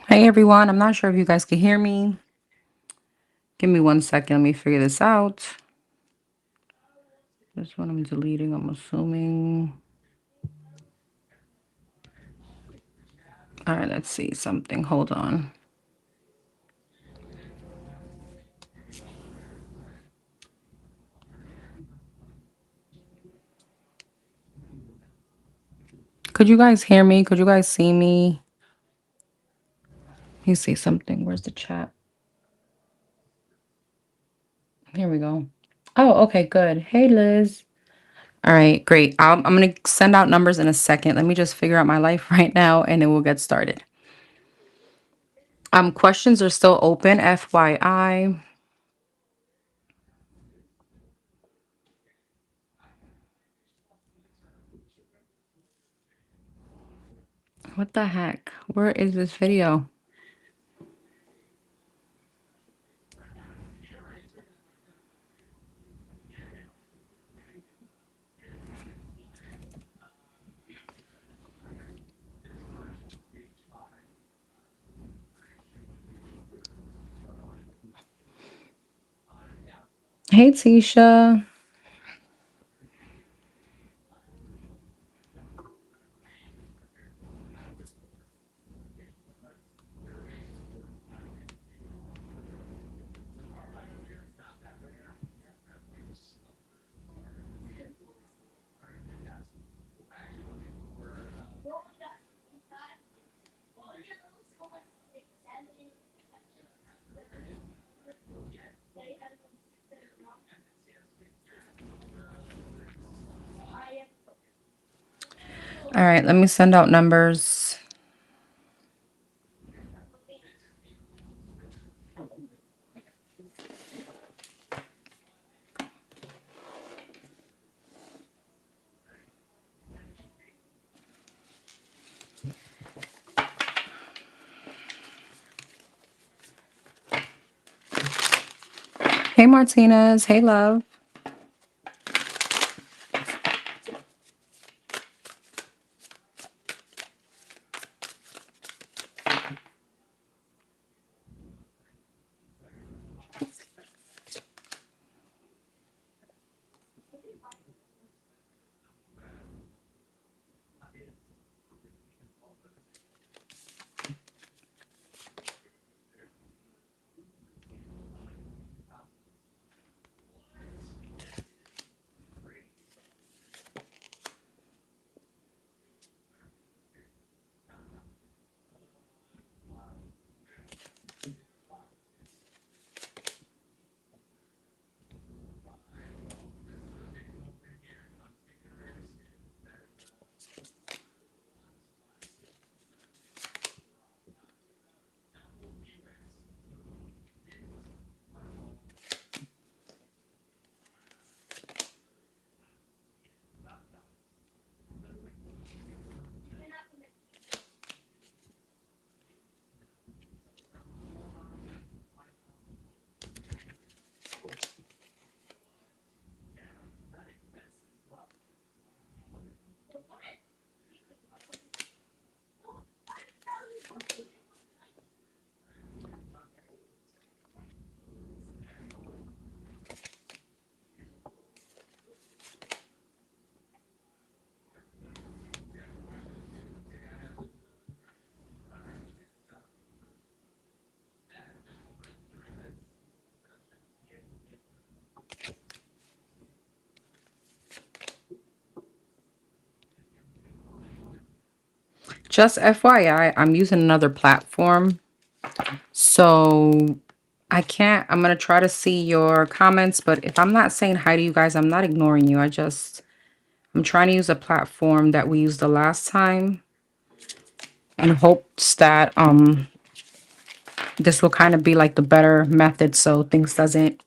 Hey everyone, I'm not sure if you guys can hear me. Give me 1 second, let me figure this out. This one I'm deleting, I'm assuming. All right, let's see something. Hold on. Could you guys hear me? Could you guys see me? Let me see something. Where's the chat? Here we go. Oh, okay, good. Hey, Liz. All right, great. I'm going to send out numbers in a second. Let me just figure out my life right now, and then we'll get started. Questions are still open, FYI. What the heck? Where is this video? Hey, Tisha. All right, let me send out numbers. Hey, Martinez. Hey, love. Just FYI, I'm using another platform. So I'm going to try to see your comments, but if I'm not saying hi to you guys, I'm not ignoring you. I'm trying to use a platform that we used the last time in hopes that this will kind of be like the better method so things doesn't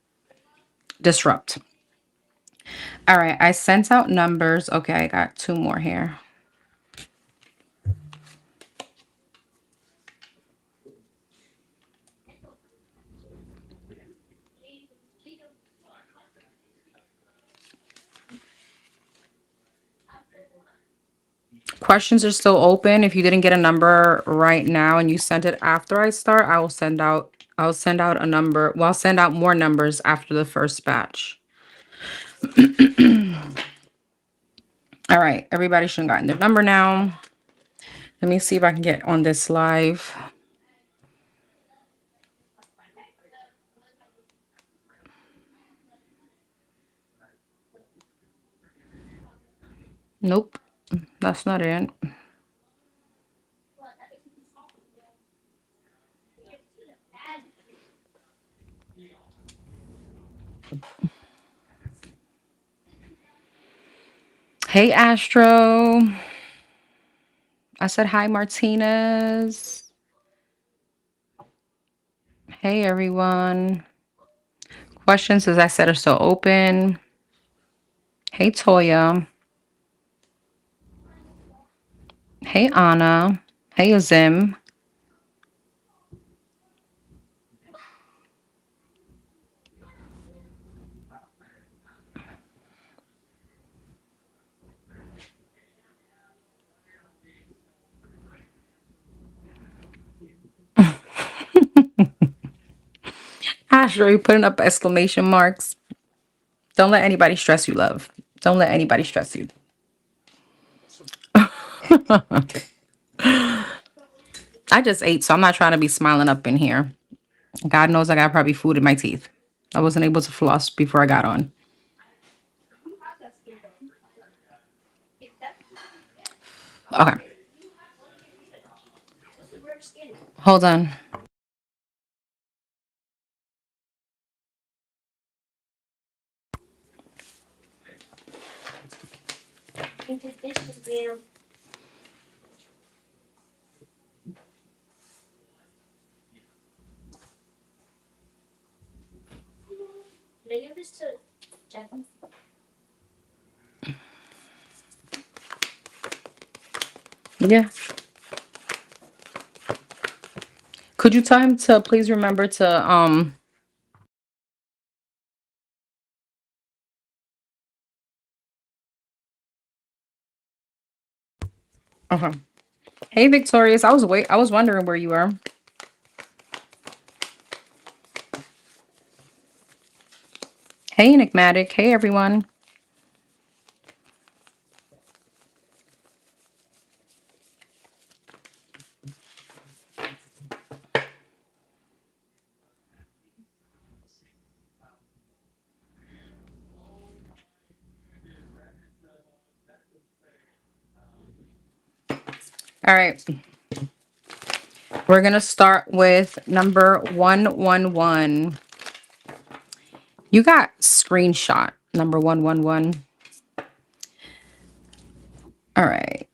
disrupt. All right, I sent out numbers. Okay, I got 2 more here. Questions are still open. If you didn't get a number right now and you sent it after I start, I'll send out a number. Well, I'll send out more numbers after the first batch. All right, everybody should have gotten their number now. Let me see if I can get on this live. Nope, that's not it. Hey, Astro. I said hi, Martinez. Hey, everyone. Questions, as I said, are still open. Hey, Toya. Hey, Anna. Hey, Azim. Astro, you putting up exclamation marks. Don't let anybody stress you, love. Don't let anybody stress you. I just ate, so I'm not trying to be smiling up in here. God knows I got probably food in my teeth. I wasn't able to floss before I got on. Okay. Hold on. Yeah. Could you tell him to please remember to okay. Hey, Victorious. I was wondering where you were. Hey, Enigmatic. Hey, everyone. All right. We're going to start with number 111. You got screenshot number 111. All right.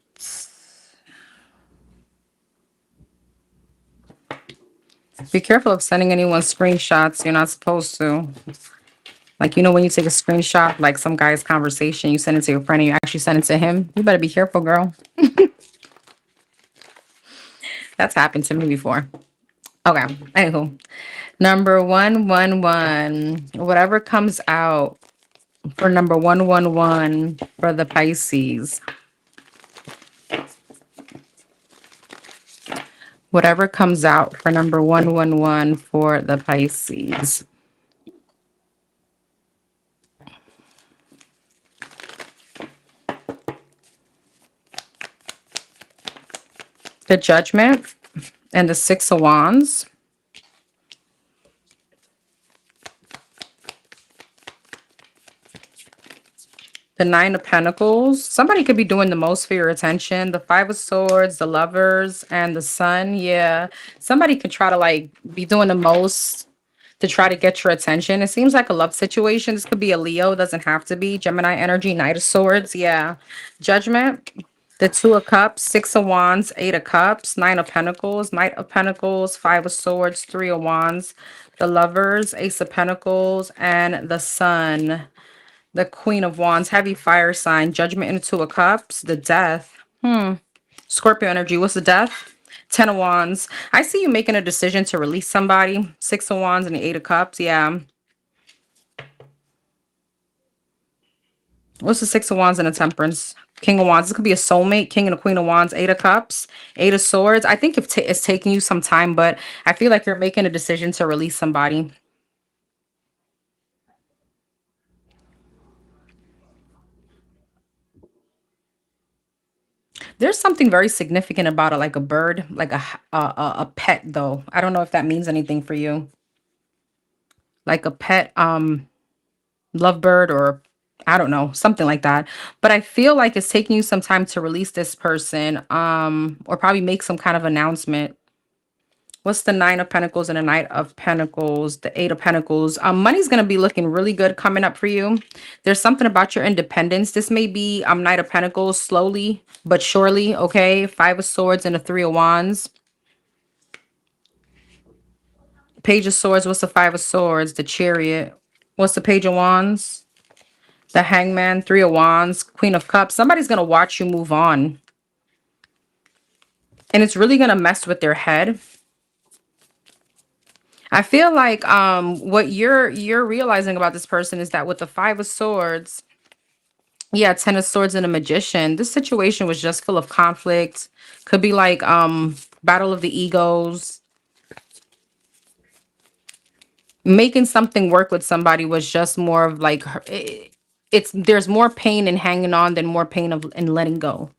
Be careful of sending anyone screenshots. You're not supposed to. Like, you know, when you take a screenshot, like some guy's conversation, you send it to your friend and you actually send it to him. You better be careful, girl. That's happened to me before. Okay. Anywho, number 111. Whatever comes out for number 111 for the Pisces. Whatever comes out for number 111 for the Pisces. The Judgment and the Six of Wands. The Nine of Pentacles. Somebody could be doing the most for your attention. The Five of Swords, the Lovers, and the Sun. Yeah. Somebody could try to like be doing the most to try to get your attention. It seems like a love situation. This could be a Leo. Doesn't have to be. Gemini energy, Knight of Swords. Yeah. Judgment. The Two of Cups, Six of Wands, Eight of Cups, Nine of Pentacles, Knight of Pentacles, Five of Swords, Three of Wands, the Lovers, Ace of Pentacles, and the Sun. The Queen of Wands, heavy fire sign, Judgment and the Two of Cups, the Death. Scorpio energy, what's the Death? Ten of Wands. I see you making a decision to release somebody. Six of Wands and the Eight of Cups, yeah. What's the Six of Wands and a Temperance? King of Wands. This could be a soulmate. King and a Queen of Wands. Eight of Cups. Eight of Swords. I think it's taking you some time, but I feel like you're making a decision to release somebody. There's something very significant about it, like a bird, like a pet, though. I don't know if that means anything for you. Like a pet, lovebird, or I don't know, something like that. But I feel like it's taking you some time to release this person, or probably make some kind of announcement. What's the Nine of Pentacles and the Knight of Pentacles, the Eight of Pentacles? Money's going to be looking really good coming up for you. There's something about your independence. This may be Knight of Pentacles, slowly but surely, okay? Five of Swords and the Three of Wands. Page of Swords, what's the Five of Swords? The Chariot. What's the Page of Wands? The Hangman, Three of Wands, Queen of Cups. Somebody's going to watch you move on. And it's really going to mess with their head. I feel like what you're realizing about this person is that with the Five of Swords, yeah, Ten of Swords and a Magician, this situation was just full of conflict. Could be like battle of the egos. Making something work with somebody was just more of like it's there's more pain in hanging on than more pain of in letting go.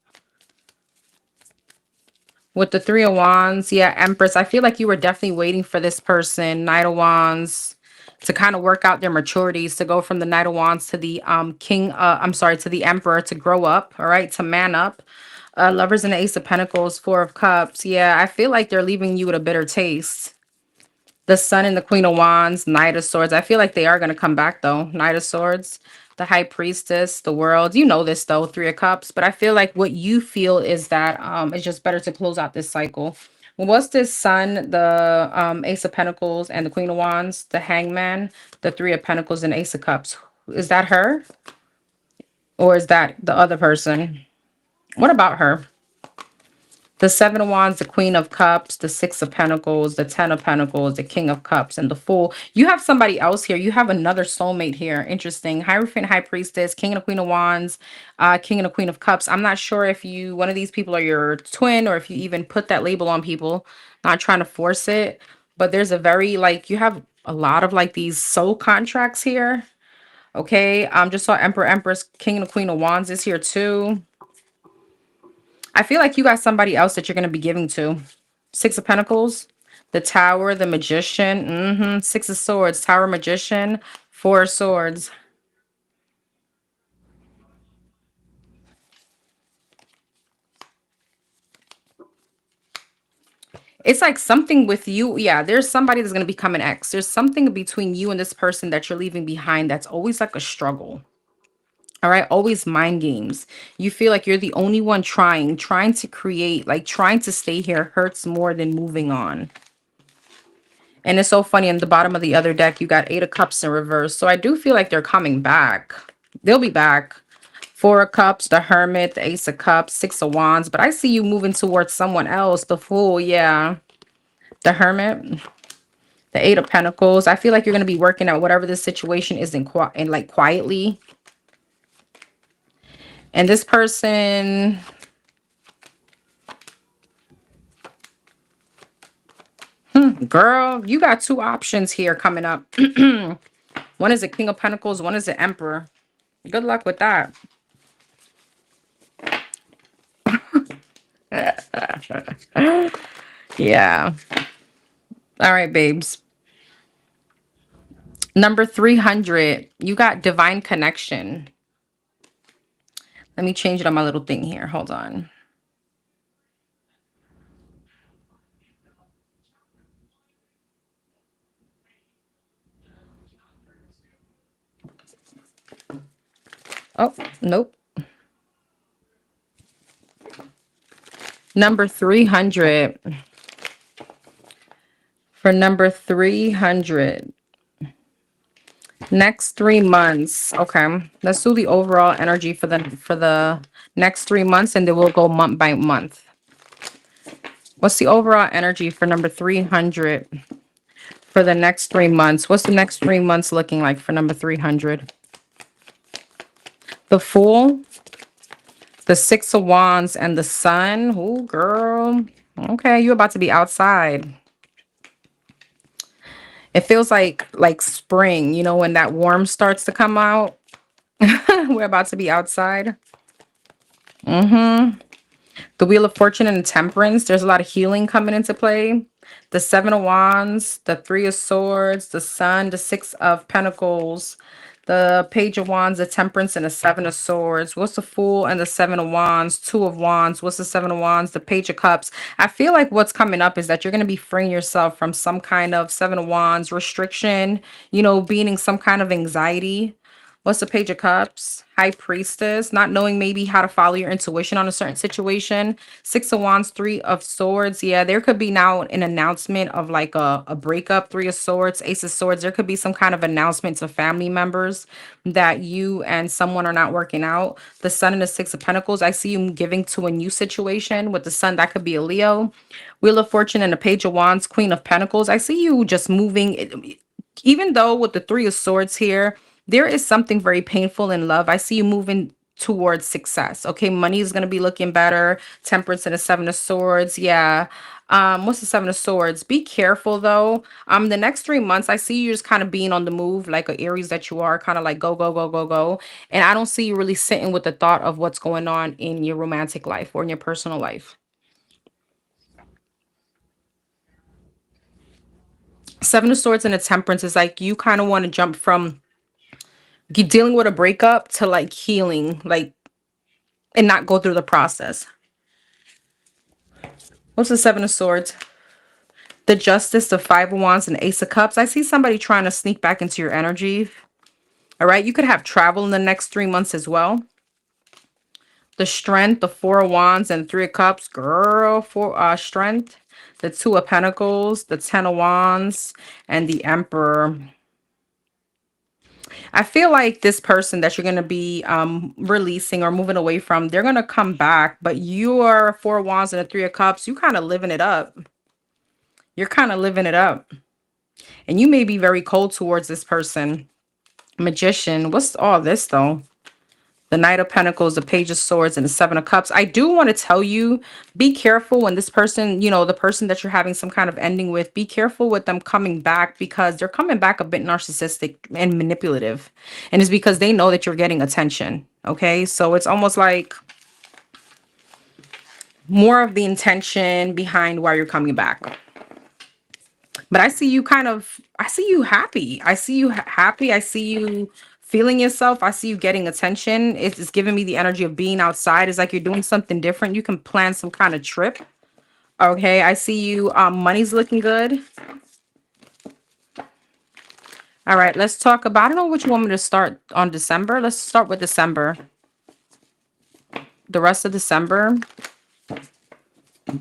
With the Three of Wands, yeah, Empress. I feel like you were definitely waiting for this person, Knight of Wands, to kind of work out their maturities, to go from the Knight of Wands to the to the Emperor, to grow up, all right, to man up. Lovers and the Ace of Pentacles, Four of Cups. Yeah, I feel like they're leaving you with a bitter taste. The Sun and the Queen of Wands, Knight of Swords. I feel like they are going to come back, though. Knight of Swords, the High Priestess, the World. You know this, though, Three of Cups. But I feel like what you feel is that it's just better to close out this cycle. What's this Sun, the Ace of Pentacles, and the Queen of Wands, the Hangman, the Three of Pentacles, and Ace of Cups? Is that her? Or is that the other person? What about her? The Seven of Wands, the Queen of Cups, the Six of Pentacles, the Ten of Pentacles, the King of Cups, and the Fool. You have somebody else here. You have another soulmate here. Interesting. Hierophant, High Priestess, King and the Queen of Wands, King and the Queen of Cups. I'm not sure if one of these people are your twin, or if you even put that label on people. Not trying to force it, but there's a very, like, you have a lot of like these soul contracts here. Okay. Just saw Emperor, Empress, King and the Queen of Wands is here too. I feel like you got somebody else that you're going to be giving to. Six of Pentacles, the Tower, the Magician, Six of Swords, Tower, Magician, Four of Swords. It's like something with you. Yeah, there's somebody that's going to become an ex. There's something between you and this person that you're leaving behind that's always like a struggle. All right, always mind games. You feel like you're the only one trying to create, like trying to stay here hurts more than moving on. And it's so funny, in the bottom of the other deck, you got Eight of Cups in reverse. So I do feel like they're coming back. They'll be back. Four of Cups, the Hermit, the Ace of Cups, Six of Wands. But I see you moving towards someone else. The Fool, yeah. The Hermit, the Eight of Pentacles. I feel like you're going to be working out whatever this situation is in like quietly. And this person... girl, you got two options here coming up. One is a King of Pentacles, one is an Emperor. Good luck with that. Yeah. All right, babes. Number 300, you got Divine Connection. Let me change it on my little thing here. Hold on. Oh, nope. Number 300. For number 300. Next 3 months. Okay. Let's do the overall energy for the next 3 months, and then we'll go month by month. What's the overall energy for number 300 for the next 3 months? What's the next 3 months looking like for number 300? The Fool, the Six of Wands, and the Sun. Oh, girl. Okay, you're about to be outside. It feels like spring, you know, when that warm starts to come out. We're about to be outside. Mm-hmm. The Wheel of Fortune and Temperance. There's a lot of healing coming into play. The Seven of Wands, the Three of Swords, the Sun, the Six of Pentacles, the Page of Wands, the Temperance, and the Seven of Swords. What's the Fool and the Seven of Wands? Two of Wands. What's the Seven of Wands? The Page of Cups. I feel like what's coming up is that you're going to be freeing yourself from some kind of Seven of Wands restriction, you know, being in some kind of anxiety. What's the Page of Cups? High Priestess, not knowing maybe how to follow your intuition on a certain situation. Six of Wands, Three of Swords. Yeah, there could be now an announcement of like a breakup. Three of Swords, Ace of Swords. There could be some kind of announcement to family members that you and someone are not working out. The Sun and the Six of Pentacles. I see you giving to a new situation with the Sun. That could be a Leo. Wheel of Fortune and the Page of Wands, Queen of Pentacles. I see you just moving. Even though with the Three of Swords here, there is something very painful in love. I see you moving towards success. Okay, money is going to be looking better. Temperance and a Seven of Swords. Yeah. What's the Seven of Swords? Be careful though. The next 3 months, I see you just kind of being on the move, like a Aries that you are, kind of like go, go, go, go, go. And I don't see you really sitting with the thought of what's going on in your romantic life or in your personal life. Seven of Swords and a Temperance is like you kind of want to jump from you dealing with a breakup to like healing, like and not go through the process. What's the Seven of Swords? The Justice, the Five of Wands, and Ace of Cups. I see somebody trying to sneak back into your energy. All right, you could have travel in the next 3 months as well. The Strength, the Four of Wands, and Three of Cups. Girl, for Strength. The Two of Pentacles, the Ten of Wands, and the Emperor. I feel like this person that you're going to be releasing or moving away from, they're going to come back, but you're Four of Wands and a Three of Cups. You kind of living it up. You're kind of living it up. And you may be very cold towards this person. Magician. What's all this though? The Knight of Pentacles, the Page of Swords, and the Seven of Cups. I do want to tell you, be careful when this person, you know, the person that you're having some kind of ending with, be careful with them coming back because they're coming back a bit narcissistic and manipulative. And it's because they know that you're getting attention. Okay. So it's almost like more of the intention behind why you're coming back. But I see you I see you happy. I see you happy. I see you feeling yourself. I see you getting attention. It's giving me the energy of being outside. It's like you're doing something different. You can plan some kind of trip. Okay, I see you. Money's looking good. All right, let's talk about, I don't know which one to start on December. Let's start with December. The rest of December.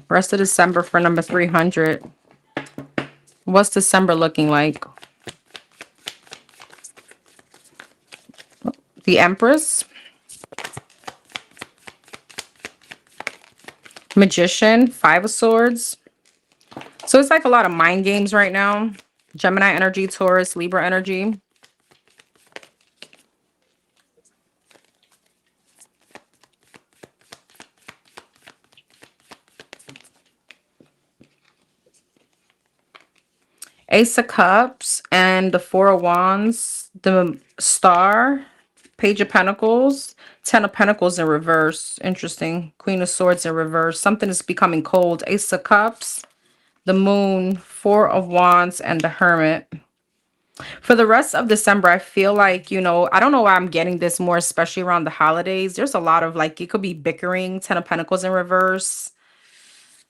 Rest of December for number 300. What's December looking like? The Empress. Magician. Five of Swords. So it's like a lot of mind games right now. Gemini energy, Taurus, Libra energy. Ace of Cups and the Four of Wands. The Star. Page of Pentacles. Ten of Pentacles in reverse. Interesting. Queen of Swords in reverse. Something is becoming cold. Ace of Cups. The Moon. Four of Wands and the Hermit. For the rest of December, I feel like, you know, I don't know why I'm getting this more, especially around the holidays. There's a lot of like, it could be bickering, Ten of Pentacles in reverse.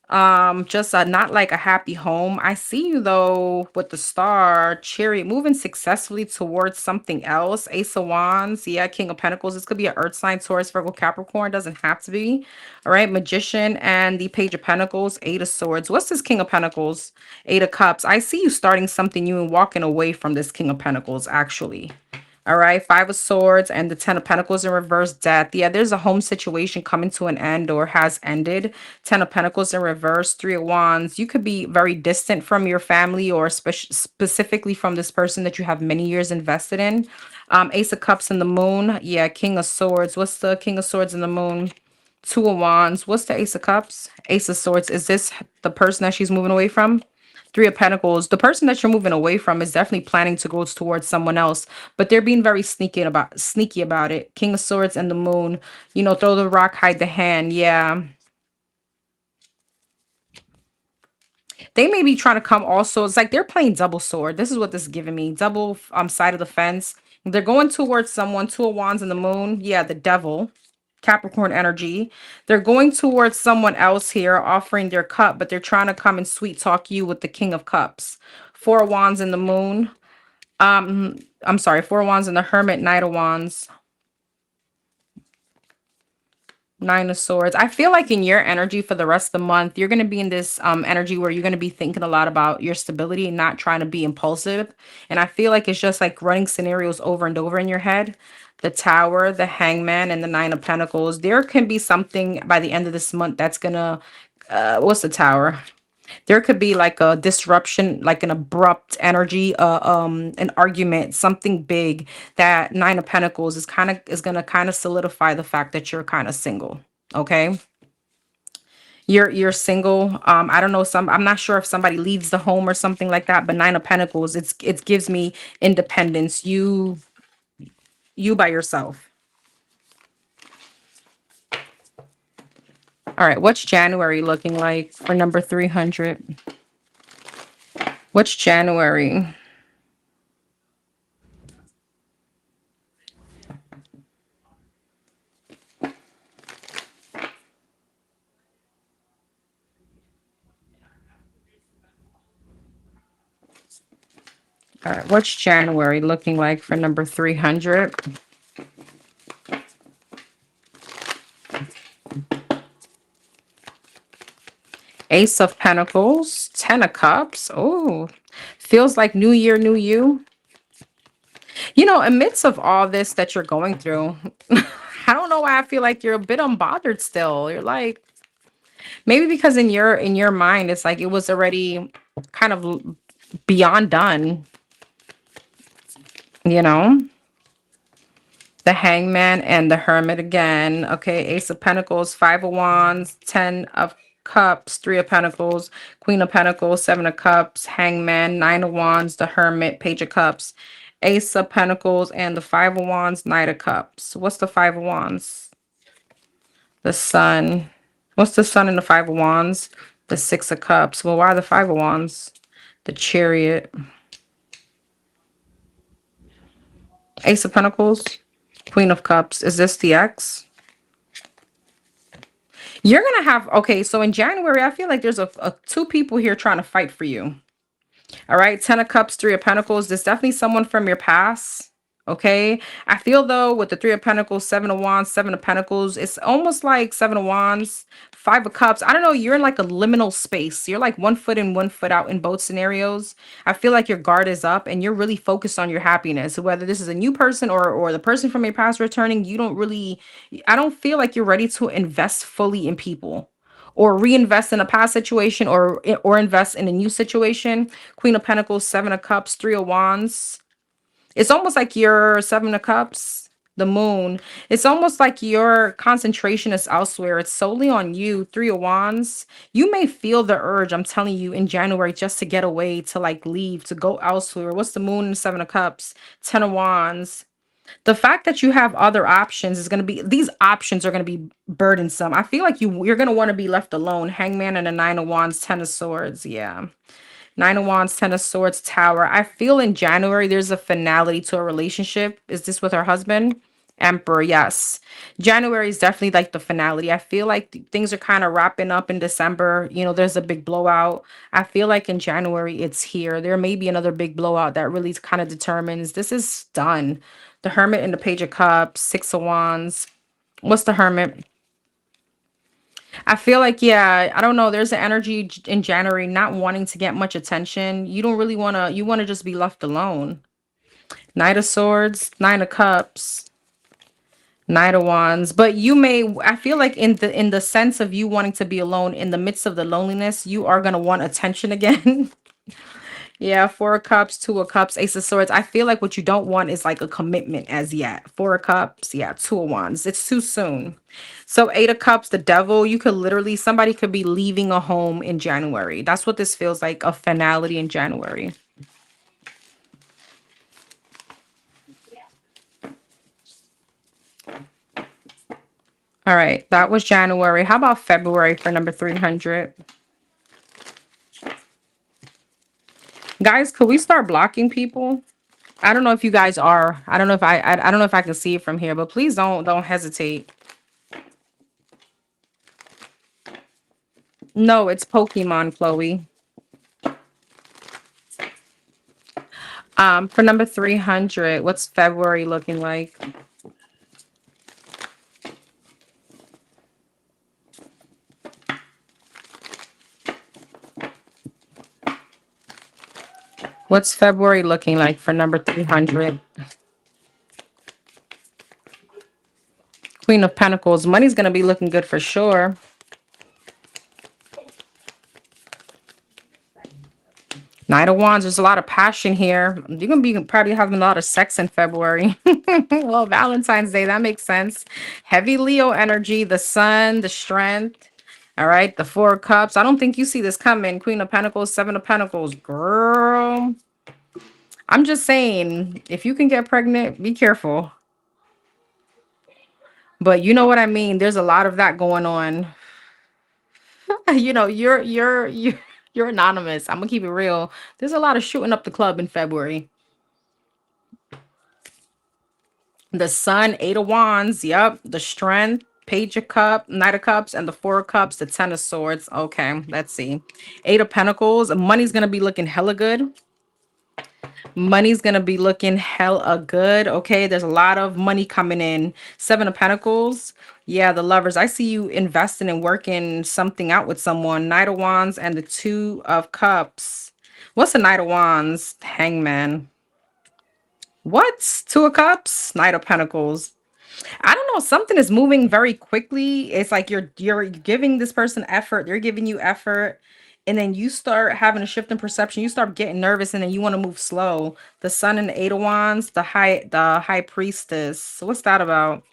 Just not like a happy home. I see you though with the Star, Chariot, moving successfully towards something else. Ace of Wands, yeah, King of Pentacles. This could be an Earth sign, Taurus, Virgo, Capricorn. Doesn't have to be. All right, Magician and the Page of Pentacles, Eight of Swords. What's this King of Pentacles? Eight of Cups. I see you starting something new and walking away from this King of Pentacles, actually. All right, Five of Swords and the Ten of Pentacles in reverse, death. Yeah, there's a home situation coming to an end or has ended. Ten of Pentacles in reverse, Three of Wands. You could be very distant from your family or specifically from this person that you have many years invested in. Ace of Cups in the Moon. Yeah, King of Swords. What's the King of Swords in the Moon? Two of Wands. What's the Ace of Cups? Ace of Swords. Is this the person that she's moving away from? Three of Pentacles. The person that you're moving away from is definitely planning to go towards someone else, but they're being very sneaky about it. King of Swords and the Moon. You know, throw the rock, hide the hand. Yeah. They may be trying to come also. It's like they're playing double sword. This is what this is giving me. Double side of the fence. They're going towards someone. Two of Wands and the Moon. Yeah, the devil. Capricorn energy. They're going towards someone else here, offering their cup, but they're trying to come and sweet talk you with the King of Cups. Four of Wands and the Moon. I'm sorry, Four of Wands and the Hermit, Knight of Wands. Nine of Swords. I feel like in your energy for the rest of the month, you're going to be in this energy where you're going to be thinking a lot about your stability and not trying to be impulsive. And I feel like it's just like running scenarios over and over in your head. The Tower, the Hangman, and the Nine of Pentacles. There can be something by the end of this month that's going to, what's the Tower? There could be like a disruption, like an abrupt energy, an argument, something big. That Nine of Pentacles is gonna kind of solidify the fact that you're kind of single. Okay. You're single. I don't know, I'm not sure if somebody leaves the home or something like that, but Nine of Pentacles, it gives me independence. You by yourself. All right, what's January looking like for number 300? What's January? All right, what's January looking like for number 300? Ace of Pentacles, Ten of Cups. Oh, feels like new year, new you. You know, amidst of all this that you're going through, I don't know why I feel like you're a bit unbothered still. You're like, maybe because in your mind, it's like it was already kind of beyond done, you know? The Hangman and the Hermit again. Okay, Ace of Pentacles, Five of Wands, Ten of Cups, Three of Pentacles, Queen of Pentacles, Seven of Cups, Hangman, Nine of Wands, the Hermit, Page of Cups, Ace of Pentacles, and the Five of Wands, Knight of Cups. What's the Five of Wands? The Sun. What's the Sun and the Five of Wands? The Six of Cups. Well, why the Five of Wands? The Chariot. Ace of Pentacles, Queen of Cups. Is this the X? You're going to have, okay, so in January, I feel like there's a two people here trying to fight for you. All right, Ten of Cups, Three of Pentacles. There's definitely someone from your past. Okay, I feel though with the Three of Pentacles, Seven of Wands, Seven of Pentacles, it's almost like Seven of Wands, Five of Cups. I don't know, you're in like a liminal space. You're like 1 foot in, 1 foot out in both scenarios. I feel like your guard is up and you're really focused on your happiness. Whether this is a new person or the person from your past returning, you don't really, I don't feel like you're ready to invest fully in people or reinvest in a past situation or invest in a new situation. Queen of Pentacles, Seven of Cups, Three of Wands. It's almost like your Seven of Cups, the Moon. It's almost like your concentration is elsewhere. It's solely on you. Three of Wands. You may feel the urge, I'm telling you, in January just to get away, to like leave, to go elsewhere. What's the Moon and Seven of Cups? Ten of Wands. The fact that you have other options is going to be, these options are going to be burdensome. I feel like you're going to want to be left alone. Hangman and a Nine of Wands, Ten of Swords. Yeah. Nine of Wands, Ten of Swords, Tower. I feel in January there's a finality to a relationship. Is this with her husband? Emperor, yes. January is definitely like the finality. I feel like things are kind of wrapping up in December. You know, there's a big blowout. I feel like in January it's here. There may be another big blowout that really kind of determines this is done. The Hermit and the Page of Cups, Six of Wands. What's the Hermit? I feel like, yeah, I don't know. There's an energy in January not wanting to get much attention. You don't really want to, you want to just be left alone. Knight of Swords, Nine of Cups, Knight of Wands. But you may, I feel like in the sense of you wanting to be alone in the midst of the loneliness, you are gonna want attention again. Yeah, Four of Cups, Two of Cups, Ace of Swords. I feel like what you don't want is like a commitment as yet. Four of Cups, yeah, Two of Wands. It's too soon. So Eight of Cups, the Devil, you could literally, somebody could be leaving a home in January. That's what this feels like, a finality in January. All right, that was January. How about February for number 300? Guys, could we start blocking people? I don't know if you guys are. I don't know if I don't know if I can see it from here, but please don't hesitate. No, it's Pokemon, Chloe. For number 300, what's February looking like? What's February looking like for number 300? Queen of Pentacles. Money's going to be looking good for sure. Knight of Wands. There's a lot of passion here. You're going to be probably having a lot of sex in February. Well, Valentine's Day. That makes sense. Heavy Leo energy. The sun, the strength. All right. The Four of Cups. I don't think you see this coming. Queen of Pentacles, Seven of Pentacles. Girl. I'm just saying, if you can get pregnant, be careful. But you know what I mean? There's a lot of that going on. You know, you're anonymous. I'm gonna keep it real. There's a lot of shooting up the club in February. The Sun, Eight of Wands, yep. The Strength, Page of Cup, Knight of Cups, and the Four of Cups, the Ten of Swords. Okay, let's see. Eight of Pentacles. Money's gonna be looking hella good. Money's gonna be looking hella good. Okay, there's a lot of money coming in. Seven of Pentacles. Yeah, the Lovers. I see you investing and working something out with someone. Knight of Wands and the Two of Cups. What's the Knight of Wands? Hangman. What? Two of Cups? Knight of Pentacles. I don't know. Something is moving very quickly. It's like you're giving this person effort. They're giving you effort. And then you start having a shift in perception. You start getting nervous and then you want to move slow. The Sun and the Eight of Wands, the High Priestess. So what's that about?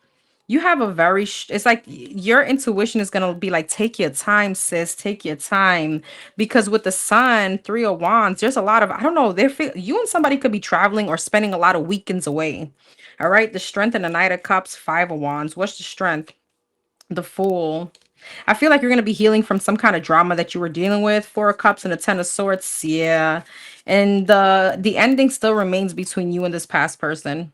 You have a very it's like your intuition is going to be like, take your time, sis, take your time, because with the Sun, Three of Wands, there's a lot of, I don't know, you and somebody could be traveling or spending a lot of weekends away. All right, the Strength and the Knight of Cups, Five of Wands. What's the Strength? The Fool. I feel like you're going to be healing from some kind of drama that you were dealing with. Four of Cups and the Ten of Swords. Yeah. And the ending still remains between you and this past person.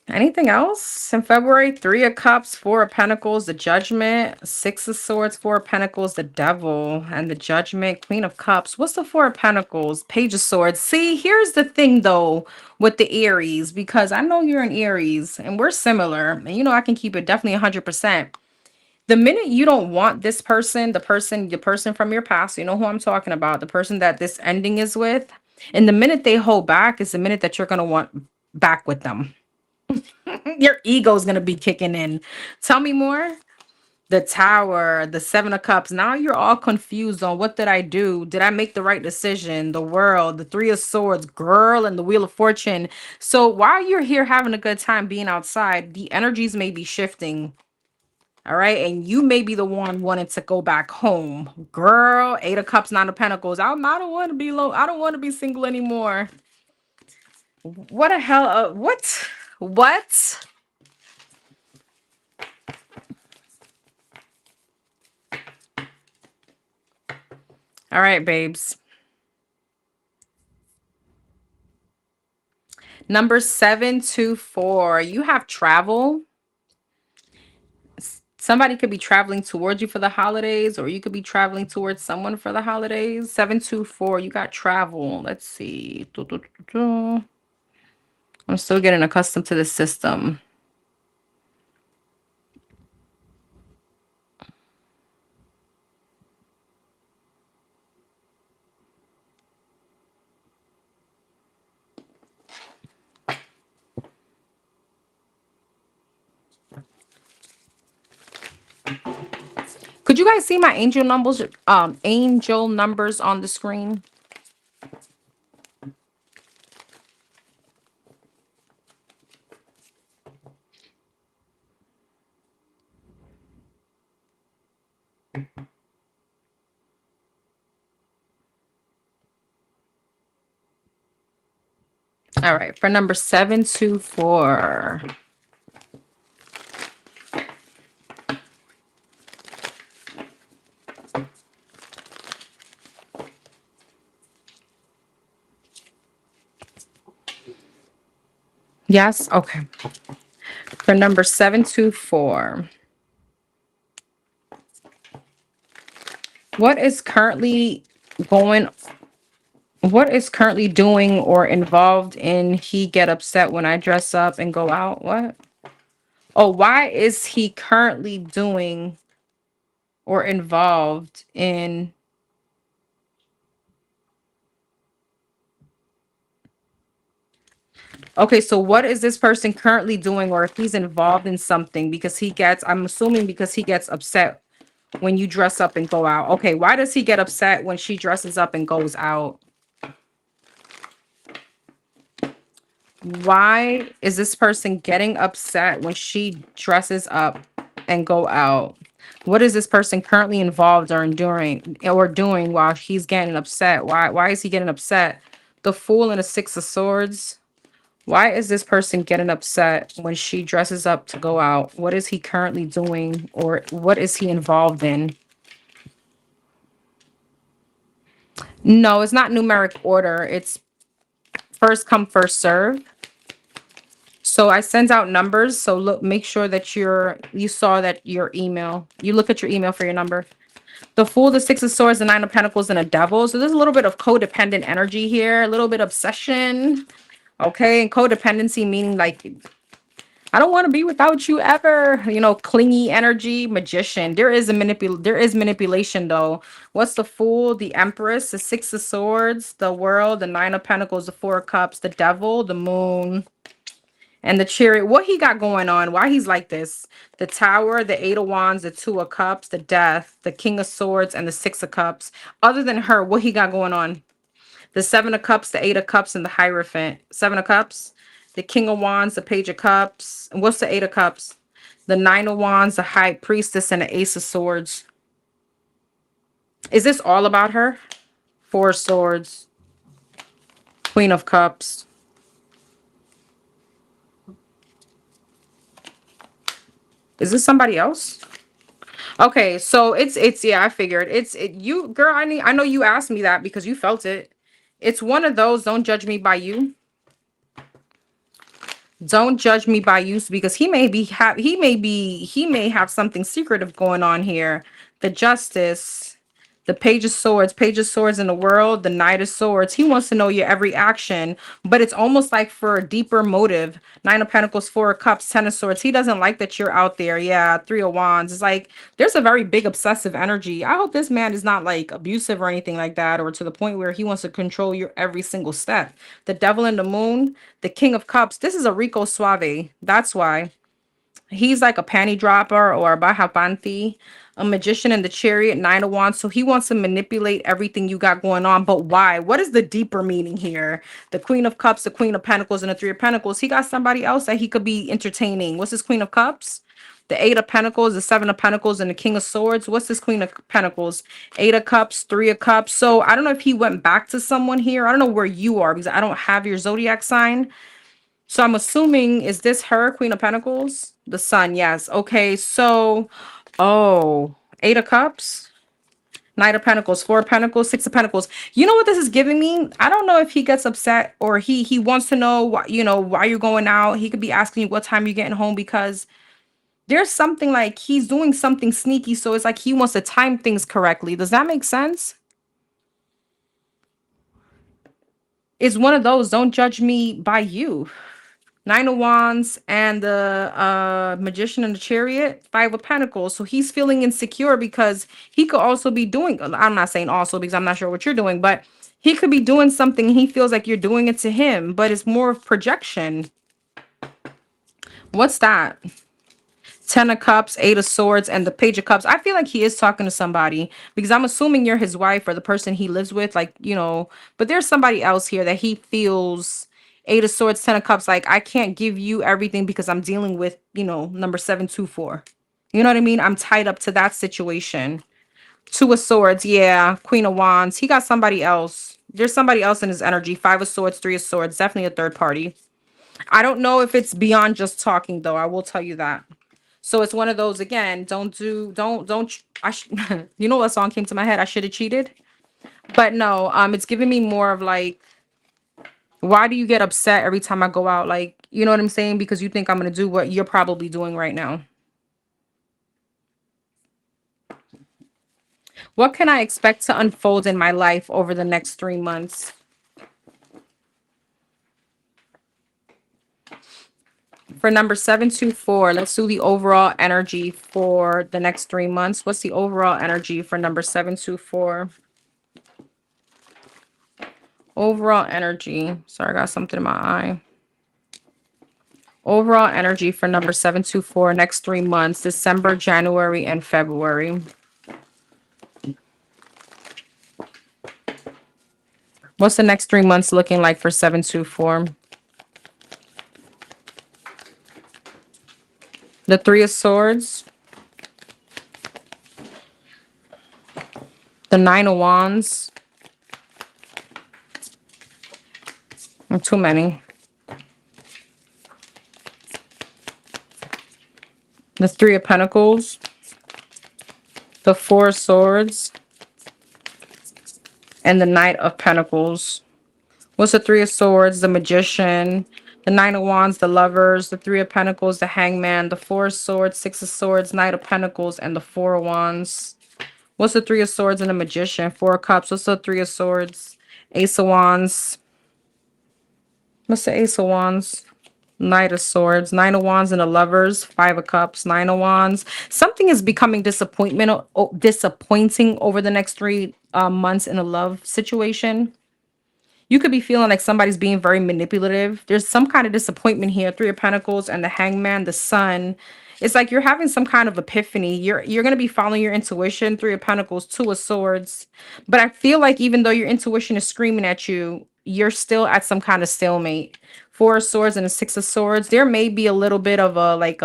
Anything else in February? Three of Cups, Four of Pentacles, the Judgment, Six of Swords, Four of Pentacles, the Devil, and the Judgment, Queen of Cups. What's the Four of Pentacles? Page of Swords. See, here's the thing though with the Aries, because I know you're an Aries and we're similar, and you know I can keep it definitely 100%. The minute you don't want this person, the person from your past, you know who I'm talking about, the person that this ending is with, and the minute they hold back is the minute that you're going to want back with them. Your ego is going to be kicking in. Tell me more. The Tower, the Seven of Cups. Now you're all confused on what did I do? Did I make the right decision? The World, the Three of Swords, girl, and the Wheel of Fortune. So while you're here having a good time being outside, the energies may be shifting. All right. And you may be the one wanting to go back home. Girl, Eight of Cups, Nine of Pentacles. I don't want to be low. I don't want to be single anymore. What the hell? What? What? All right, babes. Number 724. You have travel. Somebody could be traveling towards you for the holidays, or you could be traveling towards someone for the holidays. 724. You got travel. Let's see. I'm still getting accustomed to the system. Could you guys see my angel numbers on the screen? All right, for number 724. Yes, okay. For number 724. What is currently going what is currently doing or involved in he get upset when I dress up and go out? What? Oh, why is he currently doing or involved in? Okay, so what is this person currently doing, or if he's involved in something because I'm assuming because he gets upset when you dress up and go out. Okay, why does he get upset when she dresses up and goes out? Why is this person getting upset when she dresses up and go out? What is this person currently involved or enduring or doing while he's getting upset? Why is he getting upset? The Fool and the Six of Swords. Why is this person getting upset when she dresses up to go out? What is he currently doing or what is he involved in? No, it's not numeric order. It's first come, first serve. So I send out numbers. So look, make sure that you saw that your email. You look at your email for your number. The Fool, the Six of Swords, the Nine of Pentacles, and a Devil. So there's a little bit of codependent energy here, a little bit obsession. Okay, and codependency meaning like I don't want to be without you ever. You know, clingy energy, magician. There is manipulation though. What's the Fool? The Empress, the Six of Swords, the World, the Nine of Pentacles, the Four of Cups, the Devil, the Moon, and the Chariot. What he got going on? Why he's like this? The Tower, the Eight of Wands, the Two of Cups, the Death, the King of Swords, and the Six of Cups. Other than her, what he got going on? The Seven of Cups, the Eight of Cups, and the Hierophant. Seven of Cups, the King of Wands, the Page of Cups. And what's the Eight of Cups? The Nine of Wands, the High Priestess, and the Ace of Swords. Is this all about her? Four of Swords, Queen of Cups. Is this somebody else? Okay, so it's yeah, I figured. You girl, I know you asked me that because you felt it. It's one of those, don't judge me by you. Don't judge me by you because he may have something secretive going on here. The Justice, the Page of Swords in the World, the Knight of Swords. He wants to know your every action, but it's almost like for a deeper motive. Nine of Pentacles, Four of Cups, Ten of Swords. He doesn't like that you're out there. Yeah, Three of Wands. It's like there's a very big obsessive energy. I hope this man is not like abusive or anything like that, or to the point where he wants to control your every single step. The Devil in the Moon, the King of Cups. This is a Rico Suave. That's why. He's like a panty dropper or a Bahapanti, a magician in the Chariot, Nine of Wands. So he wants to manipulate everything you got going on. But why? What is the deeper meaning here? The Queen of Cups, the Queen of Pentacles, and the Three of Pentacles. He got somebody else that he could be entertaining. What's his Queen of Cups? The Eight of Pentacles, the Seven of Pentacles, and the King of Swords. What's this Queen of Pentacles? Eight of Cups, Three of Cups. So I don't know if he went back to someone here. I don't know where you are because I don't have your zodiac sign. So I'm assuming, is this her, Queen of Pentacles? The Sun, yes. Okay, so, oh, Eight of Cups, Knight of Pentacles, Four of Pentacles, Six of Pentacles. You know what this is giving me? I don't know if he gets upset or he wants to know, why you're going out. He could be asking you what time you're getting home because there's something like he's doing something sneaky. So it's like he wants to time things correctly. Does that make sense? It's one of those, don't judge me by you. Nine of Wands and the Magician in the Chariot, Five of Pentacles. So he's feeling insecure because he could also be doing, I'm not saying also because I'm not sure what you're doing, but he could be doing something. He feels like you're doing it to him, but it's more of projection. What's that? Ten of Cups, Eight of Swords, and the Page of Cups. I feel like he is talking to somebody because I'm assuming you're his wife or the person he lives with, like, you know, but there's somebody else here that he feels Eight of Swords, Ten of Cups, like I can't give you everything because I'm dealing with, you know, number 724. You know what I mean? I'm tied up to that situation. Two of Swords, yeah. Queen of Wands. He got somebody else. There's somebody else in his energy. Five of Swords, Three of Swords. Definitely a third party. I don't know if it's beyond just talking, though. I will tell you that. So it's one of those, again, you know what song came to my head? I should have cheated. But no, it's giving me more of like, why do you get upset every time I go out? Like, you know what I'm saying? Because you think I'm going to do what you're probably doing right now. What can I expect to unfold in my life over the next 3 months? For number 724, let's do the overall energy for the next 3 months. What's the overall energy for number 724? Overall energy. Sorry, I got something in my eye. Overall energy for number 724, next 3 months, December, January, and February. What's the next 3 months looking like for 724? The Three of Swords. The Nine of Wands. Too many. The Three of Pentacles. The Four of Swords. And the Knight of Pentacles. What's the Three of Swords? The Magician. The Nine of Wands, the Lovers. The Three of Pentacles, the Hangman. The Four of Swords, Six of Swords, Knight of Pentacles, and the Four of Wands. What's the Three of Swords and the Magician? Four of Cups. What's the Three of Swords? Ace of Wands. What's the Ace of Wands? Knight of Swords. Nine of Wands and the Lovers. Five of Cups. Nine of Wands. Something is becoming disappointing over the next 3 months in a love situation. You could be feeling like somebody's being very manipulative. There's some kind of disappointment here. Three of Pentacles and the Hangman, the Sun. It's like you're having some kind of epiphany. You're going to be following your intuition. Three of Pentacles, Two of Swords. But I feel like even though your intuition is screaming at you, you're still at some kind of stalemate. Four of Swords and a Six of Swords. There may be a little bit of a like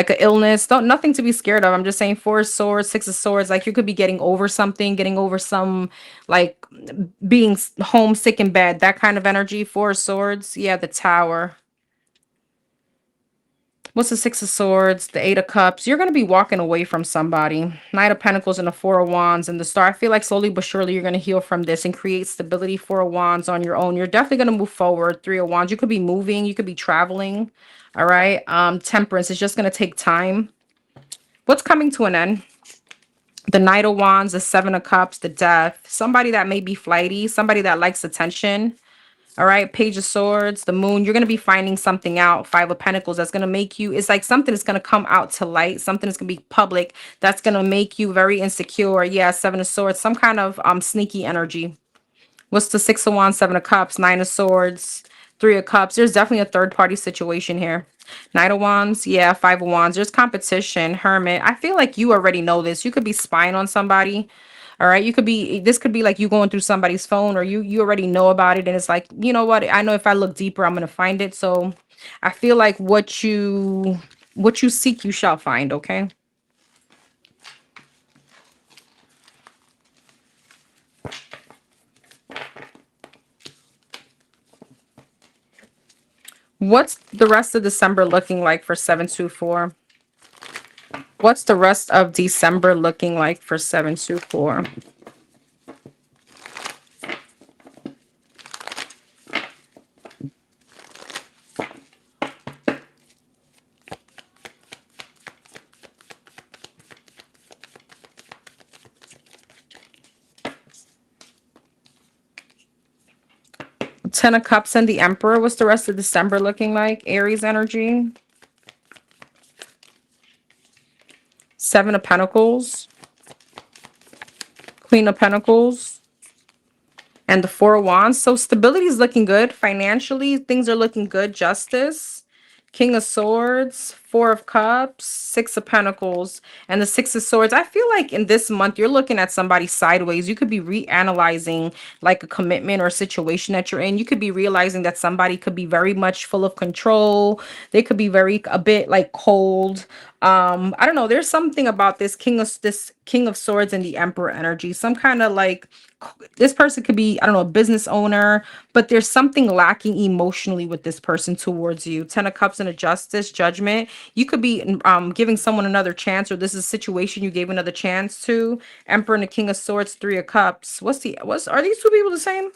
an illness. Nothing to be scared of. I'm just saying Four of Swords, Six of Swords, like you could be getting over something, getting over some, like being homesick in bed, that kind of energy. Four of Swords. Yeah, the Tower. What's the Six of Swords? The Eight of Cups. You're going to be walking away from somebody. Knight of Pentacles and the Four of Wands and the Star. I feel like slowly but surely you're going to heal from this and create stability. Four of Wands on your own. You're definitely going to move forward. Three of Wands. You could be moving. You could be traveling. All right. Temperance. It's just going to take time. What's coming to an end? The Knight of Wands, the Seven of Cups, the Death. Somebody that may be flighty. Somebody that likes attention. All right, Page of Swords, the Moon. You're going to be finding something out. Five of Pentacles. That's going to make you, it's like something is going to come out to light. Something is going to be public. That's going to make you very insecure. Yeah, Seven of Swords. Some kind of sneaky energy. What's the Six of Wands, Seven of Cups, Nine of Swords, Three of Cups. There's definitely a third party situation here. Knight of Wands. Yeah, Five of Wands. There's competition. Hermit. I feel like you already know this. You could be spying on somebody. All right, this could be like you going through somebody's phone, or you already know about it, and it's like, you know what? I know if I look deeper, I'm gonna find it. So I feel like what you seek, you shall find. Okay. What's the rest of December looking like for 724? What's the rest of December looking like for 724? Ten of Cups and the Emperor. What's the rest of December looking like? Aries energy. Seven of Pentacles. Queen of Pentacles. And the Four of Wands. So stability is looking good. Financially, things are looking good. Justice. King of Swords. Four of Cups, Six of Pentacles, and the Six of Swords. I feel like in this month, you're looking at somebody sideways. You could be reanalyzing like a commitment or situation that you're in. You could be realizing that somebody could be very much full of control. They could be a bit like cold. I don't know. There's something about this King of Swords and the Emperor energy. Some kind of like this person could be, I don't know, a business owner, but there's something lacking emotionally with this person towards you. Ten of Cups and a Justice, Judgment. You could be giving someone another chance, or this is a situation you gave another chance to. Emperor and the King of Swords, Three of Cups. Are these two people the same?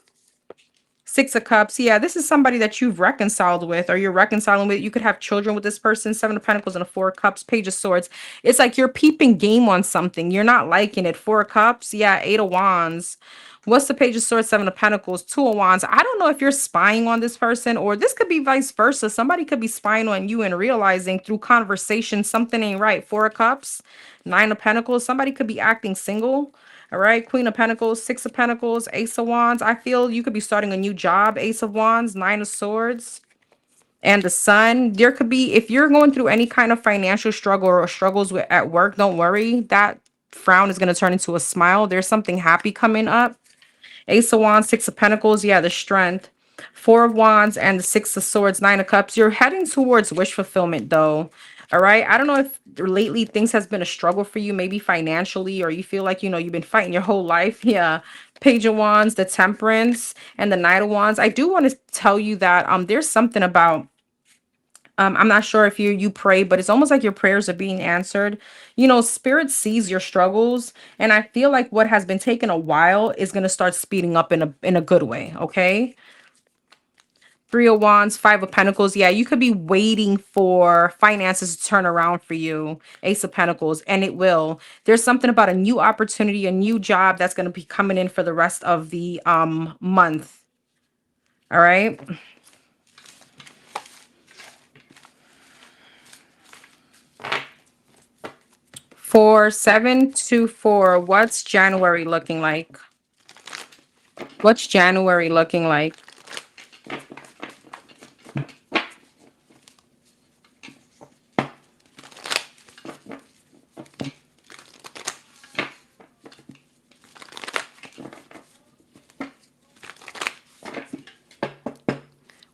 Six of Cups. Yeah, this is somebody that you've reconciled with, or you're reconciling with. You could have children with this person. Seven of Pentacles and a Four of Cups, Page of Swords. It's like you're peeping game on something. You're not liking it. Four of Cups. Yeah, Eight of Wands. What's the Page of Swords, Seven of Pentacles, Two of Wands? I don't know if you're spying on this person, or this could be vice versa. Somebody could be spying on you and realizing through conversation something ain't right. Four of Cups, Nine of Pentacles. Somebody could be acting single. All right, Queen of Pentacles, Six of Pentacles, Ace of Wands. I feel you could be starting a new job. Ace of Wands, Nine of Swords, and the Sun. There could be, if you're going through any kind of financial struggle or struggles at work, don't worry. That frown is going to turn into a smile. There's something happy coming up. Ace of Wands, Six of Pentacles. Yeah, the Strength. Four of Wands and the Six of Swords, Nine of Cups. You're heading towards wish fulfillment, though. All right. I don't know if lately things has been a struggle for you, maybe financially, or you feel like, you've been fighting your whole life. Yeah. Page of Wands, the Temperance, and the Knight of Wands. I do want to tell you that there's something about I'm not sure if you pray, but it's almost like your prayers are being answered. Spirit sees your struggles, and I feel like what has been taking a while is going to start speeding up in a good way, okay? Three of Wands, Five of Pentacles. Yeah, you could be waiting for finances to turn around for you. Ace of Pentacles, and it will. There's something about a new opportunity, a new job that's going to be coming in for the rest of the month. All right. For 724, what's January looking like? What's January looking like?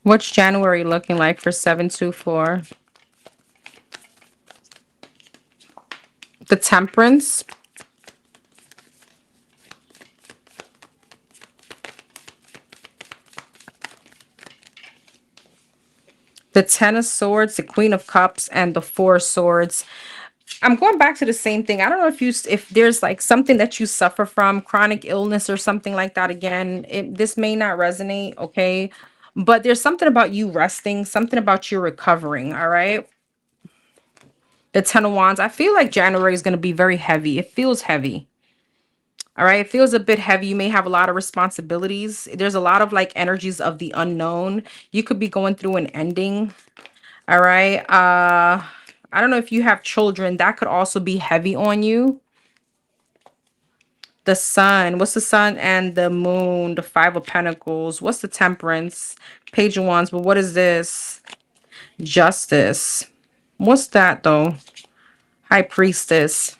What's January looking like for 724? The Temperance. The Ten of Swords, the Queen of Cups, and the Four of Swords. I'm going back to the same thing. I don't know if there's like something that you suffer from, chronic illness or something like that. Again, this may not resonate, okay? But there's something about you resting, something about you recovering, all right? The Ten of Wands. I feel like January is going to be very heavy. It feels heavy. All right. It feels a bit heavy. You may have a lot of responsibilities. There's a lot of like energies of the unknown. You could be going through an ending. All right. I don't know if you have children. That could also be heavy on you. The Sun. What's the Sun and the Moon? The Five of Pentacles. What's the Temperance? Page of Wands. But what is this? Justice. What's that though? High Priestess.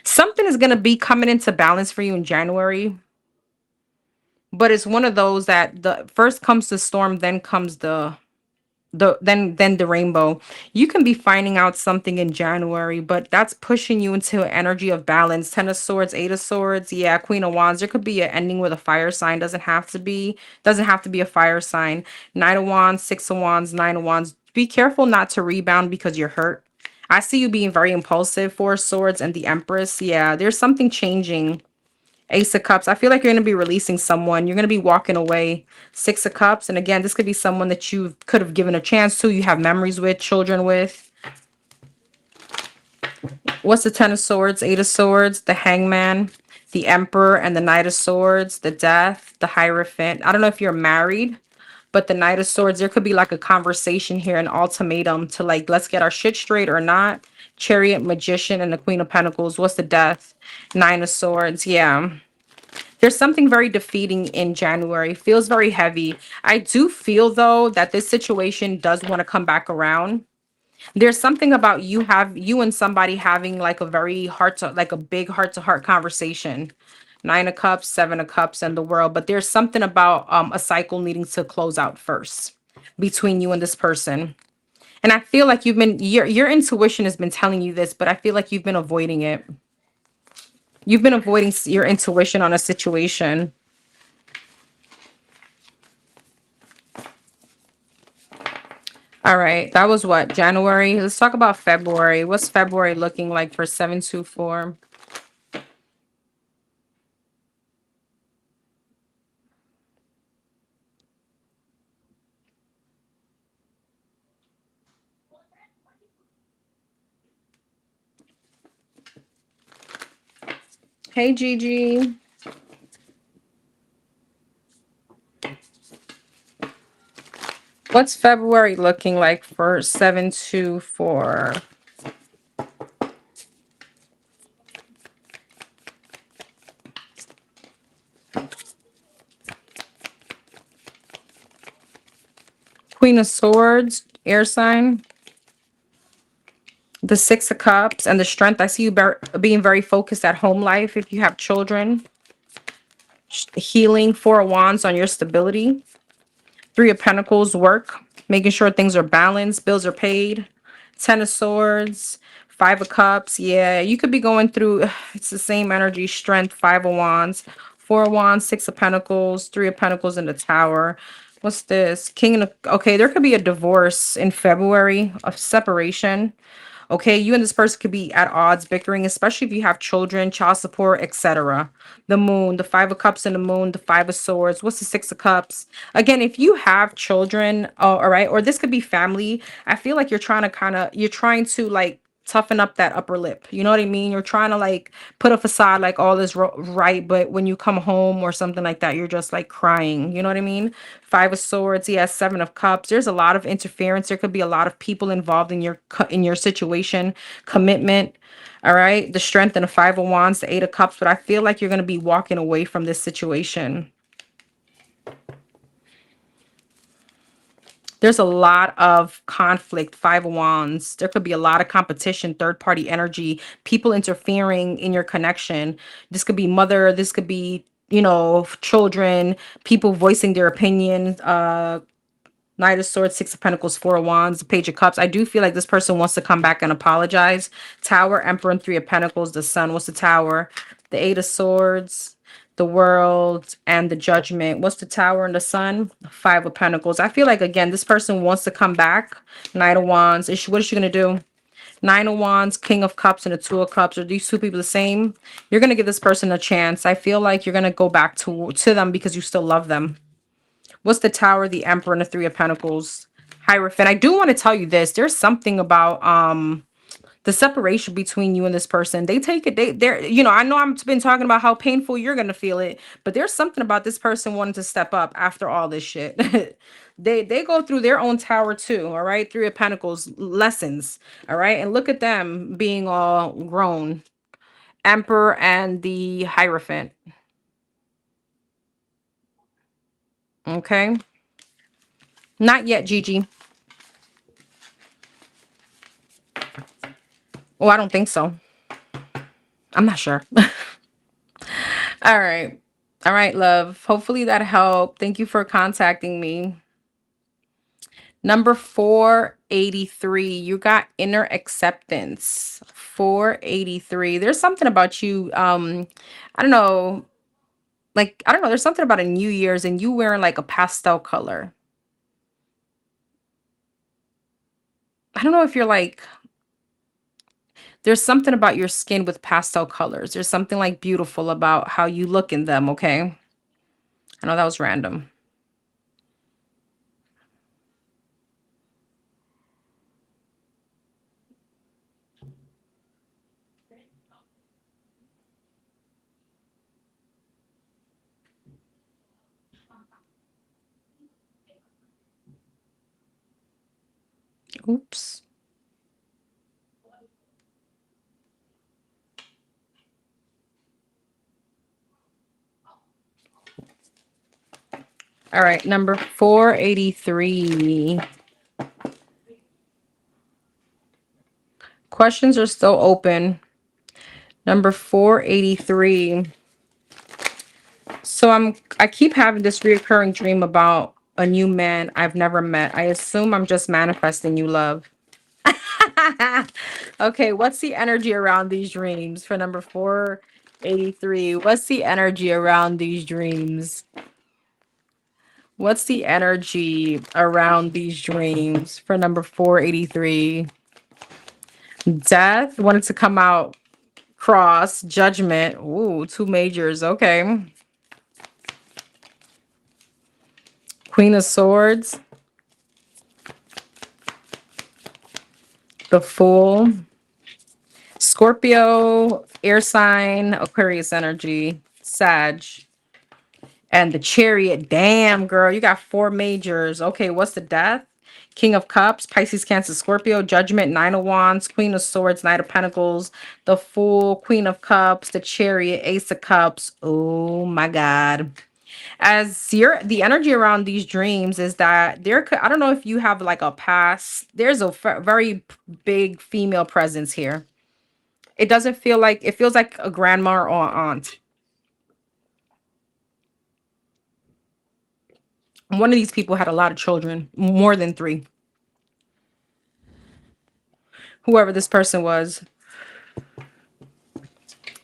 Something is going to be coming into balance for you in January. But it's one of those that the first comes the storm, then comes then the rainbow. You can be finding out something in January, but that's pushing you into an energy of balance. Ten of Swords, Eight of Swords, yeah, Queen of Wands. There could be an ending with a fire sign. Doesn't have to be a fire sign. Knight of Wands, Six of Wands, Nine of Wands. Be careful not to rebound because you're hurt. I see you being very impulsive. Four of Swords and the Empress. Yeah, there's something changing. Ace of Cups. I feel like you're going to be releasing someone. You're going to be walking away. Six of Cups. And again, this could be someone that you could have given a chance to. You have memories with, children with. What's the Ten of Swords? Eight of Swords. The Hangman. The Emperor and the Knight of Swords. The Death. The Hierophant. I don't know if you're married, but the Knight of Swords, there could be like a conversation here, an ultimatum to like, let's get our shit straight or not. Chariot, Magician, and the Queen of Pentacles. What's the Death? Nine of Swords. Yeah. There's something very defeating in January. Feels very heavy. I do feel, though, that this situation does want to come back around. There's something about you and somebody having like a very heart to like a big heart to heart conversation. Nine of Cups, Seven of Cups, and the World. But there's something about a cycle needing to close out first between you and this person. And I feel like your intuition has been telling you this, but I feel like you've been avoiding it. You've been avoiding your intuition on a situation. All right, that was what, January? Let's talk about February. What's February looking like for 724? Hey, Gigi. What's February looking like for 724? Queen of Swords, air sign. The Six of Cups and the Strength. I see you being very focused at home life if you have children. Healing, Four of Wands on your stability. Three of Pentacles, work. Making sure things are balanced, bills are paid. Ten of Swords, Five of Cups. Yeah, you could be going through, it's the same energy. Strength, Five of Wands. Four of Wands, Six of Pentacles, Three of Pentacles in the Tower. What's this? King of, okay, there could be a divorce in February, a separation. Okay, you and this person could be at odds, bickering, especially if you have children, child support, etc. The Moon, the Five of Cups and the Moon, the Five of Swords. What's the Six of Cups? Again, if you have children, all right, or this could be family. I feel like you're trying to like toughen up that upper lip. You know what I mean? You're trying to like put a facade like all is right, but when you come home or something like that, you're just like crying. You know what I mean? Five of Swords, yes, Seven of Cups. There's a lot of interference. There could be a lot of people involved in your situation, commitment. All right, the Strength and the Five of Wands, the Eight of Cups. But I feel like you're going to be walking away from this situation. There's a lot of conflict. Five of Wands. There could be a lot of competition, third party energy, people interfering in your connection. This could be mother. This could be, children, people voicing their opinion. Knight of Swords, Six of Pentacles, Four of Wands, Page of Cups. I do feel like this person wants to come back and apologize. Tower, Emperor, and Three of Pentacles. The Sun. What's the Tower? The Eight of Swords, the World, and the Judgment. What's the Tower and the Sun? Five of Pentacles. I feel like, again, this person wants to come back. Knight of Wands. What is she going to do? Nine of Wands, King of Cups, and the Two of Cups. Are these two people the same? You're going to give this person a chance. I feel like you're going to go back to them because you still love them. What's the Tower, the Emperor, and the Three of Pentacles? Hierophant. I do want to tell you this. There's something about the separation between you and this person. They take it, they're, I know I've been talking about how painful you're gonna feel it, but there's something about this person wanting to step up after all this shit. They go through their own tower too, all right? Three of Pentacles, lessons, all right? And look at them being all grown. Emperor and the Hierophant. Okay. Not yet, Gigi. Oh, I don't think so. I'm not sure. All right. All right, love. Hopefully that helped. Thank you for contacting me. Number 483. You got inner acceptance. 483. There's something about you. I don't know. Like, I don't know. There's something about a New Year's and you wearing like a pastel color. I don't know if you're like, there's something about your skin with pastel colors. There's something like beautiful about how you look in them, okay? I know that was random. Oops. All right, number 483. Questions are still open. Number 483. So I keep having this reoccurring dream about a new man I've never met. I assume I'm just manifesting you love. Okay, what's the energy around these dreams for number 483? What's the energy around these dreams? What's the energy around these dreams for number 483? Death wanted to come out. Cross, judgment. Ooh, two majors. Okay. Queen of Swords. The Fool. Scorpio, air sign, Aquarius energy, Sag. And the Chariot. Damn, girl, you got four majors. Okay, what's the death? King of Cups, Pisces, Cancer, Scorpio, Judgment, Nine of Wands, Queen of Swords, Knight of Pentacles, the Fool, Queen of Cups, the Chariot, Ace of Cups. Oh my God. As the energy around these dreams is that there could, I don't know if you have like a past, there's a very big female presence here. It doesn't feel like, it feels like a grandma or aunt. One of these people had a lot of children, more than three. Whoever this person was.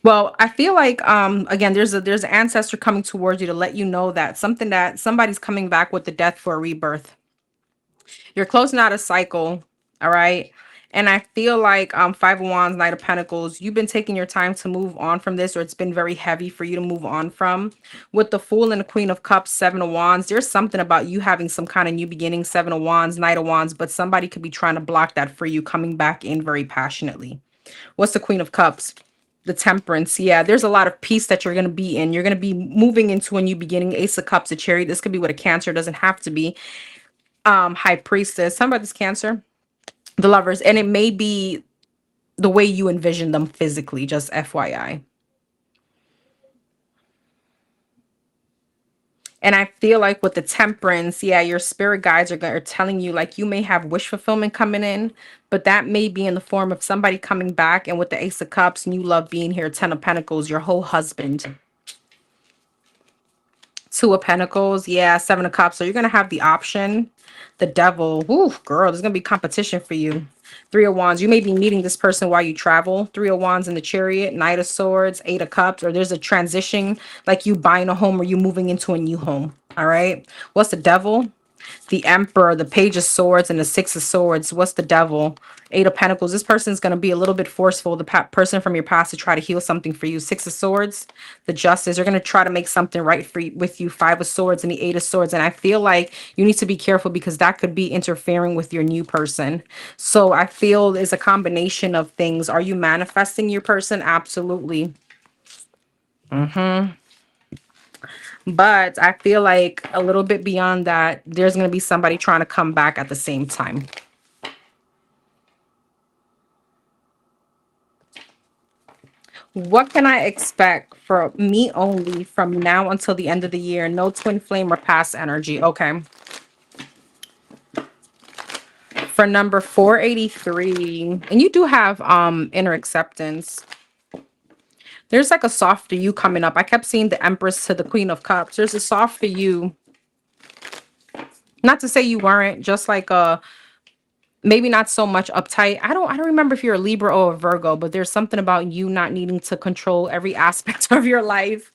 Well, I feel like again, there's an ancestor coming towards you to let you know that somebody's coming back with the death for a rebirth. You're closing out a cycle, all right? And I feel like Five of Wands, Knight of Pentacles, you've been taking your time to move on from this, or it's been very heavy for you to move on from. With the Fool and the Queen of Cups, Seven of Wands, there's something about you having some kind of new beginning, Seven of Wands, Knight of Wands, but somebody could be trying to block that for you, coming back in very passionately. What's the Queen of Cups? The Temperance. Yeah, there's a lot of peace that you're going to be in. You're going to be moving into a new beginning. Ace of Cups, a Chariot. This could be with a Cancer, doesn't have to be. High Priestess. Somebody's Cancer. The Lovers. And it may be the way you envision them physically, just FYI. And I feel like with the Temperance, yeah, your spirit guides are telling you like you may have wish fulfillment coming in, but that may be in the form of somebody coming back. And with the Ace of Cups, and you love being here, Ten of Pentacles, your whole husband. Two of Pentacles, yeah, Seven of Cups. So you're gonna have the option. The Devil, ooh, girl, there's gonna be competition for you. Three of Wands, you may be meeting this person while you travel. Three of Wands in the Chariot, Knight of Swords, Eight of Cups, or there's a transition, like you buying a home or you moving into a new home. All right. What's the Devil? The Emperor, the Page of Swords, and the Six of Swords. What's the Devil? Eight of Pentacles. This person's going to be a little bit forceful, the person from your past, to try to heal something for you. Six of Swords, the Justice. They're going to try to make something right for you, with you. Five of Swords and the Eight of Swords. And I feel like you need to be careful because that could be interfering with your new person. So I feel it's a combination of things. Are you manifesting your person? Absolutely. But I feel like a little bit beyond that, there's going to be somebody trying to come back at the same time. What can I expect for me only from now until the end of the year? No twin flame or past energy. Okay. For number 483, and you do have inner acceptance. There's like a softer you coming up. I kept seeing the Empress to the Queen of Cups. There's a softer you. Not to say you weren't, just like maybe not so much uptight. I don't remember if you're a Libra or a Virgo, but there's something about you not needing to control every aspect of your life.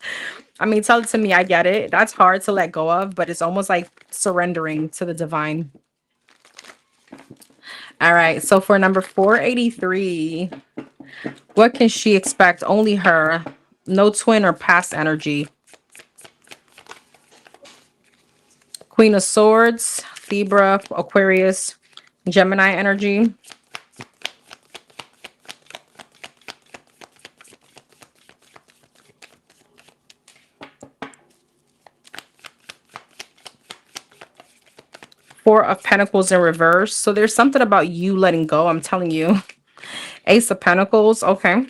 I mean, tell it to me, I get it. That's hard to let go of, but it's almost like surrendering to the divine. All right, so for number 483, what can she expect? Only her. No twin or past energy. Queen of Swords, Libra, Aquarius, Gemini energy. Four of Pentacles in reverse. So there's something about you letting go, I'm telling you. Ace of Pentacles. Okay.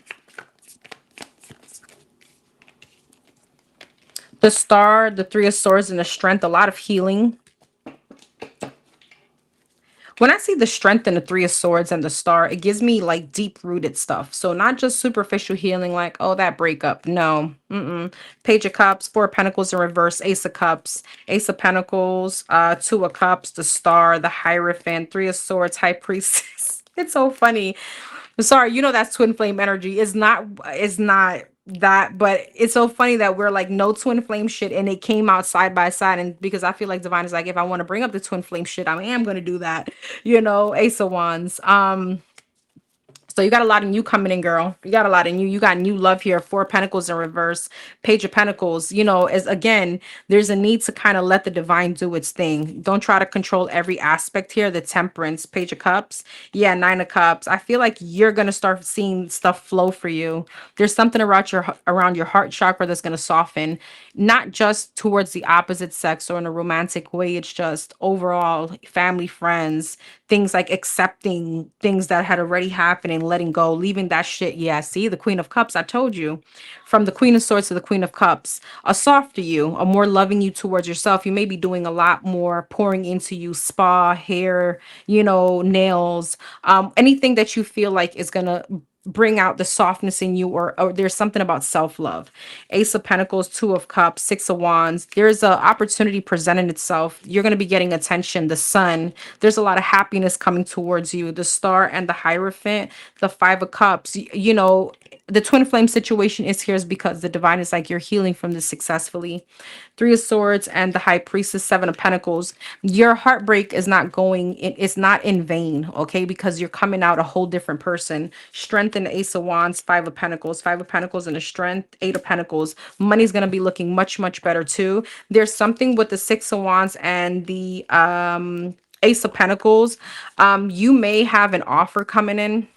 The Star, the Three of Swords, and the Strength. A lot of healing. When I see the strength in the Three of Swords and the Star, it gives me like deep rooted stuff. So not just superficial healing, like, oh, that breakup. No. Mm-mm. Page of Cups, Four of Pentacles in reverse, Ace of Cups, Ace of Pentacles, Two of Cups, the Star, the Hierophant, Three of Swords, High Priestess. It's so funny. Sorry, you know that's twin flame energy. It's not that, but it's so funny that we're like no twin flame shit and it came out side by side. And because I feel like divine is like, if I want to bring up the twin flame shit, I am gonna do that. Ace of Wands. So you got a lot of new coming in, girl. You got a lot of new. You got new love here. Four of Pentacles in reverse. Page of Pentacles. As again, there's a need to kind of let the divine do its thing. Don't try to control every aspect here. The Temperance. Page of Cups. Yeah, Nine of Cups. I feel like you're gonna start seeing stuff flow for you. There's something around your heart chakra that's gonna soften, not just towards the opposite sex or in a romantic way. It's just overall family, friends, things like accepting things that had already happened and letting go, leaving that shit. Yeah, see, the Queen of Cups, I told you. From the Queen of Swords to the Queen of Cups, a softer you, a more loving you towards yourself. You may be doing a lot more pouring into you, spa, hair, nails, anything that you feel like is gonna bring out the softness in you, or there's something about self-love. Ace of Pentacles, Two of Cups, Six of Wands. There's a opportunity presenting itself. You're going to be getting attention. The Sun. There's a lot of happiness coming towards you. The Star and the Hierophant. The Five of Cups. The twin flame situation is here is because the divine is like, you're healing from this successfully. Three of Swords and the High Priestess, Seven of Pentacles. Your heartbreak is not it's not in vain, okay? Because you're coming out a whole different person. Strength in the Ace of Wands, Five of Pentacles and the Strength, Eight of Pentacles. Money's gonna be looking much, much better too. There's something with the Six of Wands and the Ace of Pentacles. You may have an offer coming in.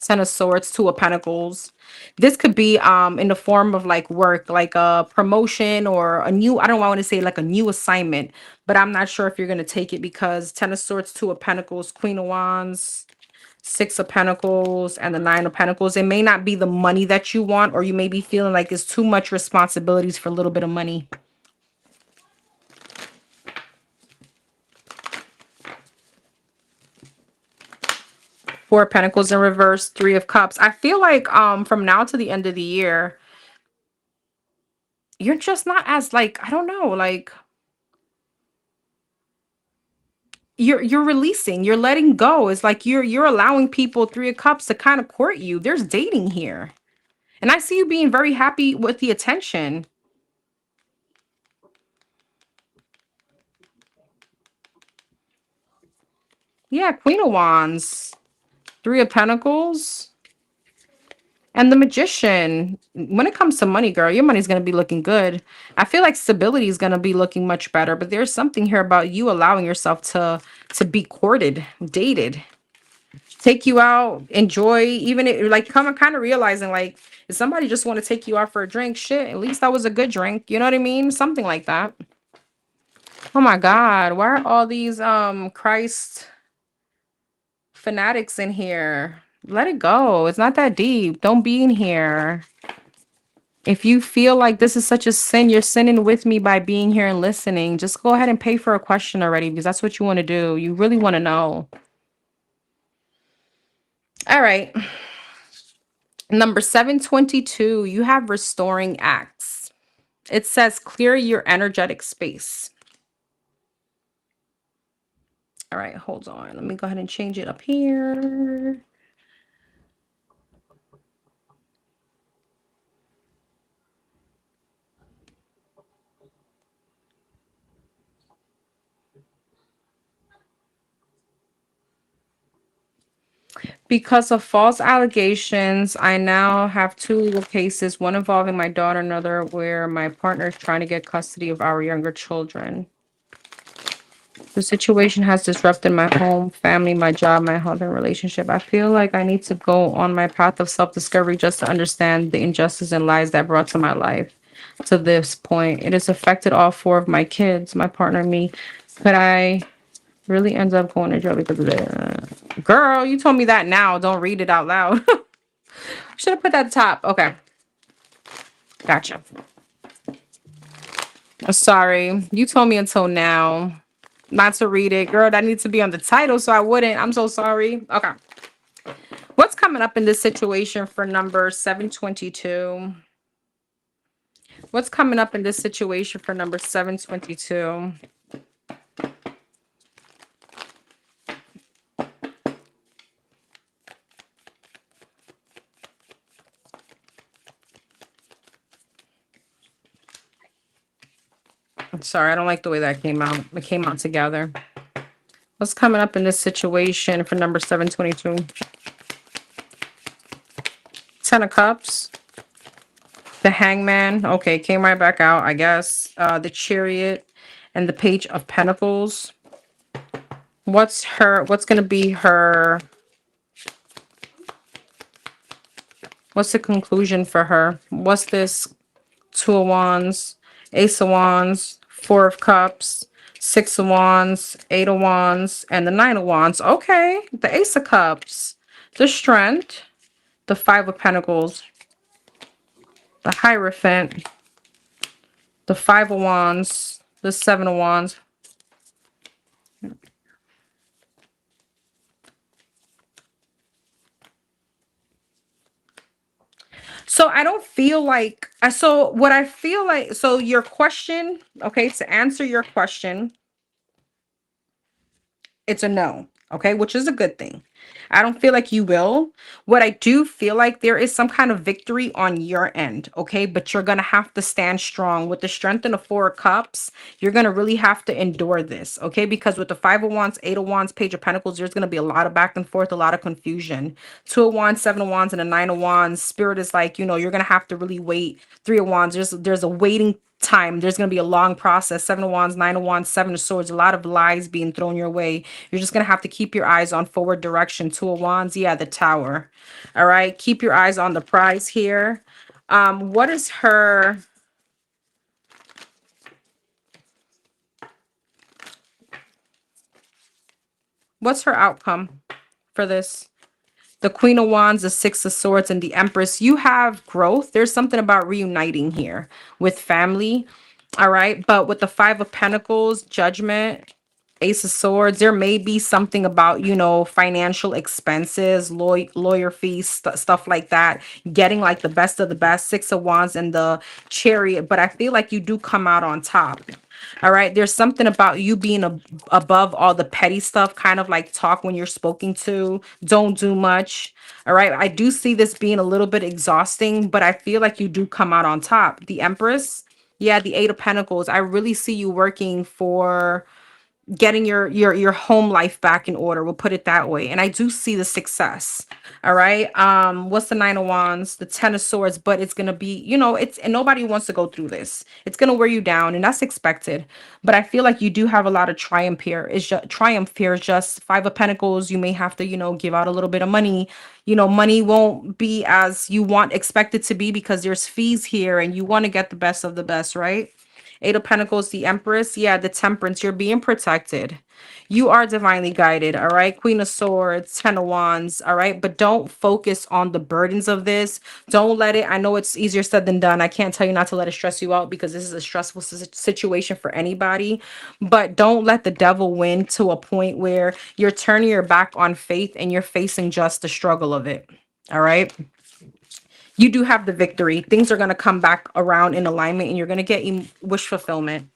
Ten of Swords, Two of Pentacles. This could be in the form of like work, like a promotion or I don't want to say like a new assignment, but I'm not sure if you're going to take it because Ten of Swords, Two of Pentacles, Queen of Wands, Six of Pentacles, and the Nine of Pentacles. It may not be the money that you want, or you may be feeling like it's too much responsibilities for a little bit of money. Four of Pentacles in reverse, Three of Cups. I feel like from now to the end of the year, you're just not as like, I don't know, like you're releasing, you're letting go. It's like you're allowing people, Three of Cups, to kind of court you. There's dating here. And I see you being very happy with the attention. Yeah, Queen of Wands, Three of Pentacles. And the Magician. When it comes to money, girl, your money's going to be looking good. I feel like stability is going to be looking much better, but there's something here about you allowing yourself to be courted, dated, take you out, enjoy, even like come kind of realizing like, if somebody just want to take you out for a drink, shit, at least that was a good drink. You know what I mean? Something like that. Oh my God, why are all these Christ fanatics in here? Let it go. It's not that deep. Don't be in here. If you feel like this is such a sin, you're sinning with me by being here and listening. Just go ahead and pay for a question already because that's what you want to do. You really want to know. All right. Number 722, you have restoring acts. It says clear your energetic space. All right, hold on. Let me go ahead and change it up here. Because of false allegations, I now have two legal cases, one involving my daughter, another where my partner is trying to get custody of our younger children. The situation has disrupted my home, family, my job, my health, and relationship. I feel like I need to go on my path of self-discovery just to understand the injustice and lies that brought to my life to this point. It has affected all four of my kids, my partner, and me. Could I really end up going to jail because of that? Girl, you told me that now. Don't read it out loud. Should have put that at the top. Okay. Gotcha. Sorry. You told me until now. not to read it. Girl, that needs to be on the title, so I wouldn't. I'm so sorry. Okay. What's coming up in this situation for number 722? What's coming up in this situation for number 722? I'm sorry, I don't like the way that came out. It came out together. What's coming up in this situation for number 722? Ten of Cups. The Hangman. Okay, came right back out, I guess. The Chariot and the Page of Pentacles. What's gonna be her, what's the conclusion for her? What's this? Two of Wands, Ace of Wands, Four of Cups, Six of Wands, Eight of Wands, and the Nine of Wands. Okay, the Ace of Cups, the Strength, the Five of Pentacles, the Hierophant, the Five of Wands, the Seven of Wands. So I don't feel like, so what I feel like, so your question, okay, to answer your question, it's a no, okay, which is a good thing. I don't feel like you will. What I do feel like, there is some kind of victory on your end, okay, but you're gonna have to stand strong with the Strength and the Four of Cups. You're gonna really have to endure this, okay, because with the Five of Wands, Eight of Wands, Page of Pentacles, there's gonna be a lot of back and forth, a lot of confusion. Two of Wands, Seven of Wands, and a Nine of Wands. Spirit is like, you're gonna have to really wait. Three of Wands, there's a waiting time. There's going to be a long process. Seven of Wands, Nine of Wands, Seven of Swords, a lot of lies being thrown your way. You're just going to have to keep your eyes on forward direction. Two of Wands, yeah, the Tower. All right, keep your eyes on the prize here. What is her, what's her outcome for this? The Queen of Wands, the Six of Swords, and the Empress. You have growth. There's something about reuniting here with family. All right. But with the Five of Pentacles, Judgment, Ace of Swords, there may be something about, financial expenses, lawyer fees, stuff like that, getting like the best of the best. Six of Wands and the Chariot. But I feel like you do come out on top. All right. There's something about you being above all the petty stuff, kind of like talk when you're spoken to. Don't do much. All right. I do see this being a little bit exhausting, but I feel like you do come out on top. The Empress. Yeah, the Eight of Pentacles. I really see you working for getting your home life back in order, we'll put it that way, and I do see the success. All right, what's the Nine of Wands? The Ten of Swords. But it's gonna be, it's, and nobody wants to go through this. It's gonna wear you down, and that's expected. But I feel like you do have a lot of triumph here. It's just triumph here is just Five of Pentacles. You may have to, give out a little bit of money. Money won't be as you want expected to be, because there's fees here and you want to get the best of the best, right? Eight of Pentacles, the Empress. Yeah, the Temperance. You're being protected. You are divinely guided. All right. Queen of Swords, Ten of Wands. All right. But don't focus on the burdens of this. Don't let it. I know it's easier said than done. I can't tell you not to let it stress you out, because this is a stressful situation for anybody. But don't let the devil win to a point where you're turning your back on faith and you're facing just the struggle of it. All right. You do have the victory. Things are going to come back around in alignment, and you're going to get wish fulfillment.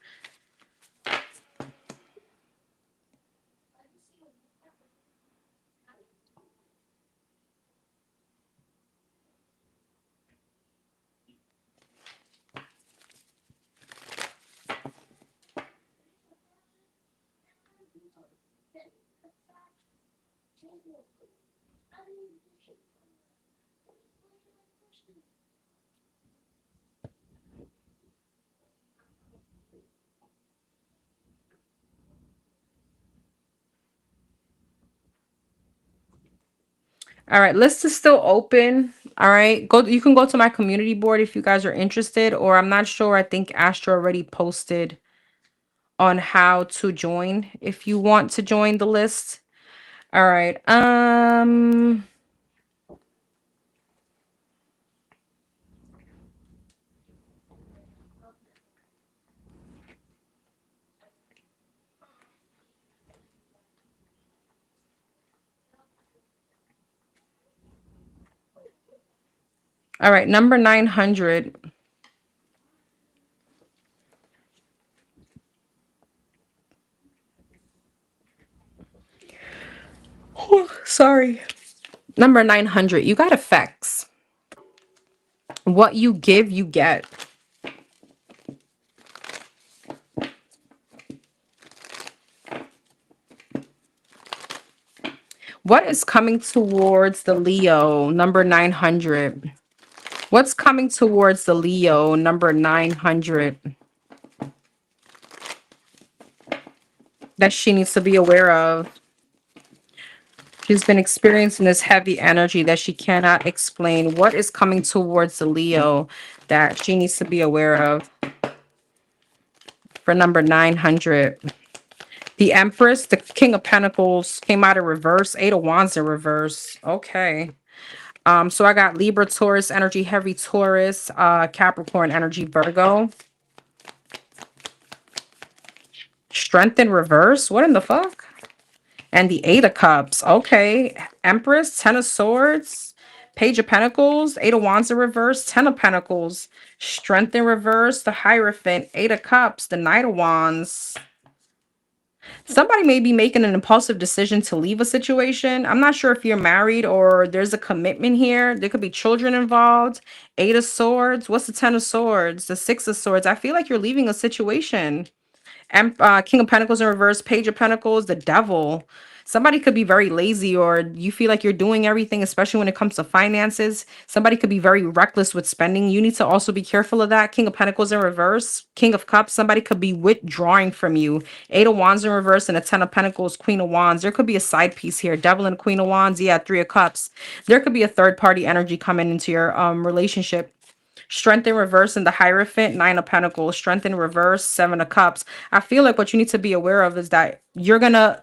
All right, list is still open. All right, you can go to my community board if you guys are interested, or I'm not sure. I think Astro already posted on how to join if you want to join the list. All right. All right, number 900. Sorry. Number 900. You got effects. What you give, you get. What is coming towards the Leo, number 900? What's coming towards the Leo, number 900, that she needs to be aware of? She's been experiencing this heavy energy that she cannot explain. What is coming towards the Leo that she needs to be aware of for number 900? The Empress, the King of Pentacles came out of reverse, Eight of Wands in reverse. Okay. So I got Libra, Taurus energy, heavy Taurus, Capricorn energy, Virgo. Strength in reverse. What in the fuck? And the Eight of Cups. Okay. Empress, Ten of Swords, Page of Pentacles, Eight of Wands in reverse, Ten of Pentacles, Strength in reverse, the Hierophant, Eight of Cups, the Knight of Wands. Somebody may be making an impulsive decision to leave a situation. I'm not sure if you're married or there's a commitment here. There could be children involved. Eight of Swords. What's the Ten of Swords? The Six of Swords. I feel like you're leaving a situation. King of Pentacles in reverse, Page of Pentacles, the Devil. Somebody could be very lazy, or you feel like you're doing everything, especially when it comes to finances. Somebody could be very reckless with spending. You need to also be careful of that. King of Pentacles in reverse, King of Cups. Somebody could be withdrawing from you. Eight of Wands in reverse and a Ten of Pentacles, Queen of Wands. There could be a side piece here. Devil and Queen of Wands. Yeah, Three of Cups. There could be a third party energy coming into your relationship. Strength in reverse in the Hierophant, Nine of Pentacles. Strength in reverse, Seven of Cups. I feel like what you need to be aware of is that you're gonna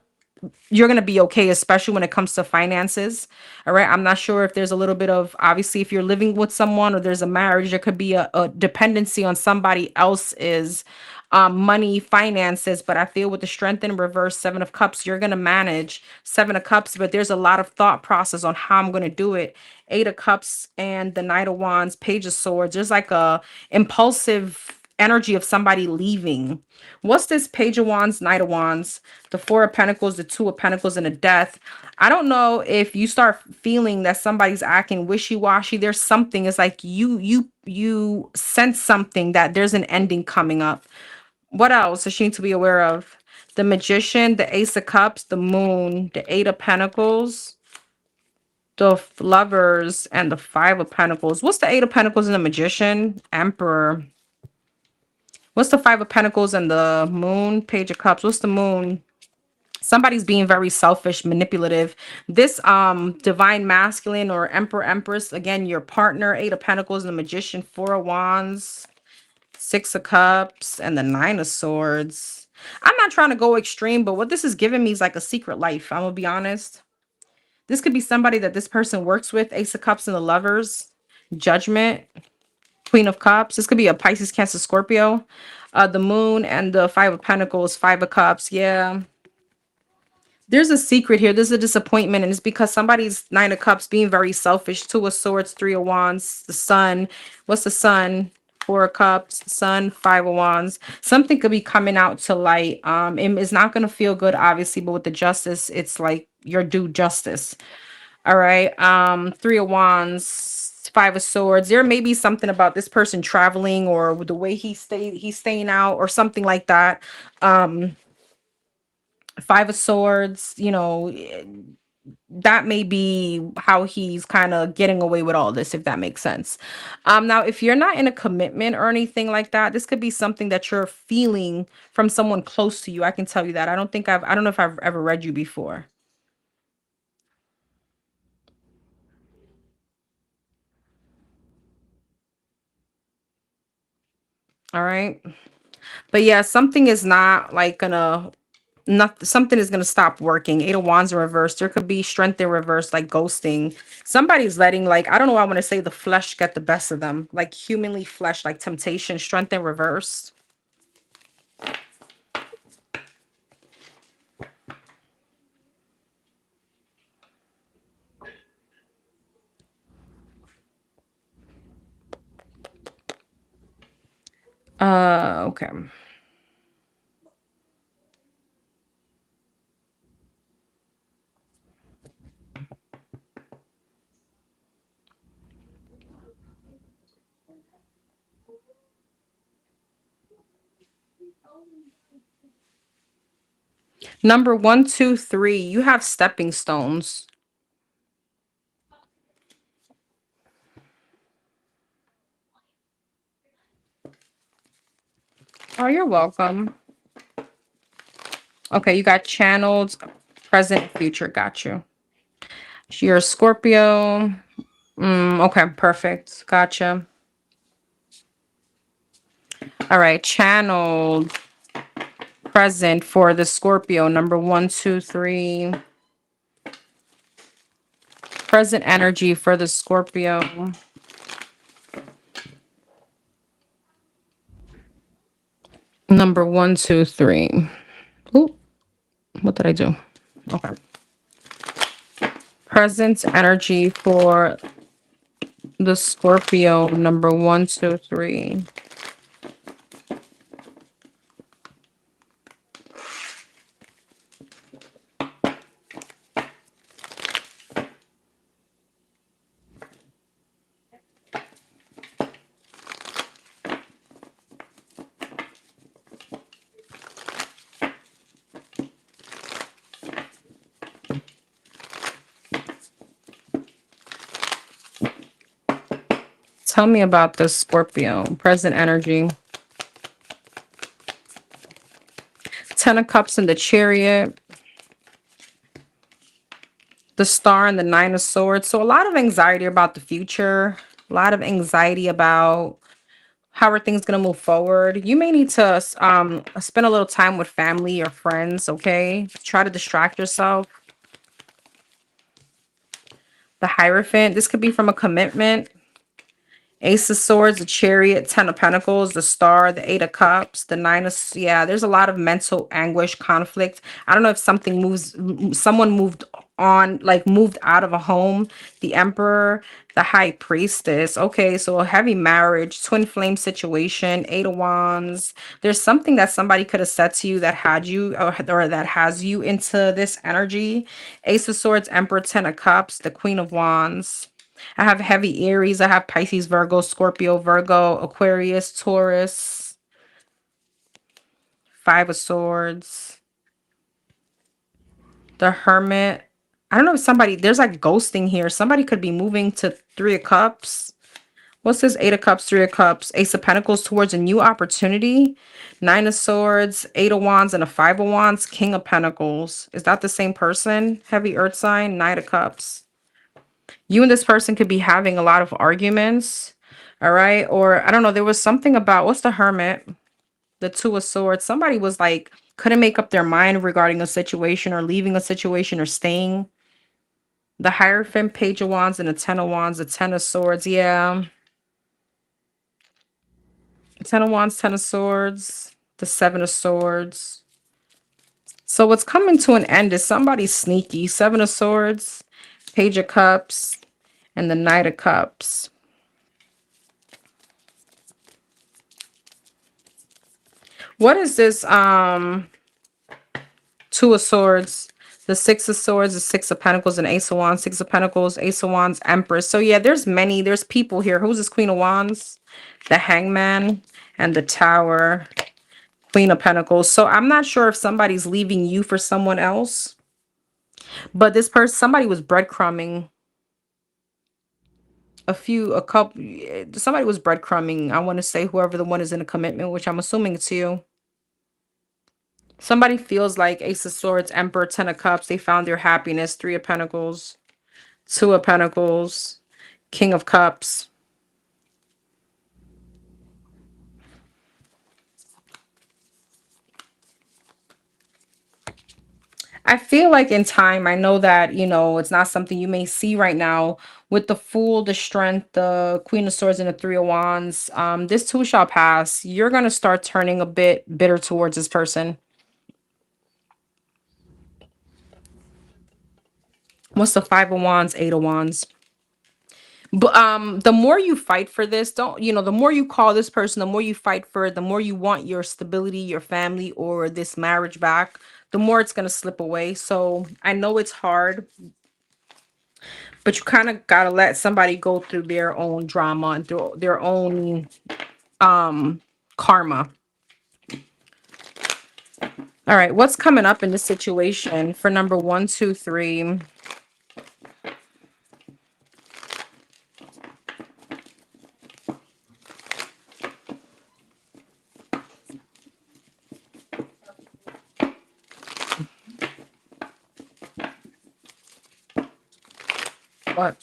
be okay, especially when it comes to finances. All right. I'm not sure if there's a little bit of, obviously, if you're living with someone or there's a marriage, there could be a dependency on somebody else's money, finances. But I feel with the Strength in reverse, Seven of Cups, you're gonna manage. Seven of Cups, but there's a lot of thought process on how I'm gonna do it. Eight of Cups and the Knight of Wands, Page of Swords. There's like a impulsive energy of somebody leaving. What's this Page of Wands, Knight of Wands, the Four of Pentacles, the Two of Pentacles, and a Death? I don't know if you start feeling that somebody's acting wishy-washy. There's something. It's like you sense something that there's an ending coming up. What else does she need to be aware of? The Magician, the Ace of Cups, the Moon, the Eight of Pentacles, the Lovers, and the Five of Pentacles. What's the Eight of Pentacles and the Magician? Emperor. What's the Five of Pentacles and the Moon? Page of Cups. What's the Moon? Somebody's being very selfish, manipulative. This divine masculine or Emperor, Empress, again, your partner. Eight of Pentacles and the Magician, Four of Wands, Six of Cups, and the Nine of Swords. I'm not trying to go extreme, but what this is giving me is like a secret life. I'm gonna be honest. This could be somebody that this person works with. Ace of Cups and the Lovers, Judgment, Queen of Cups. This could be a Pisces, Cancer, Scorpio. The Moon and the Five of Pentacles, Five of Cups. Yeah. There's a secret here. There's a disappointment, and it's because somebody's Nine of Cups being very selfish. Two of Swords, Three of Wands, the Sun. What's the Sun? Four of Cups, Sun, Five of Wands. Something could be coming out to light. It's not gonna feel good, obviously, but with the Justice, it's like your due justice. All right. Three of Wands, Five of Swords. There may be something about this person traveling or with the way he's staying out or something like that. Um, Five of Swords, that may be how he's kind of getting away with all this, if that makes sense. Now, if you're not in a commitment or anything like that, this could be something that you're feeling from someone close to you. I can tell you that. I don't know if I've ever read you before. All right. But yeah, something is not like gonna not something is gonna stop working. Eight of Wands in reverse. There could be Strength in reverse, like ghosting. Somebody's letting, like, I don't know why I want to say the flesh get the best of them, like humanly flesh, like temptation. Strength in reverse. Okay. Number 1, 2, 3, you have stepping stones. Oh, you're welcome. Okay, you got channeled, present, future. Got you. You're a Scorpio. Okay, perfect. Gotcha. All right, channeled, present for the Scorpio. Number 1, 2, 3. Present energy for the Scorpio. Number 1, 2, 3. Ooh, what did I do? Okay. Present energy for the Scorpio. Number 1, 2, 3. Tell me about the Scorpio. Present energy. 10 of Cups in the Chariot. The Star and the 9 of Swords. So a lot of anxiety about the future. A lot of anxiety about how are things going to move forward. You may need to spend a little time with family or friends, okay? Try to distract yourself. The Hierophant. This could be from a commitment. Ace of Swords, the Chariot, 10 of Pentacles, the Star, the 8 of Cups, the yeah, there's a lot of mental anguish, conflict. I don't know if someone moved on, like moved out of a home. The Emperor, the High Priestess. Okay, so a heavy marriage, twin flame situation, 8 of Wands. There's something that somebody could have said to you that had you or that has you into this energy. Ace of Swords, Emperor, 10 of Cups, the Queen of Wands. I have heavy Aries. I have Pisces, Virgo, Scorpio, Virgo, Aquarius, Taurus, 5 of Swords, the Hermit. I don't know if there's like ghosting here. Somebody could be moving to 3 of Cups. What's this? 8 of Cups, 3 of Cups, Ace of Pentacles towards a new opportunity. 9 of Swords, 8 of Wands, and a 5 of Wands, King of Pentacles. Is that the same person? Heavy Earth sign, 9 of Cups. You and this person could be having a lot of arguments. All right. Or I don't know. There was something about what's the Hermit? The 2 of Swords. Somebody was like, couldn't make up their mind regarding a situation or leaving a situation or staying. The Hierophant, Page of Wands, and the 10 of Wands, the 10 of Swords. Yeah. 10 of Wands, 10 of Swords, the 7 of Swords. So what's coming to an end is somebody sneaky. 7 of Swords, Page of Cups, and the Knight of Cups. What is this? 2 of Swords, the 6 of Swords, the 6 of Pentacles, and Ace of Wands, 6 of Pentacles, Ace of Wands, Empress. So yeah, there's people here. Who's this Queen of Wands? The Hangman and the Tower, Queen of Pentacles. So I'm not sure if somebody's leaving you for someone else, but somebody was breadcrumbing somebody was breadcrumbing. I want to say whoever the one is in a commitment, which I'm assuming it's you. Somebody feels like Ace of Swords, Emperor, 10 of Cups. They found their happiness. 3 of Pentacles, 2 of Pentacles, King of Cups. I feel like in time, I know that, it's not something you may see right now with the Fool, the Strength, the Queen of Swords, and the 3 of Wands. This too shall pass. You're going to start turning a bit bitter towards this person. What's the 5 of Wands, 8 of Wands? But the more you fight for this, don't you know, the more you call this person, the more you fight for it, the more you want your stability, your family, or this marriage back, the more it's gonna slip away. So I know it's hard, but you kind of gotta let somebody go through their own drama and through their own karma. All right, what's coming up in this situation for number 1, 2, 3? What?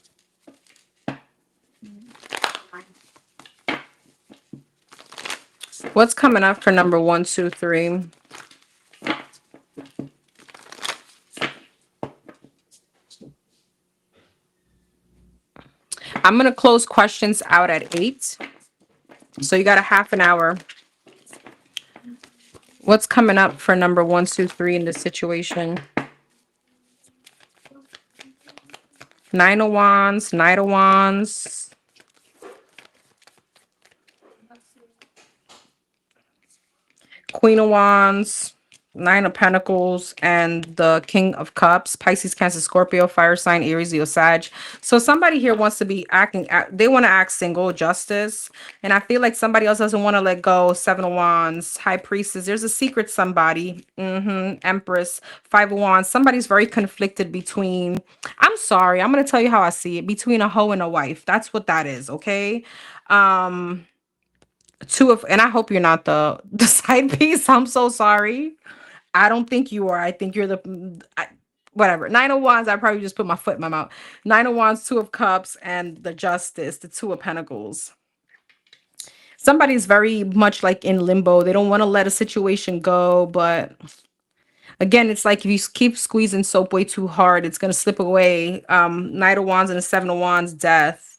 What's coming up for number 1, 2, 3? I'm gonna close questions out at 8. So you got a half an hour. What's coming up for number 1, 2, 3 in this situation? Nine of Wands, Knight of Wands. Queen of Wands, Nine of Pentacles, and the King of Cups. Pisces, Cancer, Scorpio, Fire sign, Aries, Leo, Sag. So somebody here wants to be they want to act single, justice. And I feel like somebody else doesn't want to let go. 7 of Wands, High Priestess. There's a secret somebody. Empress, 5 of Wands. Somebody's very conflicted between, I'm sorry, I'm going to tell you how I see it, between a hoe and a wife. That's what that is, okay? And I hope you're not the side piece. I'm so sorry. I don't think you are. I think you're whatever. 9 of Wands. I probably just put my foot in my mouth. 9 of Wands, 2 of Cups, and the Justice, the 2 of Pentacles. Somebody's very much like in limbo. They don't want to let a situation go, but again, it's like if you keep squeezing soap way too hard, it's gonna slip away. Knight of Wands and the 7 of Wands, Death.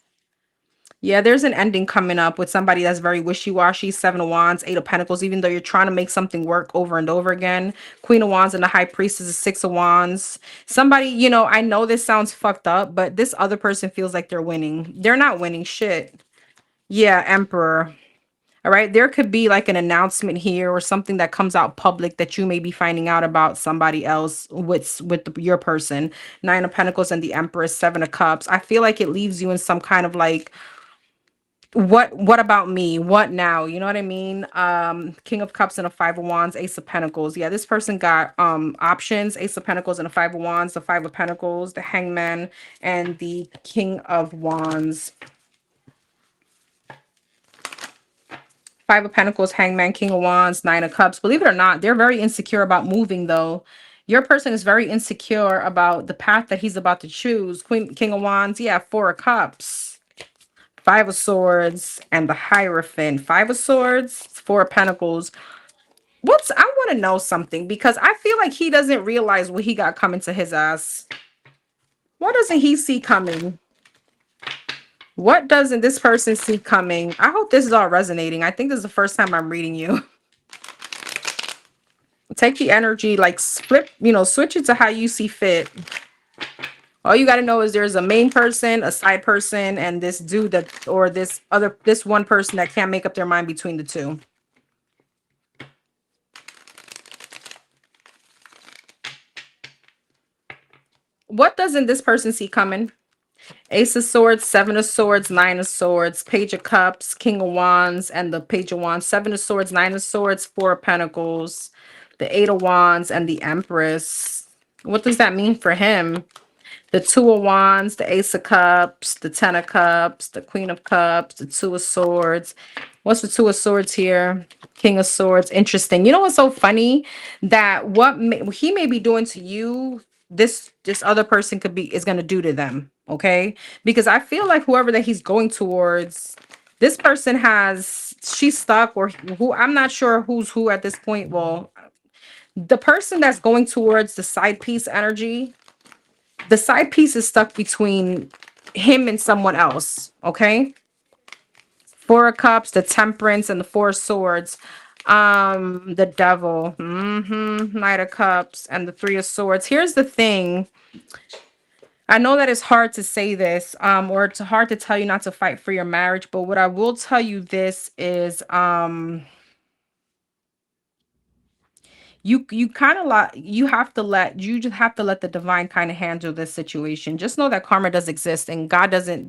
Yeah, there's an ending coming up with somebody that's very wishy-washy. 7 of Wands, 8 of Pentacles, even though you're trying to make something work over and over again. Queen of Wands and the High Priestess is 6 of Wands. Somebody, I know this sounds fucked up, but this other person feels like they're winning. They're not winning shit. Yeah, Emperor. All right, there could be like an announcement here or something that comes out public that you may be finding out about somebody else your person. 9 of Pentacles and the Empress, 7 of Cups. I feel like it leaves you in some kind of like, what about me, what now, you know what I mean? King of Cups and a 5 of Wands, Ace of Pentacles. Yeah, this person got options. Ace of Pentacles and a 5 of Wands, the 5 of Pentacles, the Hangman, and the King of Wands. 5 of Pentacles, Hangman, King of Wands, 9 of Cups. Believe it or not, they're very insecure about moving though. Your person is very insecure about the path that he's about to choose. King of Wands, yeah, 4 of Cups. 5 of Swords and the Hierophant. 5 of Swords, 4 of Pentacles. I want to know something because I feel like he doesn't realize what he got coming to his ass. What doesn't he see coming? What doesn't this person see coming? I hope this is all resonating. I think this is the first time I'm reading you. Take the energy, like flip, switch it to how you see fit. All you got to know is there's a main person, a side person, and this dude this one person that can't make up their mind between the two. What doesn't this person see coming? Ace of Swords, 7 of Swords, 9 of Swords, Page of Cups, King of Wands, and the Page of Wands. 7 of Swords, 9 of Swords, 4 of Pentacles, the 8 of Wands, and the Empress. What does that mean for him? The 2 of Wands, the Ace of Cups, the 10 of Cups, the Queen of Cups, the 2 of Swords. What's the 2 of Swords here? King of Swords. Interesting. You know what's so funny? That he may be doing to you, this other person is going to do to them. Okay? Because I feel like whoever that he's going towards, this person she's stuck, or who, I'm not sure who's who at this point. Well, the person that's going towards the side piece energy, the side piece is stuck between him and someone else. Okay. 4 of Cups, the Temperance, and the 4 of Swords. The Devil. Knight of Cups and the 3 of Swords. Here's the thing. I know that it's hard to say this, or it's hard to tell you not to fight for your marriage, but what I will tell you this is, you kind of you just have to let the divine kind of handle this situation. Just know that karma does exist, and God doesn't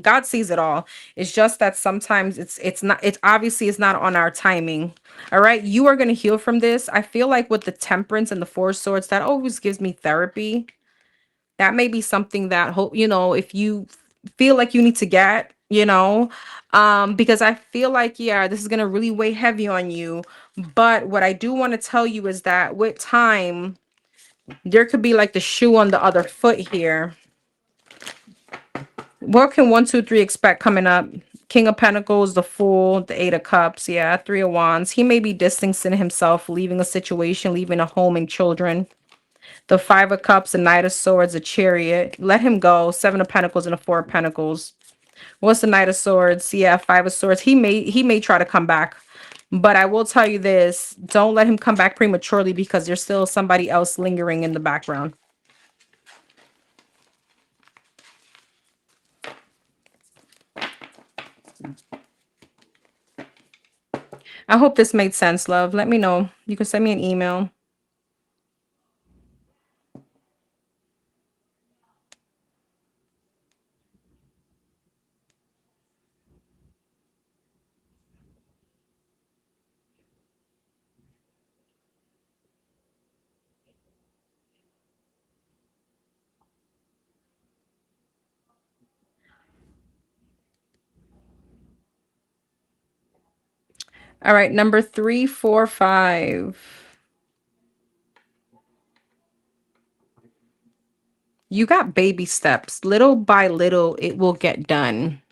God sees it all. It's just that sometimes it's not, it's obviously it's not on our timing. All right, you are going to heal from this. I feel like with the temperance and the four swords, that always gives me therapy. That may be something that if you feel like you need to get, because I feel like, yeah, this is going to really weigh heavy on you. But what I do want to tell you is that with time, there could be like the shoe on the other foot here. What can 1, 2, 3 expect coming up? King of Pentacles, the Fool, the Eight of Cups, yeah, Three of Wands. He may be distancing himself, leaving a situation, leaving a home and children. The Five of Cups, the Knight of Swords, a Chariot. Let him go. Seven of Pentacles and a Four of Pentacles. What's the Knight of Swords? Yeah, Five of Swords. He may try to come back. But I will tell you this. Don't let him come back prematurely, because there's still somebody else lingering in the background. I hope this made sense, love. Let me know. You can send me an email. All right, number 3, 4, 5. You got baby steps. Little by little, it will get done.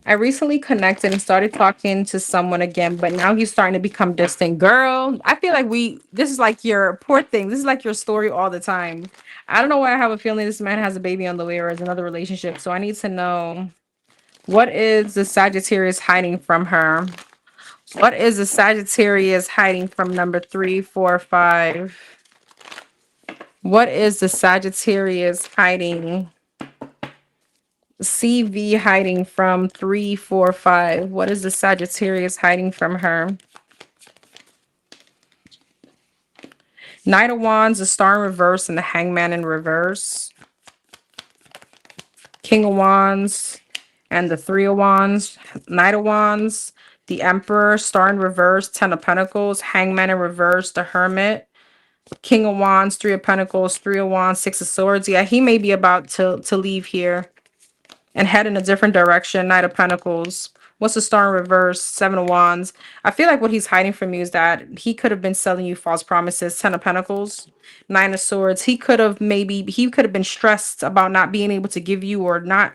I recently connected and started talking to someone again, but now he's starting to become distant. Girl, I feel like this is like your poor thing. This is like your story all the time. I don't know why I have a feeling this man has a baby on the way or is another relationship. So I need to know, what is the Sagittarius hiding from her? What is the Sagittarius hiding from number 3, 4, 5? What is the Sagittarius hiding? CV hiding from 3, 4, 5. What is the Sagittarius hiding from her? Knight of Wands, the Star in reverse, and the Hangman in reverse. King of Wands and the Three of Wands. Knight of Wands, the Emperor, Star in reverse, Ten of Pentacles, Hangman in reverse, the Hermit. King of Wands, Three of Pentacles, Three of Wands, Six of Swords. Yeah, he may be about to leave here and head in a different direction. Knight of Pentacles. What's the Star in reverse? Seven of Wands. I feel like what he's hiding from you is that he could have been selling you false promises. Ten of Pentacles. Nine of Swords. He could have been stressed about not being able to give you, or not.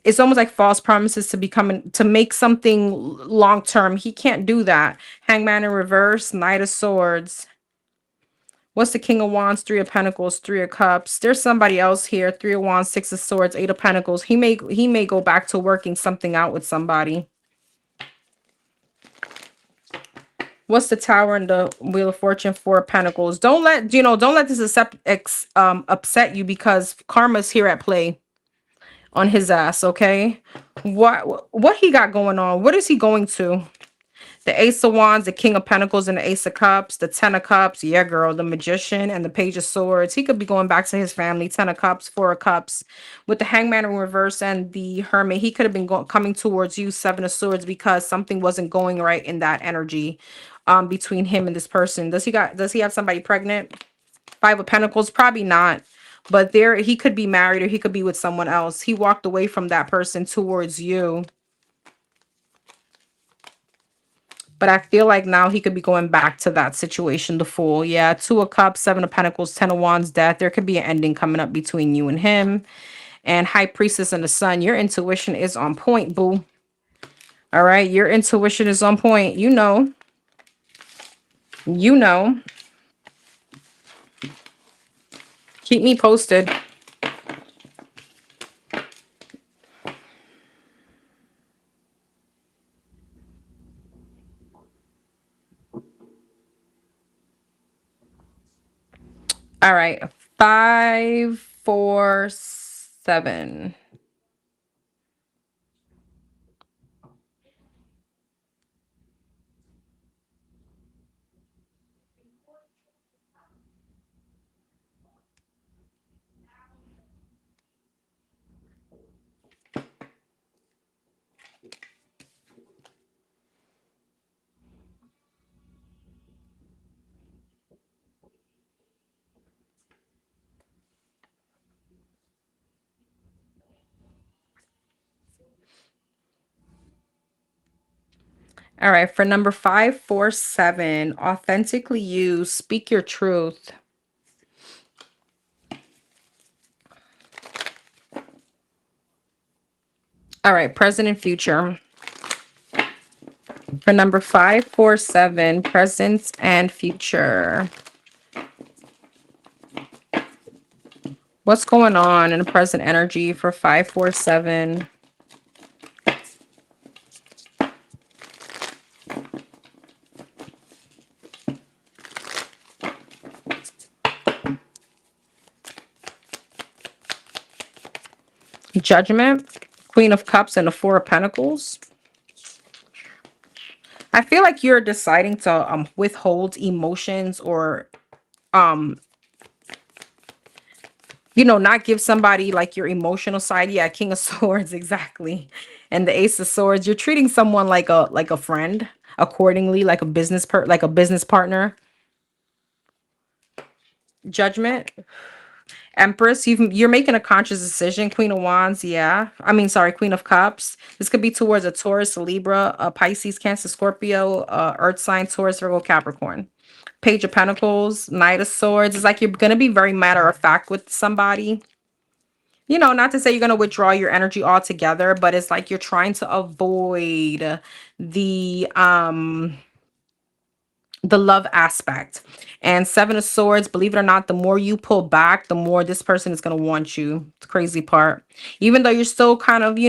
It's almost like false promises to make something long term. He can't do that. Hangman in reverse. Knight of Swords. What's the King of Wands? Three of Pentacles, Three of Cups. There's somebody else here. Three of Wands, Six of Swords, Eight of Pentacles. He may go back to working something out with somebody. What's the Tower and the Wheel of Fortune? Four of Pentacles. Don't let this upset you, because karma's here at play on his ass. Okay, what he got going on? What is he going to? The Ace of Wands, the King of Pentacles, and the Ace of Cups, the Ten of Cups, yeah, girl, the Magician, and the Page of Swords. He could be going back to his family. Ten of Cups, Four of Cups, with the Hangman in reverse and the Hermit. He could have been coming towards you. Seven of Swords, because something wasn't going right in that energy, between him and this person. Does he have somebody pregnant? Five of Pentacles, probably not. But he could be married, or he could be with someone else. He walked away from that person towards you. But I feel like now he could be going back to that situation, the Fool. Yeah, Two of Cups, Seven of Pentacles, Ten of Wands, Death. There could be an ending coming up between you and him. And High Priestess and the Sun. Your intuition is on point, boo. All right, your intuition is on point. You know. You know. Keep me posted. All right. 5, 4, 7. All right. For number 5, 4, 7, authentically you, speak your truth. All right. Present and future. For number 5, 4, 7, present and future. What's going on in the present energy for 5, 4, 7? Judgment, Queen of Cups, and the Four of Pentacles. I feel like you're deciding to withhold emotions or um not give somebody like your emotional side. Yeah, King of Swords, exactly. And the Ace of Swords, you're treating someone like a friend accordingly, like a like a business partner. Judgment, Empress, you're making a conscious decision. Queen of Wands, yeah. I mean, sorry, Queen of Cups. This could be towards a Taurus, a Libra, a Pisces, Cancer, Scorpio, Earth sign, Taurus, Virgo, Capricorn. Page of Pentacles, Knight of Swords. It's like you're going to be very matter of fact with somebody. Not to say you're going to withdraw your energy altogether, but it's like you're trying to avoid the love aspect. And Seven of Swords, believe it or not, the more you pull back, the more this person is going to want you. It's the crazy part. Even though you're still kind of,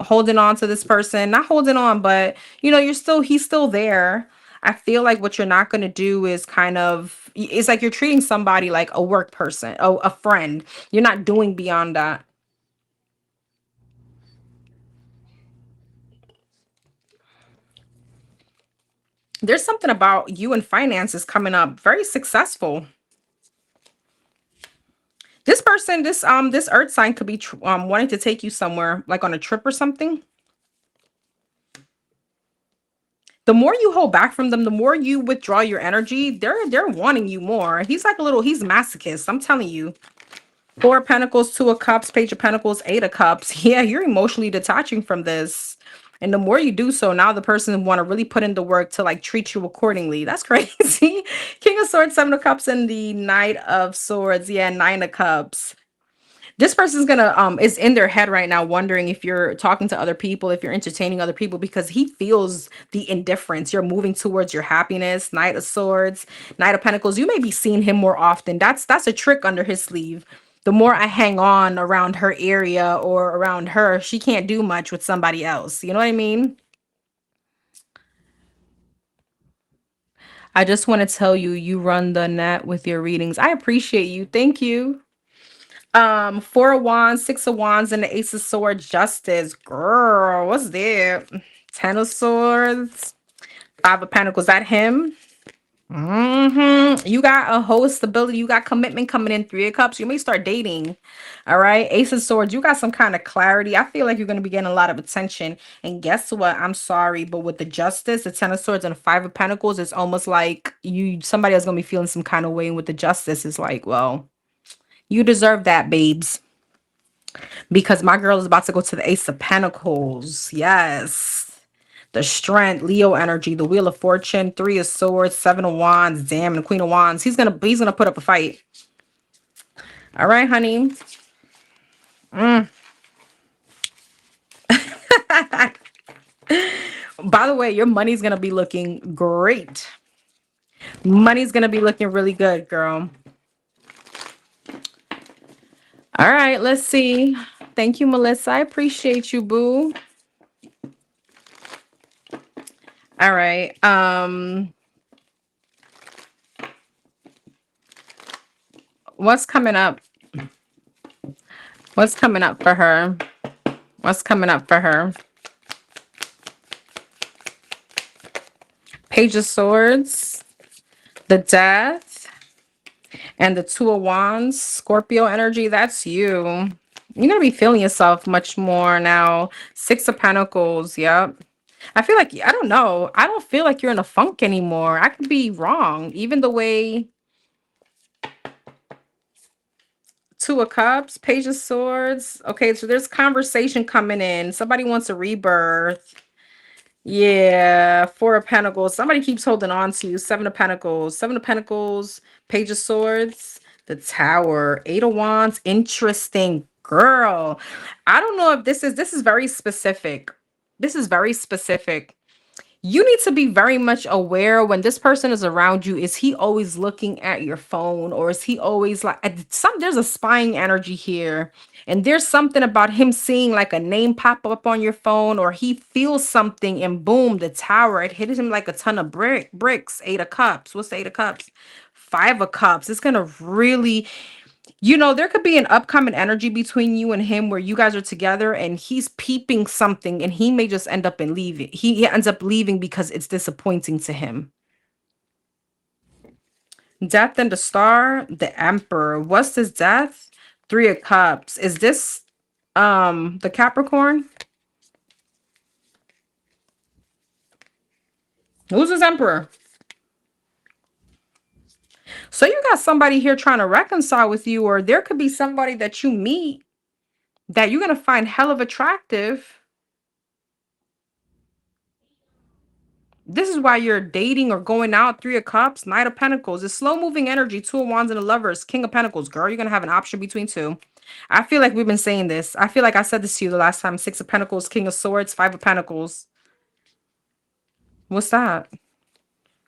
holding on to this person, not holding on, but, he's still there. I feel like what you're not going to do is kind of, it's like you're treating somebody like a work person, a friend. You're not doing beyond that. There's something about you and finances coming up very successful. This person, this earth sign could be wanting to take you somewhere, like on a trip or something. The more you hold back from them, the more you withdraw your energy, they're wanting you more. He's masochist, I'm telling you. Four of Pentacles, Two of Cups, Page of Pentacles, Eight of Cups. Yeah, you're emotionally detaching from this. And the more you do so, now the person want to really put in the work to like treat you accordingly. That's crazy. King of Swords, Seven of Cups, and the Knight of Swords. Yeah, Nine of Cups. This person's gonna is in their head right now wondering if you're talking to other people, if you're entertaining other people, because he feels the indifference. You're moving towards your happiness. Knight of Swords, Knight of Pentacles. You may be seeing him more often. That's a trick under his sleeve. The more I hang on around her area or around her, she can't do much with somebody else. You know what I mean? I just want to tell you, you run the net with your readings. I appreciate you. Thank you. Four of Wands, Six of Wands, and the Ace of Swords. Justice, girl, what's that? Ten of Swords, Five of Pentacles. That him? You got a whole stability. You got commitment coming in. Three of Cups. You may start dating. All right. Ace of Swords. You got some kind of clarity. I feel like you're going to be getting a lot of attention. And guess what? I'm sorry, but with the Justice, the Ten of Swords, and the Five of Pentacles, it's almost like somebody else going to be feeling some kind of way. And with the Justice, it's like, well, you deserve that, babes. Because my girl is about to go to the Ace of Pentacles. Yes. The Strength, Leo energy, the Wheel of Fortune, Three of Swords, Seven of Wands, damn, and the Queen of Wands. He's gonna put up a fight. All right, honey. By the way, your money's gonna be looking great. Money's gonna be looking really good, girl. All right, let's see. Thank you, Melissa. I appreciate you, boo. All right. What's coming up? What's coming up for her? What's coming up for her? Page of Swords, the Death, and the Two of Wands. Scorpio energy, that's you. You're going to be feeling yourself much more now. Six of Pentacles, yep. I feel like, I don't know. I don't feel like you're in a funk anymore. I could be wrong. Even the way... Two of Cups, Page of Swords. Okay, so there's conversation coming in. Somebody wants a rebirth. Yeah, Four of Pentacles. Somebody keeps holding on to you. Seven of Pentacles. Seven of Pentacles, Page of Swords, the Tower, Eight of Wands. Interesting, girl. I don't know if this is very specific. This is very specific. You need to be very much aware when this person is around you. Is he always looking at your phone, or is he always like there's a spying energy here, and there's something about him seeing like a name pop up on your phone, or he feels something and boom, the Tower, it hit him like a ton of bricks. Eight of Cups. What's the Eight of Cups? Five of Cups. It's gonna really, there could be an upcoming energy between you and him where you guys are together and he's peeping something, and he may just end up and leaving. He ends up leaving because it's disappointing to him. Death and the Star, the Emperor. What's this Death? Three of Cups. Is this the Capricorn? Who's this Emperor? So you got somebody here trying to reconcile with you, or there could be somebody that you meet that you're going to find hell of attractive. This is why you're dating or going out. Three of Cups, Knight of Pentacles. It's slow moving energy. Two of Wands and the Lovers. King of Pentacles. Girl, you're going to have an option between two. I feel like we've been saying this. I feel like I said this to you the last time. Six of Pentacles, King of Swords, Five of Pentacles. What's that?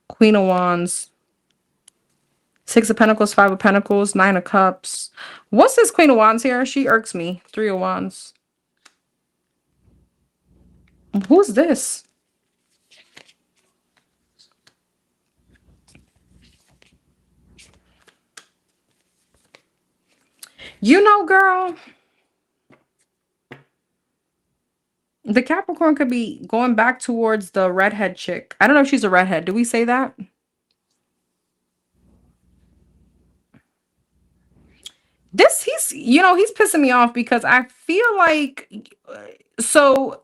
Queen of Wands. Six of Pentacles, Five of Pentacles, Nine of Cups. What's this Queen of Wands here? She irks me. Three of Wands. Who's this? Girl, the Capricorn could be going back towards the redhead chick. I don't know if she's a redhead. Do we say that? He's pissing me off because I feel like, so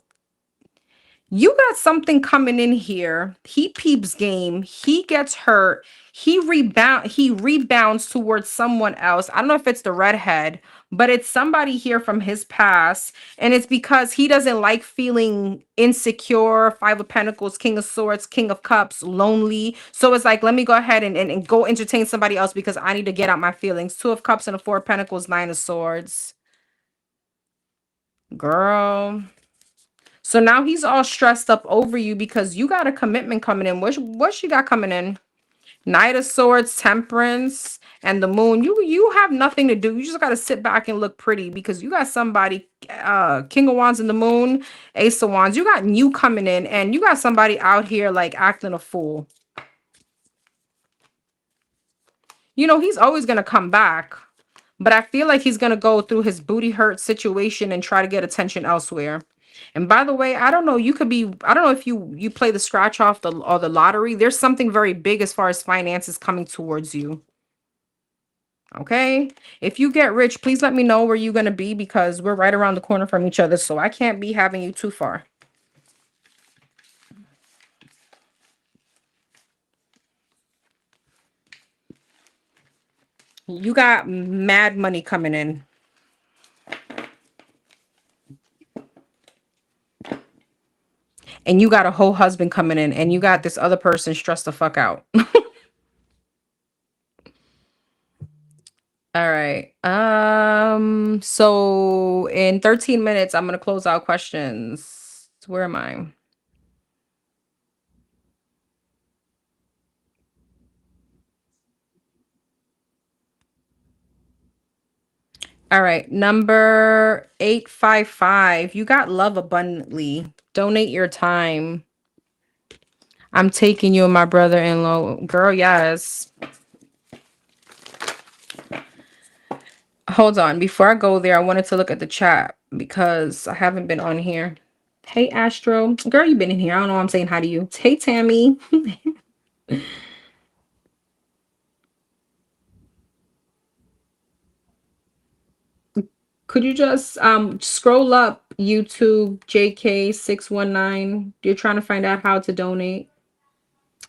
you got something coming in here. He peeps game. He gets hurt. He rebounds towards someone else. I don't know if it's the redhead, but it's somebody here from his past. And it's because he doesn't like feeling insecure. Five of Pentacles, King of Swords, King of Cups, lonely. So it's like, let me go ahead and go entertain somebody else because I need to get out my feelings. Two of Cups and a Four of Pentacles, Nine of Swords. Girl. So now he's all stressed up over you because you got a commitment coming in. What she got coming in? Knight of Swords, Temperance, and the Moon. You have nothing to do. You just got to sit back and look pretty because you got somebody, King of Wands and the Moon, Ace of Wands. You got you coming in, and you got somebody out here like acting a fool. He's always going to come back. But I feel like he's going to go through his booty hurt situation and try to get attention elsewhere. And by the way, I don't know, I don't know if you play the scratch off or the lottery. There's something very big as far as finances coming towards you. Okay? If you get rich, please let me know where you're going to be because we're right around the corner from each other. So I can't be having you too far. You got mad money coming in. And you got a whole husband coming in, and you got this other person stressed the fuck out. All right. So in 13 minutes, I'm gonna close out questions. Where am I? All right, number 855. You got love abundantly. Donate your time. I'm taking you and my brother-in-law. Girl, yes. Hold on. Before I go there, I wanted to look at the chat because I haven't been on here. Hey, Astro. Girl, you've been in here. I don't know why I'm saying hi to you. Hey, Tammy. Could you just scroll up YouTube JK619? You're trying to find out how to donate.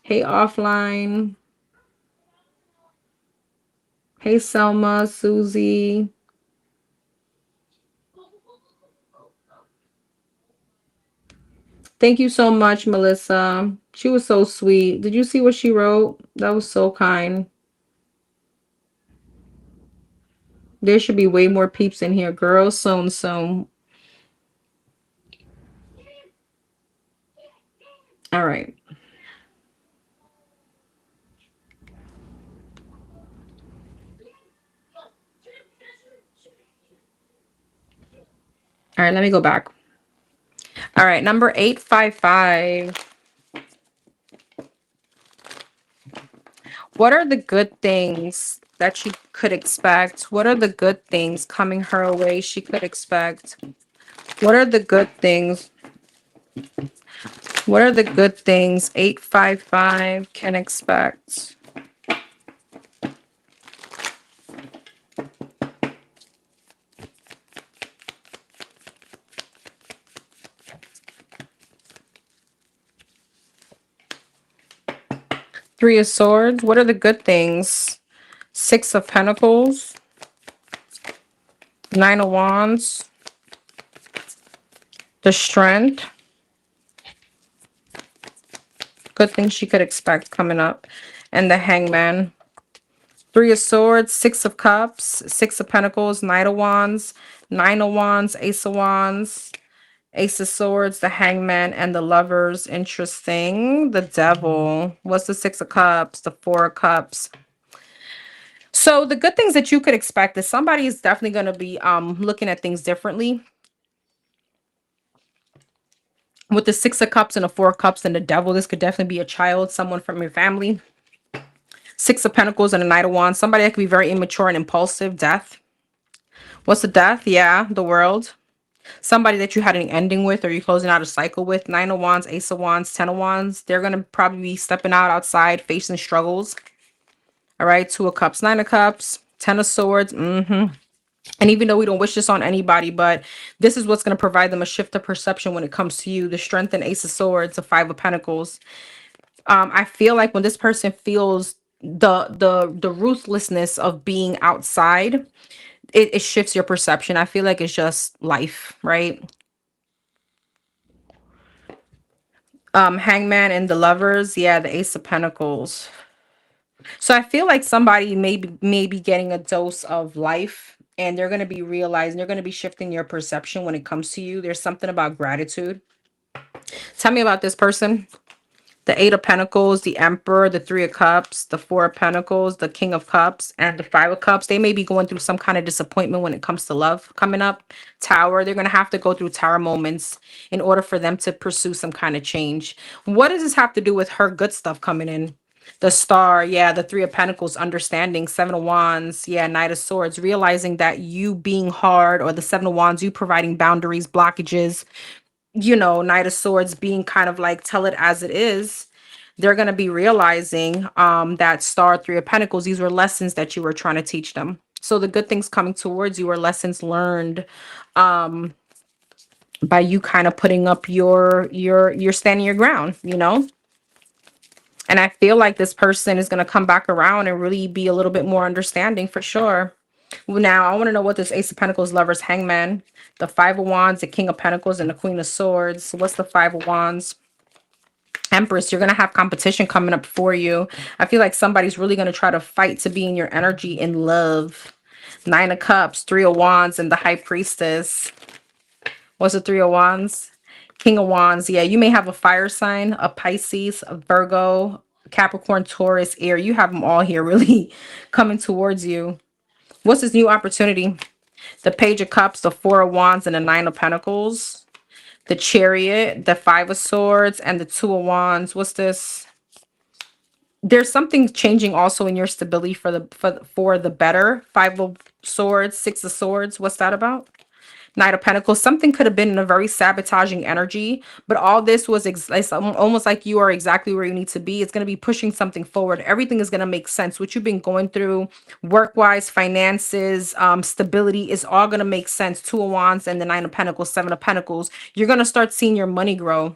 Hey, Offline. Hey, Selma, Susie. Thank you so much, Melissa. She was so sweet. Did you see what she wrote? That was so kind. There should be way more peeps in here, girls. So. All right. All right, let me go back. All right, number 855. What are the good things that she could expect? What are the good things coming her way she could expect? What are the good things? What are the good things 855 can expect? Three of Swords. What are the good things? Six of Pentacles. Nine of Wands. The Strength. Good things she could expect coming up. And the Hangman. Three of Swords, Six of Cups, Six of Pentacles, Knight of Wands, Nine of Wands, Ace of Wands, Ace of Swords, the Hangman, and the Lovers. Interesting. The Devil. What's the Six of Cups? The Four of Cups. So the good things that you could expect is somebody is definitely going to be looking at things differently. With the Six of Cups and the Four of Cups and the Devil, this could definitely be a child, someone from your family. Six of Pentacles and the Knight of Wands. Somebody that could be very immature and impulsive. Death. What's the Death? Yeah, the World. Somebody that you had an ending with or you're closing out a cycle with. Nine of Wands, Ace of Wands, Ten of Wands. They're going to probably be stepping out outside, facing struggles. All right, Two of Cups, Nine of Cups, Ten of Swords. And even though we don't wish this on anybody, but this is what's going to provide them a shift of perception when it comes to you. The Strength and Ace of Swords, the Five of Pentacles. I feel like when this person feels the ruthlessness of being outside, it shifts your perception. I feel like it's just life, right? Hangman and the Lovers. Yeah, the Ace of Pentacles. So I feel like somebody may be getting a dose of life and they're going to be realizing, they're going to be shifting your perception when it comes to you. There's something about gratitude. Tell me about this person. The Eight of Pentacles, the Emperor, the Three of Cups, the Four of Pentacles, the King of Cups, and the Five of Cups. They may be going through some kind of disappointment when it comes to love coming up. Tower, they're going to have to go through tower moments in order for them to pursue some kind of change. What does this have to do with her good stuff coming in? The Star, yeah, the Three of Pentacles, understanding, Seven of Wands, yeah, Knight of Swords, realizing that you being hard, or the Seven of Wands, you providing boundaries, blockages, Knight of Swords being kind of like tell it as it is. They're going to be realizing that Star, Three of Pentacles, these were lessons that you were trying to teach them. So the good things coming towards you are lessons learned by you kind of putting up your standing your ground. And I feel like this person is going to come back around and really be a little bit more understanding for sure. Well, now I want to know what this Ace of Pentacles, Lovers, Hangman, the Five of Wands, the King of Pentacles, and the Queen of Swords. So what's the Five of Wands? Empress, you're going to have competition coming up for you. I feel like somebody's really going to try to fight to be in your energy in love. Nine of Cups, Three of Wands, and the High Priestess. What's the Three of Wands? King of Wands. Yeah, you may have a fire sign, a Pisces, a Virgo, Capricorn, Taurus, Air. You have them all here really coming towards you. What's this new opportunity? The Page of Cups, the Four of Wands, and the Nine of Pentacles. The Chariot, the Five of Swords, and the Two of Wands. What's this? there's something changing also in your stability for the better. Five of Swords, Six of Swords. What's that about? Knight of Pentacles. Something could have been in a very sabotaging energy, but all this was it's almost like you are exactly where you need to be. It's going to be pushing something forward. Everything is going to make sense. What you've been going through, work-wise, finances, stability, is all going to make sense. Two of Wands and the Nine of Pentacles, Seven of Pentacles. You're going to start seeing your money grow.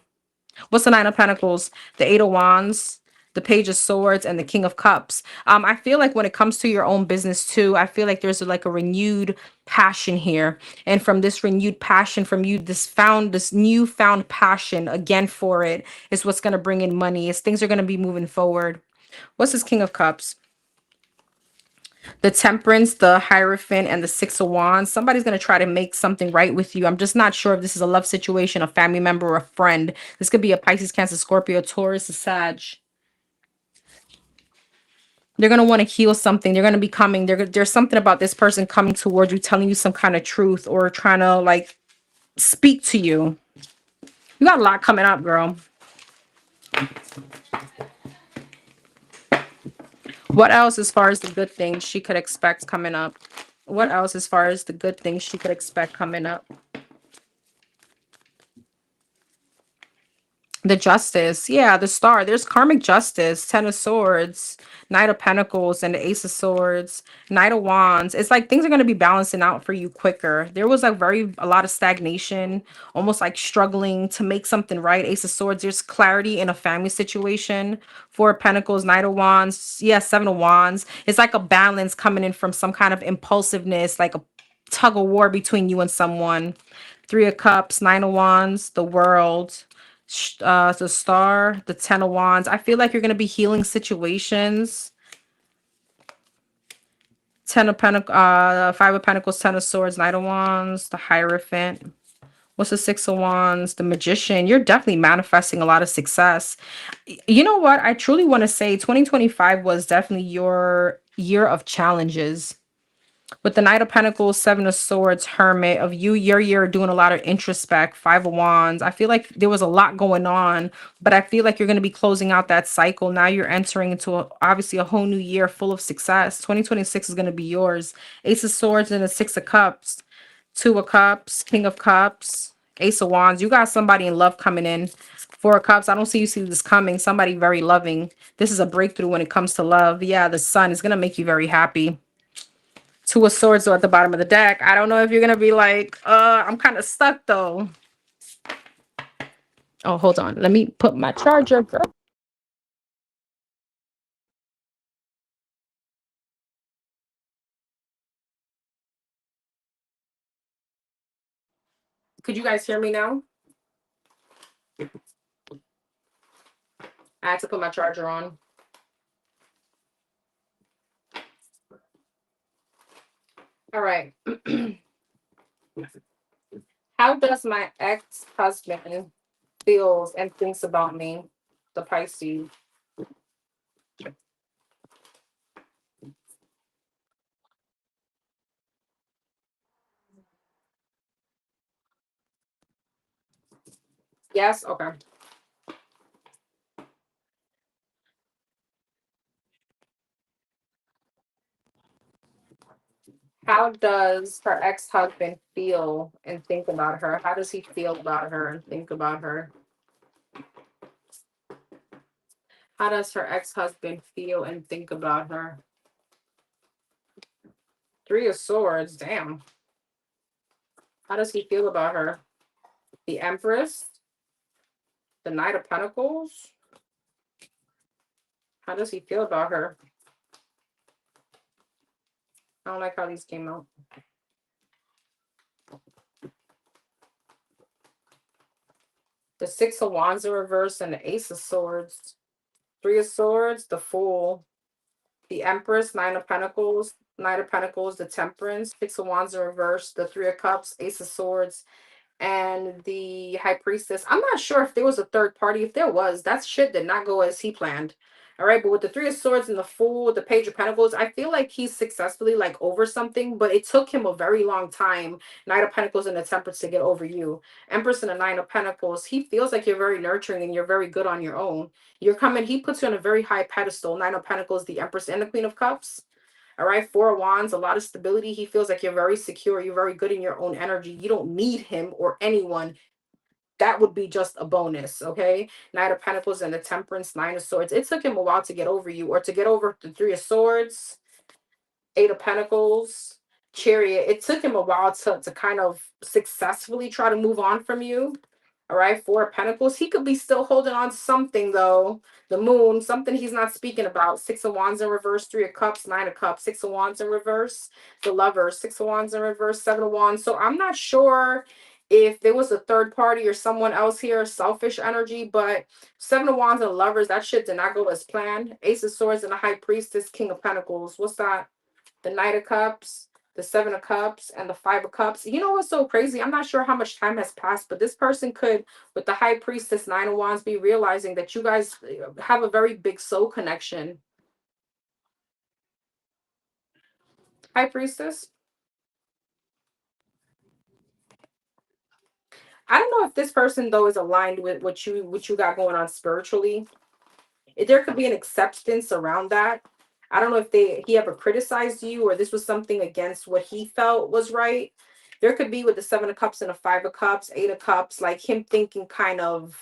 What's the Nine of Pentacles? The Eight of Wands, the Page of Swords, and the King of Cups. I feel like when it comes to your own business too, I feel like there's like a renewed passion here. And from this renewed passion from you, this newfound passion again for it is what's going to bring in money. Is things are going to be moving forward. What's this King of Cups? The Temperance, the Hierophant, and the Six of Wands. Somebody's going to try to make something right with you. I'm just not sure if this is a love situation, a family member, or a friend. This could be a Pisces, Cancer, Scorpio, Taurus, a Sag. They're going to want to heal something. They're going to be coming. There's something about this person coming towards you, telling you some kind of truth, or trying to like speak to you. You got a lot coming up, girl. What else as far as the good things she could expect coming up? What else as far as the good things she could expect coming up? The Justice. Yeah, the Star. There's karmic justice, Ten of Swords, Knight of Pentacles, and the Ace of Swords, Knight of Wands. It's like things are going to be balancing out for you quicker. There was a lot of stagnation, almost like struggling to make something right. Ace of Swords, there's clarity in a family situation. Four of Pentacles, Knight of Wands. Yeah, Seven of Wands. It's like a balance coming in from some kind of impulsiveness, like a tug of war between you and someone. Three of Cups, Nine of Wands, the World, the Star, the Ten of Wands. I feel like you're going to be healing situations. Five of Pentacles, Ten of Swords, Knight of Wands, the Hierophant. What's the Six of Wands? The Magician. You're definitely manifesting a lot of success. You know what? I truly want to say 2025 was definitely your year of challenges. With the Knight of Pentacles, Seven of Swords, Hermit, of you, you're doing a lot of introspect, Five of Wands. I feel like there was a lot going on, but I feel like you're going to be closing out that cycle. Now you're entering into obviously a whole new year full of success. 2026 is going to be yours. Ace of Swords and the Six of Cups, Two of Cups, King of Cups, Ace of Wands. You got somebody in love coming in. Four of Cups. I don't see this coming. Somebody very loving. This is a breakthrough when it comes to love. Yeah, the Sun is going to make you very happy. Two of Swords are at the bottom of the deck. I don't know if you're gonna be like, I'm kind of stuck though. Oh, hold on. Let me put my charger, girl. Could you guys hear me now? I had to put my charger on. All right. How does my ex-husband feels and thinks about me? The Pisces. Yes? Okay. How does her ex-husband feel and think about her? How does he feel about her and think about her? How does her ex-husband feel and think about her? Three of Swords. Damn. How does he feel about her? The Empress, the Knight of Pentacles. How does he feel about her? I don't like how these came out. The Six of Wands are reversed and the Ace of Swords. Three of Swords, the Fool, the Empress, Nine of Pentacles, Knight of Pentacles, the Temperance, Six of Wands are reversed, the Three of Cups, Ace of Swords, and the High Priestess. I'm not sure if there was a third party. If there was, that shit did not go as he planned. All right, but with the Three of Swords and the Fool, the Page of Pentacles, I feel like he's successfully like over something, but it took him a very long time. Knight of Pentacles and the Temperance to get over you. Empress and the Nine of Pentacles, he feels like you're very nurturing and you're very good on your own. You're coming, he puts you on a very high pedestal. Nine of Pentacles, the Empress and the Queen of Cups. All right, Four of Wands, a lot of stability. He feels like you're very secure. You're very good in your own energy. You don't need him or anyone. That would be just a bonus, okay? Knight of Pentacles and the Temperance, Nine of Swords. It took him a while to get over you or to get over the Three of Swords, Eight of Pentacles, Chariot. It took him a while to kind of successfully try to move on from you. All right, Four of Pentacles. He could be still holding on to something, though. The Moon, something he's not speaking about. Six of Wands in reverse, Three of Cups, Nine of Cups, Six of Wands in reverse. The Lovers, Six of Wands in reverse, Seven of Wands. So I'm not sure if there was a third party or someone else here, selfish energy, but Seven of Wands and Lovers, that shit did not go as planned. Ace of Swords and the High Priestess, King of Pentacles. What's that? The Knight of Cups, the Seven of Cups, and the Five of Cups. You know what's so crazy? I'm not sure how much time has passed, but this person could, with the High Priestess, Nine of Wands, be realizing that you guys have a very big soul connection. High Priestess. I don't know if this person though is aligned with what you got going on spiritually. There could be an acceptance around that. I don't know if he ever criticized you or this was something against what he felt was right. There could be with the Seven of Cups and the Five of Cups, Eight of Cups, like him thinking kind of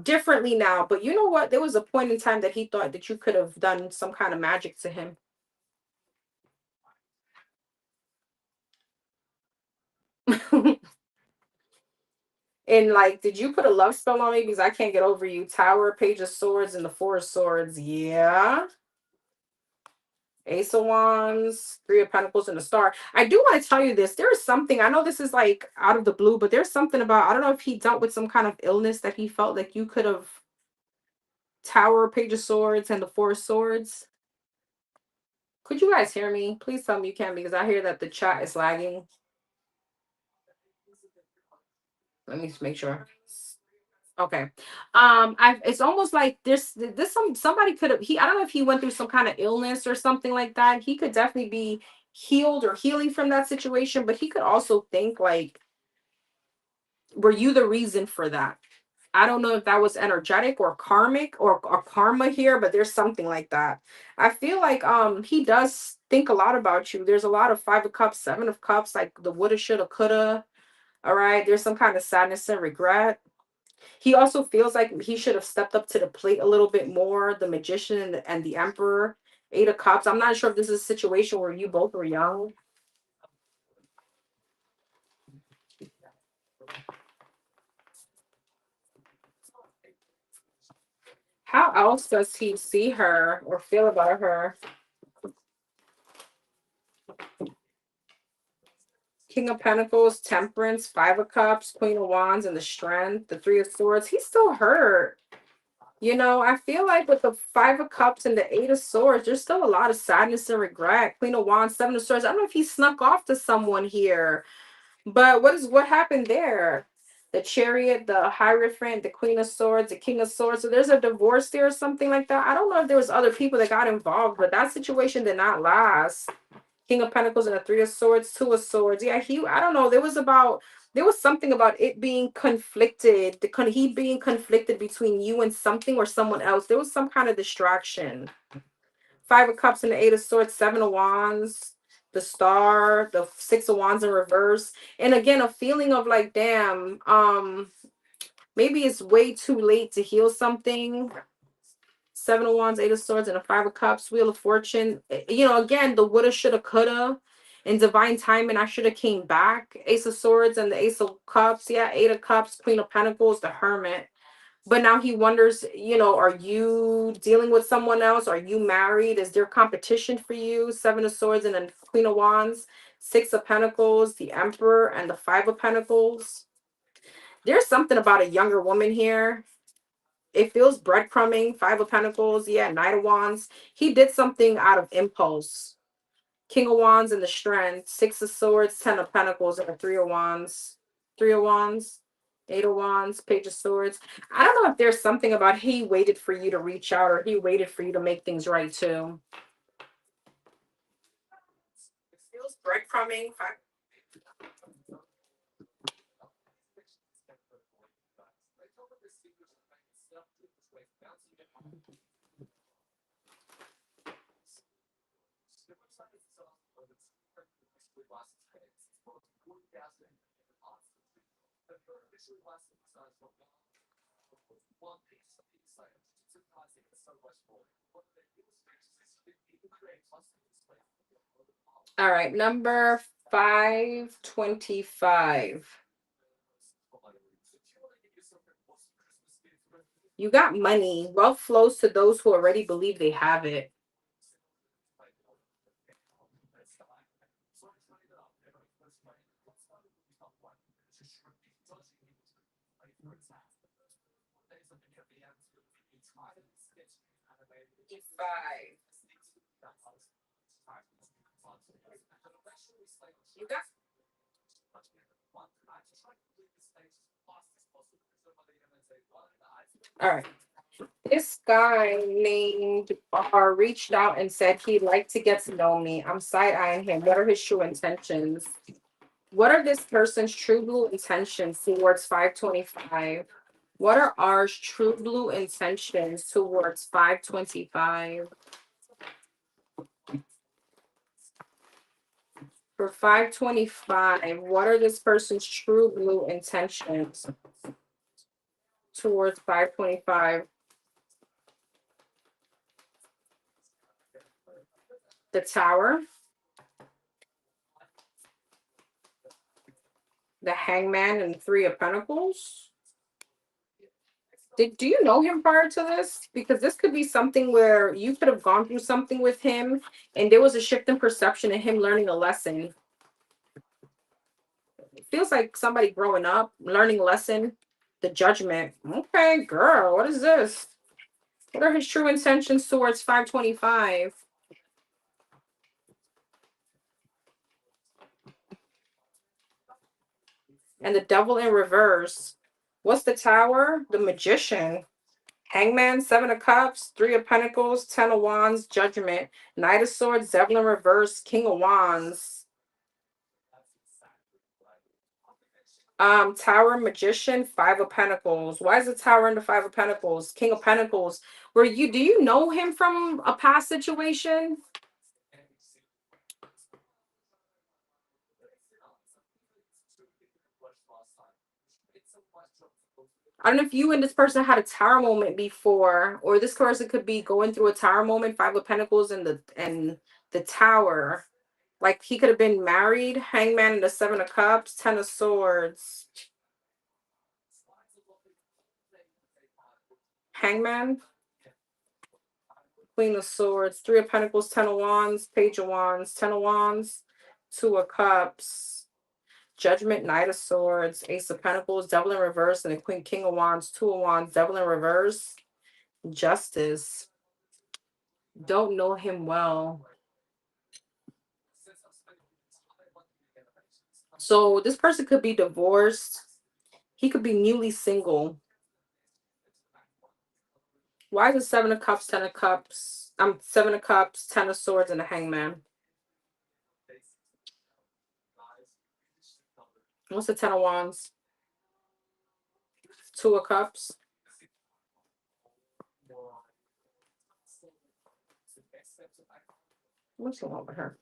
differently now. But you know what? There was a point in time that he thought that you could have done some kind of magic to him. And like, did you put a love spell on me? Because I can't get over you. Tower, Page of Swords, and the Four of Swords. Yeah. Ace of Wands, Three of Pentacles, and a Star. I do want to tell you this. There is something, I know this is like out of the blue, but there's something about, I don't know if he dealt with some kind of illness that he felt like you could have. Tower, Page of Swords, and the Four of Swords. Could you guys hear me? Please tell me you can because I hear that the chat is lagging. Let me just make sure. Okay. It's almost like this somebody could have I don't know if he went through some kind of illness or something like that. He could definitely be healed or healing from that situation, but he could also think like, were you the reason for that? I don't know if that was energetic or karmic or karma here, but there's something like that. I feel like he does think a lot about you. There's a lot of Five of Cups, Seven of Cups, like the woulda, shoulda, coulda. All right. There's some kind of sadness and regret. He also feels like he should have stepped up to the plate a little bit more. The Magician and the Emperor, Eight of Cups. I'm not sure if this is a situation where you both were young. How else does he see her or feel about her? King of Pentacles, Temperance, Five of Cups, Queen of Wands, and the Strength, the Three of Swords. He's still hurt. You know, I feel like with the Five of Cups and the Eight of Swords, there's still a lot of sadness and regret. Queen of Wands, Seven of Swords. I don't know if he snuck off to someone here, but what happened there? The Chariot, the Hierophant, the Queen of Swords, the King of Swords. So there's a divorce there or something like that. I don't know if there was other people that got involved, but that situation did not last. King of Pentacles and a Three of Swords, Two of Swords. Yeah, I don't know. There was something about it being conflicted, he being conflicted between you and something or someone else. There was some kind of distraction. Five of Cups and the Eight of Swords, Seven of Wands, the Star, the Six of Wands in reverse. And again, a feeling of like, damn, maybe it's way too late to heal something. Seven of Wands, Eight of Swords, and a Five of Cups, Wheel of Fortune. You know, again, the woulda, shoulda, coulda. In divine timing, I should have came back. Ace of Swords and the Ace of Cups. Yeah, Eight of Cups, Queen of Pentacles, the Hermit. But now he wonders, you know, are you dealing with someone else? Are you married? Is there competition for you? Seven of Swords and then Queen of Wands, Six of Pentacles, the Emperor, and the Five of Pentacles. There's something about a younger woman here. It feels breadcrumbing. Five of Pentacles, yeah, Knight of Wands. He did something out of impulse. King of Wands and the Strength, Six of Swords, Ten of Pentacles, and the Three of Wands. Three of Wands. Eight of Wands, Page of Swords. I don't know if there's something about he waited for you to reach out or he waited for you to make things right too. It feels breadcrumbing. All right, number 525. You got money. Wealth flows to those who already believe they have it. Five. You got. All right. This guy named R reached out and said he'd like to get to know me. I'm side eyeing him. What are his true intentions? What are this person's true blue intentions towards 525? What are ours true blue intentions towards 525? For 525, what are this person's true blue intentions towards 525? The Tower, the Hangman, and the Three of Pentacles. Do you know him prior to this? Because this could be something where you could have gone through something with him and there was a shift in perception and him learning a lesson. It feels like somebody growing up, learning a lesson, the Judgment. Okay, girl, what is this? What are his true intentions towards 525? And the Devil in reverse. What's the Tower? The Magician. Hangman, Seven of Cups, Three of Pentacles, Ten of Wands, Judgment, Knight of Swords, Devil in reverse, King of Wands. Tower, Magician, Five of Pentacles. Why is the Tower in the Five of Pentacles? King of Pentacles. Do you know him from a past situation? I don't know if you and this person had a tower moment before, or this person could be going through a tower moment, Five of Pentacles and the Tower. Like he could have been married, Hangman and the Seven of Cups, Ten of Swords. Hangman, Queen of Swords, Three of Pentacles, Ten of Wands, Page of Wands, Ten of Wands, Two of Cups, Judgment, Knight of Swords, Ace of Pentacles, Devil in reverse, and the Queen, King of Wands, Two of Wands, Devil in reverse, Justice. Don't know him well. So this person could be divorced. He could be newly single. Why is it Seven of Cups, Ten of Cups? Seven of Cups, Ten of Swords, and a Hangman. What's the Ten of Wands? Two of Cups. What's going on with her?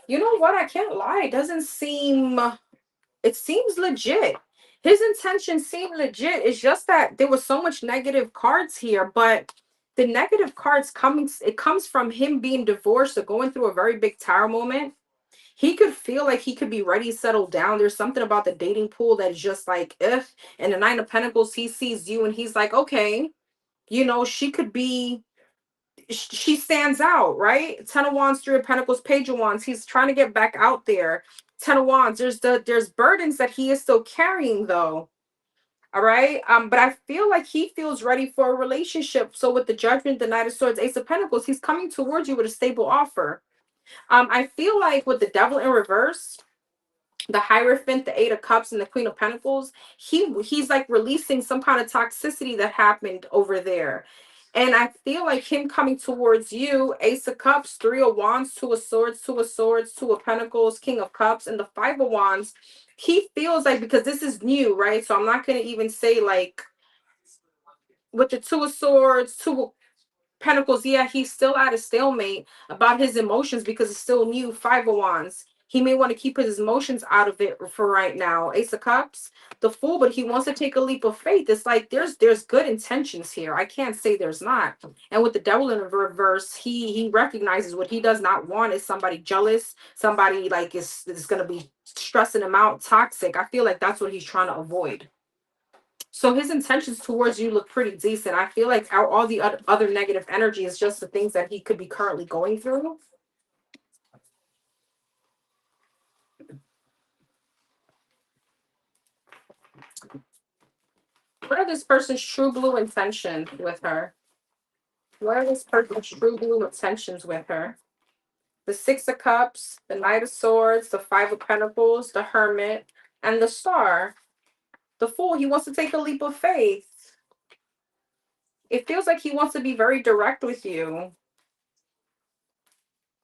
You know what? I can't lie. It doesn't seem. It seems legit. His intentions seem legit. It's just that there was so much negative cards here, but the negative cards it comes from him being divorced or going through a very big tower moment. He could feel like he could be ready to settle down. There's something about the dating pool that's just like, if. And the Nine of Pentacles, he sees you and he's like, okay, she could be, she stands out, right? Ten of Wands, Three of Pentacles, Page of Wands. He's trying to get back out there. Ten of Wands. There's burdens that he is still carrying though. All right. But I feel like he feels ready for a relationship. So with the Judgment, the Knight of Swords, Ace of Pentacles, he's coming towards you with a stable offer. I feel like with the devil in reverse, the Hierophant, the Eight of Cups, and the Queen of Pentacles, he's like releasing some kind of toxicity that happened over there. And I feel like him coming towards you, Ace of Cups, Three of Wands, Two of Swords, Two of Swords, Two of Pentacles, King of Cups, and the Five of Wands. He feels like, because this is new, right? So I'm not going to even say like with the Two of Swords, Two of Pentacles, yeah, he's still at a stalemate about his emotions because it's still new. Five of Wands. He may want to keep his emotions out of it for right now. Ace of Cups, the Fool, but he wants to take a leap of faith. It's like there's good intentions here. I can't say there's not. And with the Devil in reverse, he recognizes what he does not want is somebody jealous, somebody like is going to be stressing him out, toxic. I feel like that's what he's trying to avoid. So his intentions towards you look pretty decent. I feel like all the other negative energy is just the things that he could be currently going through. What are this person's true blue intentions with her? What are this person's true blue intentions with her? The Six of Cups, the Knight of Swords, the Five of Pentacles, the Hermit, and the Star. The Fool, he wants to take a leap of faith. It feels like he wants to be very direct with you.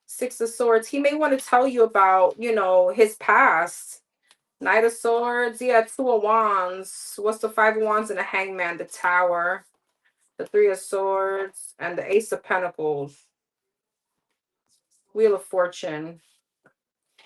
Six of Swords, he may want to tell you about, his past. Knight of Swords, yeah, Two of Wands. What's the Five of Wands and the Hangman? The Tower, the Three of Swords, and the Ace of Pentacles. Wheel of Fortune.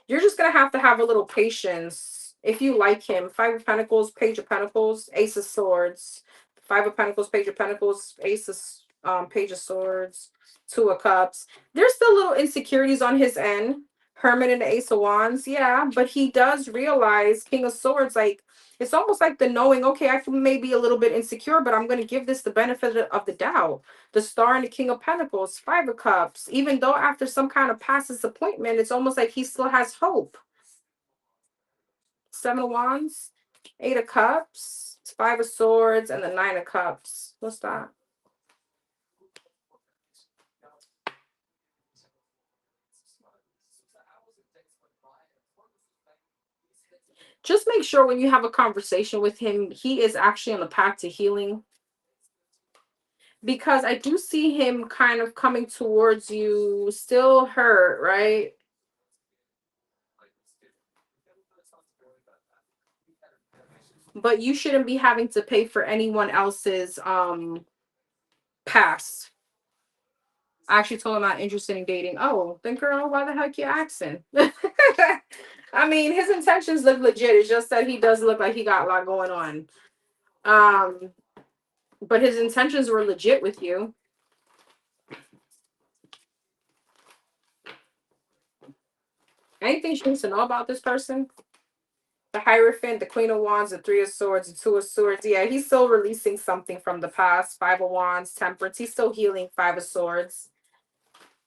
You're just going to have a little patience if you like him. Five of Pentacles, Page of Pentacles, Ace of Swords. Five of Pentacles, Page of Pentacles, Ace of Page of Swords, Two of Cups. There's still little insecurities on his end. Hermit and the Ace of Wands, yeah, but he does realize, King of Swords, like, it's almost like the knowing, okay, I can maybe a little bit insecure, but I'm going to give this the benefit of the doubt. The Star and the King of Pentacles, Five of Cups, even though after some kind of past disappointment, it's almost like he still has hope. Seven of Wands, Eight of Cups, Five of Swords, and the Nine of Cups. What's that? Just make sure when you have a conversation with him, he is actually on the path to healing. Because I do see him kind of coming towards you, still hurt, right? But you shouldn't be having to pay for anyone else's past. I actually told him I'm not interested in dating. Oh, then girl, why the heck you asking? I mean, his intentions look legit. It's just that he does look like he got a lot going on. Um, but his intentions were legit with you. Anything she needs to know about this person? The Hierophant, the Queen of Wands, the Three of Swords, the Two of Swords. Yeah, he's still releasing something from the past. Five of Wands, Temperance. He's still healing. Five of Swords.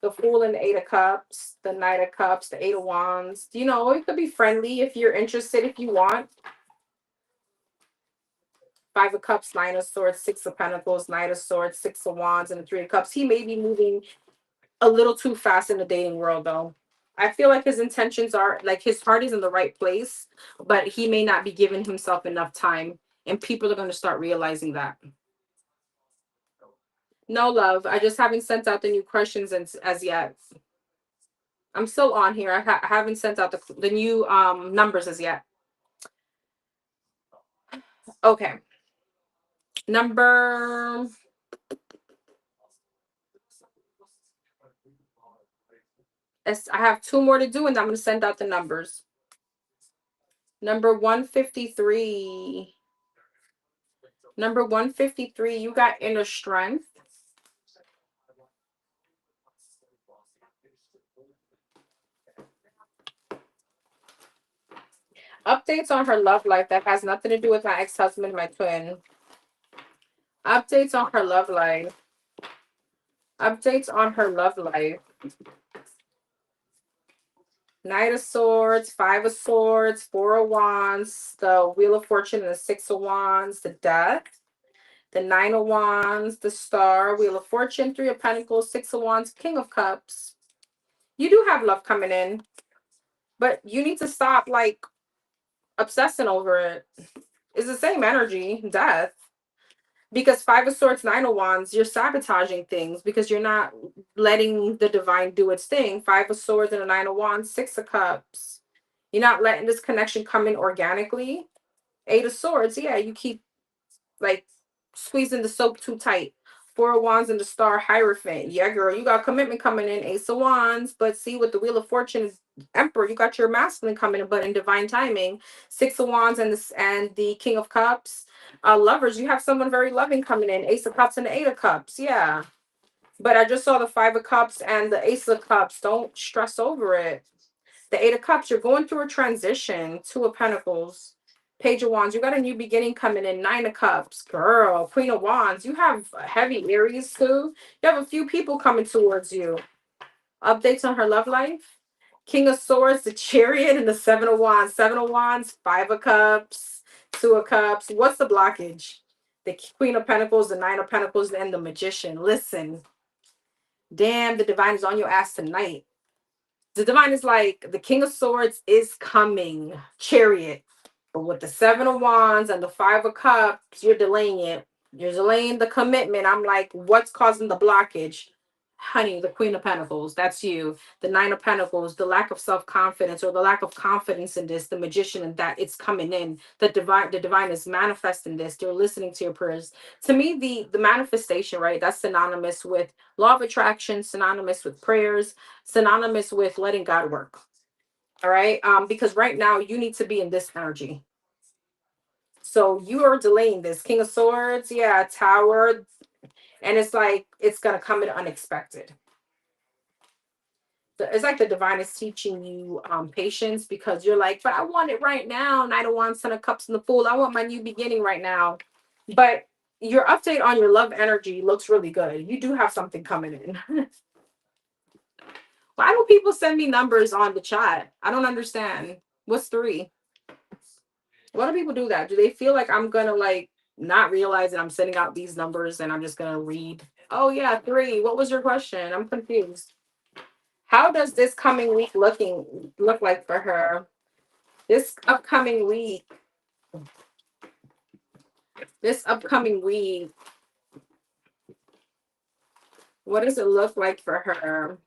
The Fool and the Eight of Cups, the Knight of Cups, the Eight of Wands. It could be friendly if you're interested, if you want. Five of Cups, Nine of Swords, Six of Pentacles, Knight of Swords, Six of Wands, and the Three of Cups. He may be moving a little too fast in the dating world, though. I feel like his intentions are, like, his heart is in the right place, but he may not be giving himself enough time, and people are going to start realizing that. No, love. I just haven't sent out the new questions as yet. I'm still on here. I haven't sent out the new numbers as yet. Okay. Number. I have two more to do, and I'm going to send out the numbers. Number 153. Number 153, you got inner strength. Updates on her love life. That has nothing to do with my ex-husband, my twin. Updates on her love life. Updates on her love life. Knight of Swords, Five of Swords, Four of Wands, the Wheel of Fortune, and the Six of Wands, the Death, the Nine of Wands, the Star, Wheel of Fortune, Three of Pentacles, Six of Wands, King of Cups. You do have love coming in, but you need to stop like obsessing over it. It's the same energy, death. Because Five of Swords, Nine of Wands, you're sabotaging things because you're not letting the divine do its thing. Five of Swords and a Nine of Wands, Six of Cups. You're not letting this connection come in organically. Eight of Swords, yeah, you keep like squeezing the soap too tight. Four of Wands and the Star, Hierophant. Yeah, girl, you got commitment coming in. Ace of Wands, but see with the Wheel of Fortune, Emperor, you got your masculine coming in, but in divine timing. Six of Wands and the King of Cups. Lovers, you have someone very loving coming in. Ace of Cups and the Eight of Cups. Yeah, but I just saw the Five of Cups and the Ace of Cups. Don't stress over it. The Eight of Cups, you're going through a transition. Two of Pentacles. Page of Wands, you got a new beginning coming in. Nine of Cups, girl. Queen of Wands, you have heavy Aries too. You have a few people coming towards you. Updates on her love life. King of Swords, the Chariot, and the Seven of Wands. Seven of Wands, Five of Cups, Two of Cups. What's the blockage? The Queen of Pentacles, the Nine of Pentacles, and the Magician. Listen, damn, the divine is on your ass tonight. The divine is like, the King of Swords is coming. Chariot. But with the Seven of Wands and the Five of Cups, you're delaying it. You're delaying the commitment. I'm like, what's causing the blockage? Honey, the Queen of Pentacles, that's you. The Nine of Pentacles, the lack of self-confidence or the lack of confidence in this, the Magician, and that it's coming in. The divine is manifesting this. They're listening to your prayers. To me, the manifestation, right? That's synonymous with law of attraction, synonymous with prayers, synonymous with letting God work. All right. Because right now you need to be in this energy. So you are delaying this. King of Swords, yeah, Tower. And it's like it's gonna come in unexpected. It's like the divine is teaching you patience because you're like, but I want it right now. Knight of Wands, Ten of Cups, and the Fool. I want my new beginning right now. But your update on your love energy looks really good. You do have something coming in. Why do people send me numbers on the chat? I don't understand. What's three? Why do people do that? Do they feel like I'm gonna like not realize that I'm sending out these numbers and I'm just gonna read? Oh yeah, three. What was your question? I'm confused. How does this coming week look like for her? This upcoming week. This upcoming week. What does it look like for her?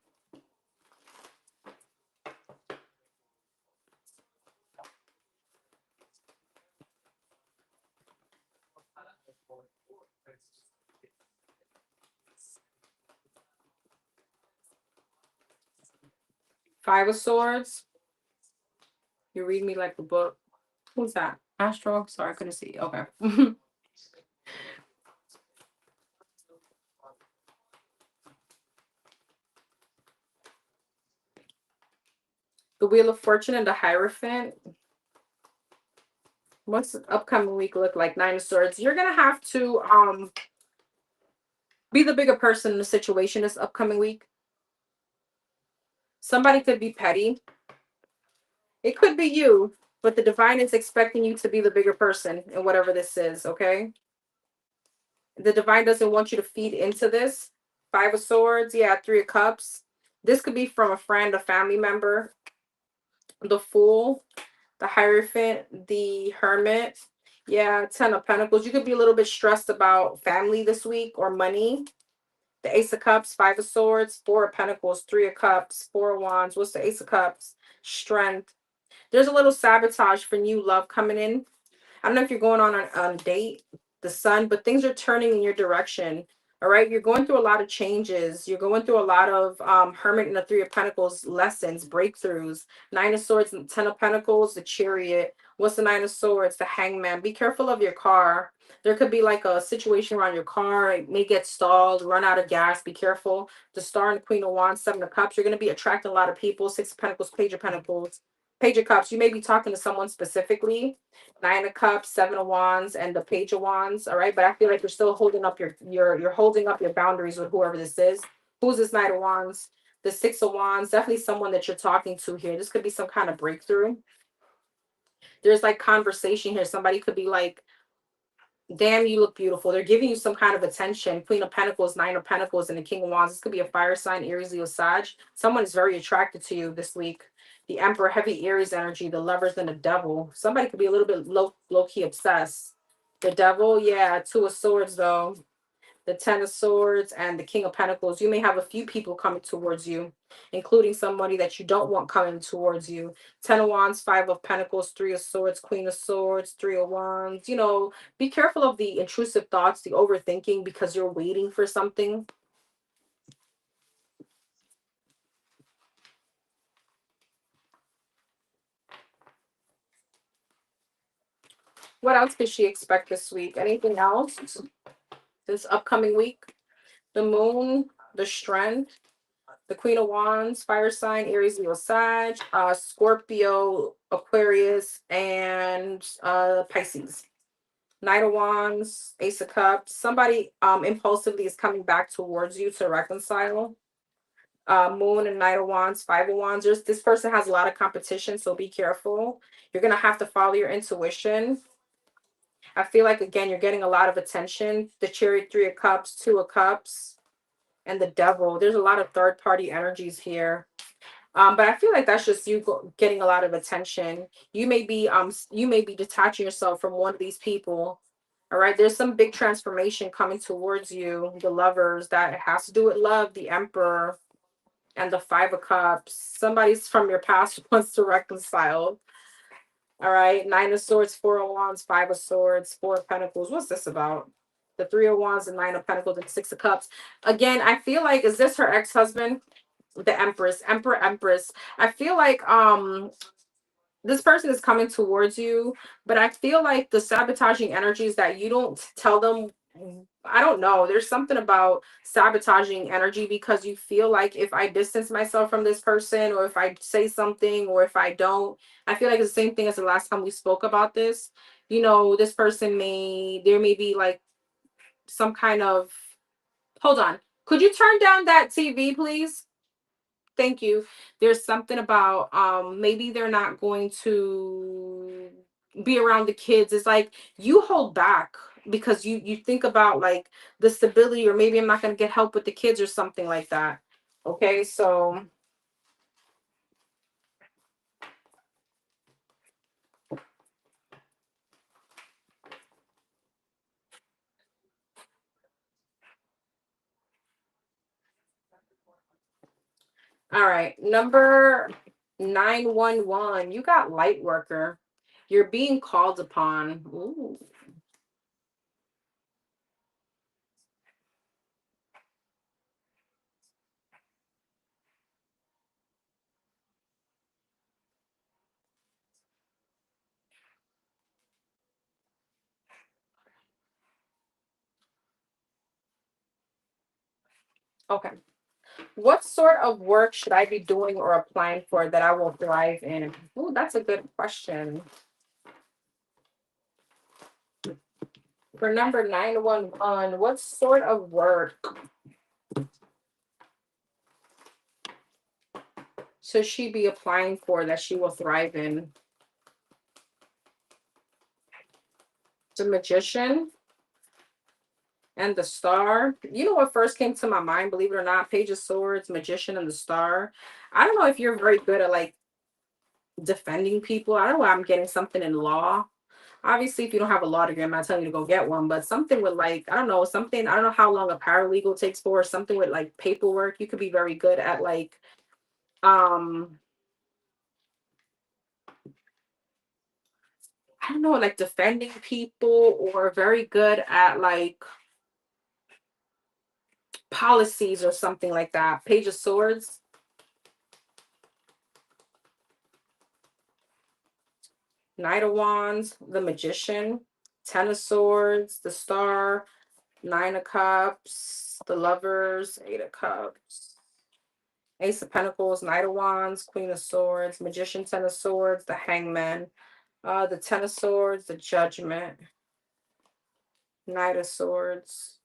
Five of Swords. You read me like the book. Who's that? Astro? Sorry, I couldn't see. Okay. The Wheel of Fortune and the Hierophant. What's the upcoming week look like? Nine of Swords. You're gonna have to be the bigger person in the situation this upcoming week. Somebody could be petty. It could be you, but the divine is expecting you to be the bigger person in whatever this is, okay? The divine doesn't want you to feed into this. Five of Swords, yeah, Three of Cups. This could be from a friend, a family member. The Fool, the Hierophant, the Hermit. Yeah, Ten of Pentacles. You could be a little bit stressed about family this week or money. The Ace of Cups, Five of Swords, Four of Pentacles, Three of Cups, Four of Wands. What's the Ace of Cups? Strength. There's a little sabotage for new love coming in. I don't know if you're going on a date, the sun, but things are turning in your direction. All right. You're going through a lot of changes. You're going through a lot of Hermit and the Three of Pentacles lessons, breakthroughs. Nine of Swords and Ten of Pentacles, the Chariot. What's the Nine of Swords? The Hangman. Be careful of your car. There could be like a situation around your car. It may get stalled, run out of gas. Be careful. The Star and the Queen of Wands, Seven of Cups. You're going to be attracting a lot of people. Six of Pentacles, Page of Pentacles. Page of Cups. You may be talking to someone specifically. Nine of Cups, Seven of Wands, and the Page of Wands. All right, but I feel like you're still holding up you're holding up your boundaries with whoever this is. Who's this Knight of Wands? The Six of Wands, definitely someone that you're talking to here. This could be some kind of breakthrough. There's like conversation here. Somebody could be like Damn, you look beautiful. They're giving you some kind of attention. Queen of Pentacles, Nine of Pentacles, and the King of Wands. This could be a fire sign, Aries, Leo, Sag. Someone is very attracted to you this week. The Emperor, heavy Aries energy, the Lovers, and the Devil. Somebody could be a little bit low key obsessed. The Devil, yeah, Two of Swords though. The Ten of Swords and the King of Pentacles. You may have a few people coming towards you, including somebody that you don't want coming towards you. Ten of Wands, Five of Pentacles, Three of Swords, Queen of Swords, Three of Wands. You know, be careful of the intrusive thoughts, the overthinking, because you're waiting for something. What else could she expect this week? Anything else this upcoming week? The Moon, the Strength, the Queen of Wands, fire sign, Aries, Leo, Sag, Scorpio, Aquarius, and Pisces. Knight of Wands, Ace of Cups. Somebody impulsively is coming back towards you to reconcile. Moon and Knight of Wands, Five of Wands. This person has a lot of competition, so be careful. You're gonna have to follow your intuition. I feel like again you're getting a lot of attention. The Chariot, Three of Cups, Two of Cups, and the Devil. There's a lot of third party energies here. But I feel like that's just you getting a lot of attention. You may be detaching yourself from one of these people. All right, there's some big transformation coming towards you. The Lovers, that has to do with love, the Emperor, and the Five of Cups. Somebody's from your past wants to reconcile. All right, Nine of Swords, Four of Wands, Five of Swords, Four of Pentacles. What's this about? The Three of Wands, the Nine of Pentacles, and Six of Cups. Again, I feel like, is this her ex-husband? The Empress, Emperor, Empress. I feel like this person is coming towards you, but I feel like the sabotaging energies that you don't tell them. I don't know. There's something about sabotaging energy because you feel like if I distance myself from this person, or if I say something, or if I don't, I feel like it's the same thing as the last time we spoke about this. You know, this person there may be like some kind of, hold on. Could you turn down that TV, please? Thank you. There's something about maybe they're not going to be around the kids. It's like you hold back because you think about like the stability, or maybe I'm not going to get help with the kids or something like that. Okay, so all right, number 911. You got light worker. You're being called upon. Ooh. Okay. What sort of work should I be doing or applying for that I will thrive in? Oh, that's a good question. For number 911, what sort of work should she be applying for that she will thrive in? The Magician and the Star. You know what first came to my mind, believe it or not? Page of Swords, Magician, and the Star. I don't know if you're very good at like defending people. I don't know why I'm getting something in law. Obviously, if you don't have a law degree, I'm not telling you to go get one, but something with like, I don't know, something, I don't know how long a paralegal takes for, something with like paperwork. You could be very good at like, um, I don't know, like defending people, or very good at like policies or something like that. Page of Swords, Knight of Wands, the Magician, Ten of Swords, the Star, Nine of Cups, the Lovers, Eight of Cups, Ace of Pentacles, Knight of Wands, Queen of Swords, Magician, Ten of Swords, the Hangman, the Ten of Swords, the Judgment, Knight of Swords,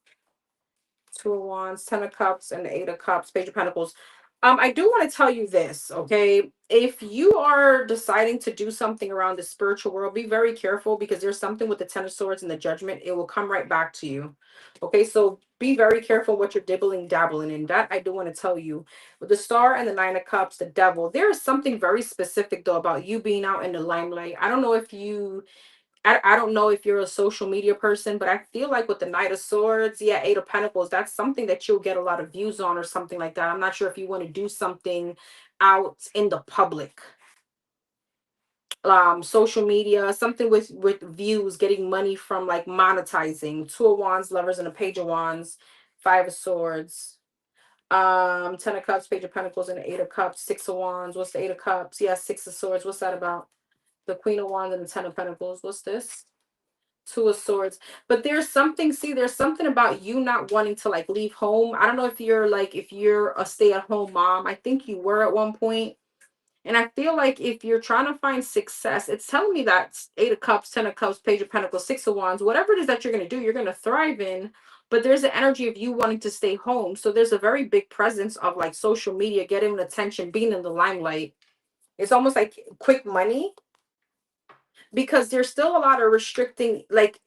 Two of Wands, Ten of Cups, and the Eight of Cups, Page of Pentacles. I do want to tell you this, okay? if you are deciding to do something around the spiritual world, be very careful because there's something with the Ten of Swords and the Judgment. It will come right back to you. Okay, so be very careful what you're dabbling in. That I do want to tell you. With the Star and the Nine of Cups, the Devil, there is something very specific though about you being out in the limelight. I don't know if you I don't know if you're a social media person, but I feel like with the Knight of Swords, yeah, Eight of Pentacles, that's something that you'll get a lot of views on or something like that. I'm not sure if you want to do something out in the public, social media, something with views, getting money from like monetizing. Two of Wands, Lovers, and a Page of Wands, Five of Swords, Ten of Cups, Page of Pentacles, and the Eight of Cups, Six of Wands. What's the Eight of Cups? Yeah, Six of Swords. What's that about? The Queen of Wands and the Ten of Pentacles. What's this? Two of Swords. But there's something, see, there's something about you not wanting to like leave home. I don't know if you're like, if you're a stay-at-home mom. I think you were at one point. And I feel like if you're trying to find success, it's telling me that Eight of Cups, Ten of Cups, Page of Pentacles, Six of Wands, whatever it is that you're going to do, you're going to thrive in. But there's an energy of you wanting to stay home. So there's a very big presence of like social media, getting attention, being in the limelight. It's almost like quick money because there's still a lot of restricting, like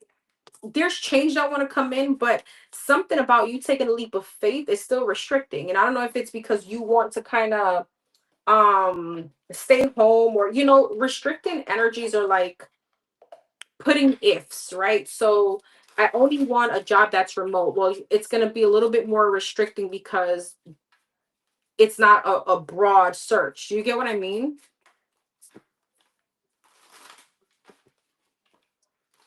there's change that want to come in, but something about you taking a leap of faith is still restricting. And I don't know if it's because you want to kind of stay home, or restricting energies are like putting ifs, right? So I only want a job that's remote. Well, it's going to be a little bit more restricting because it's not a broad search. Do you get what I mean?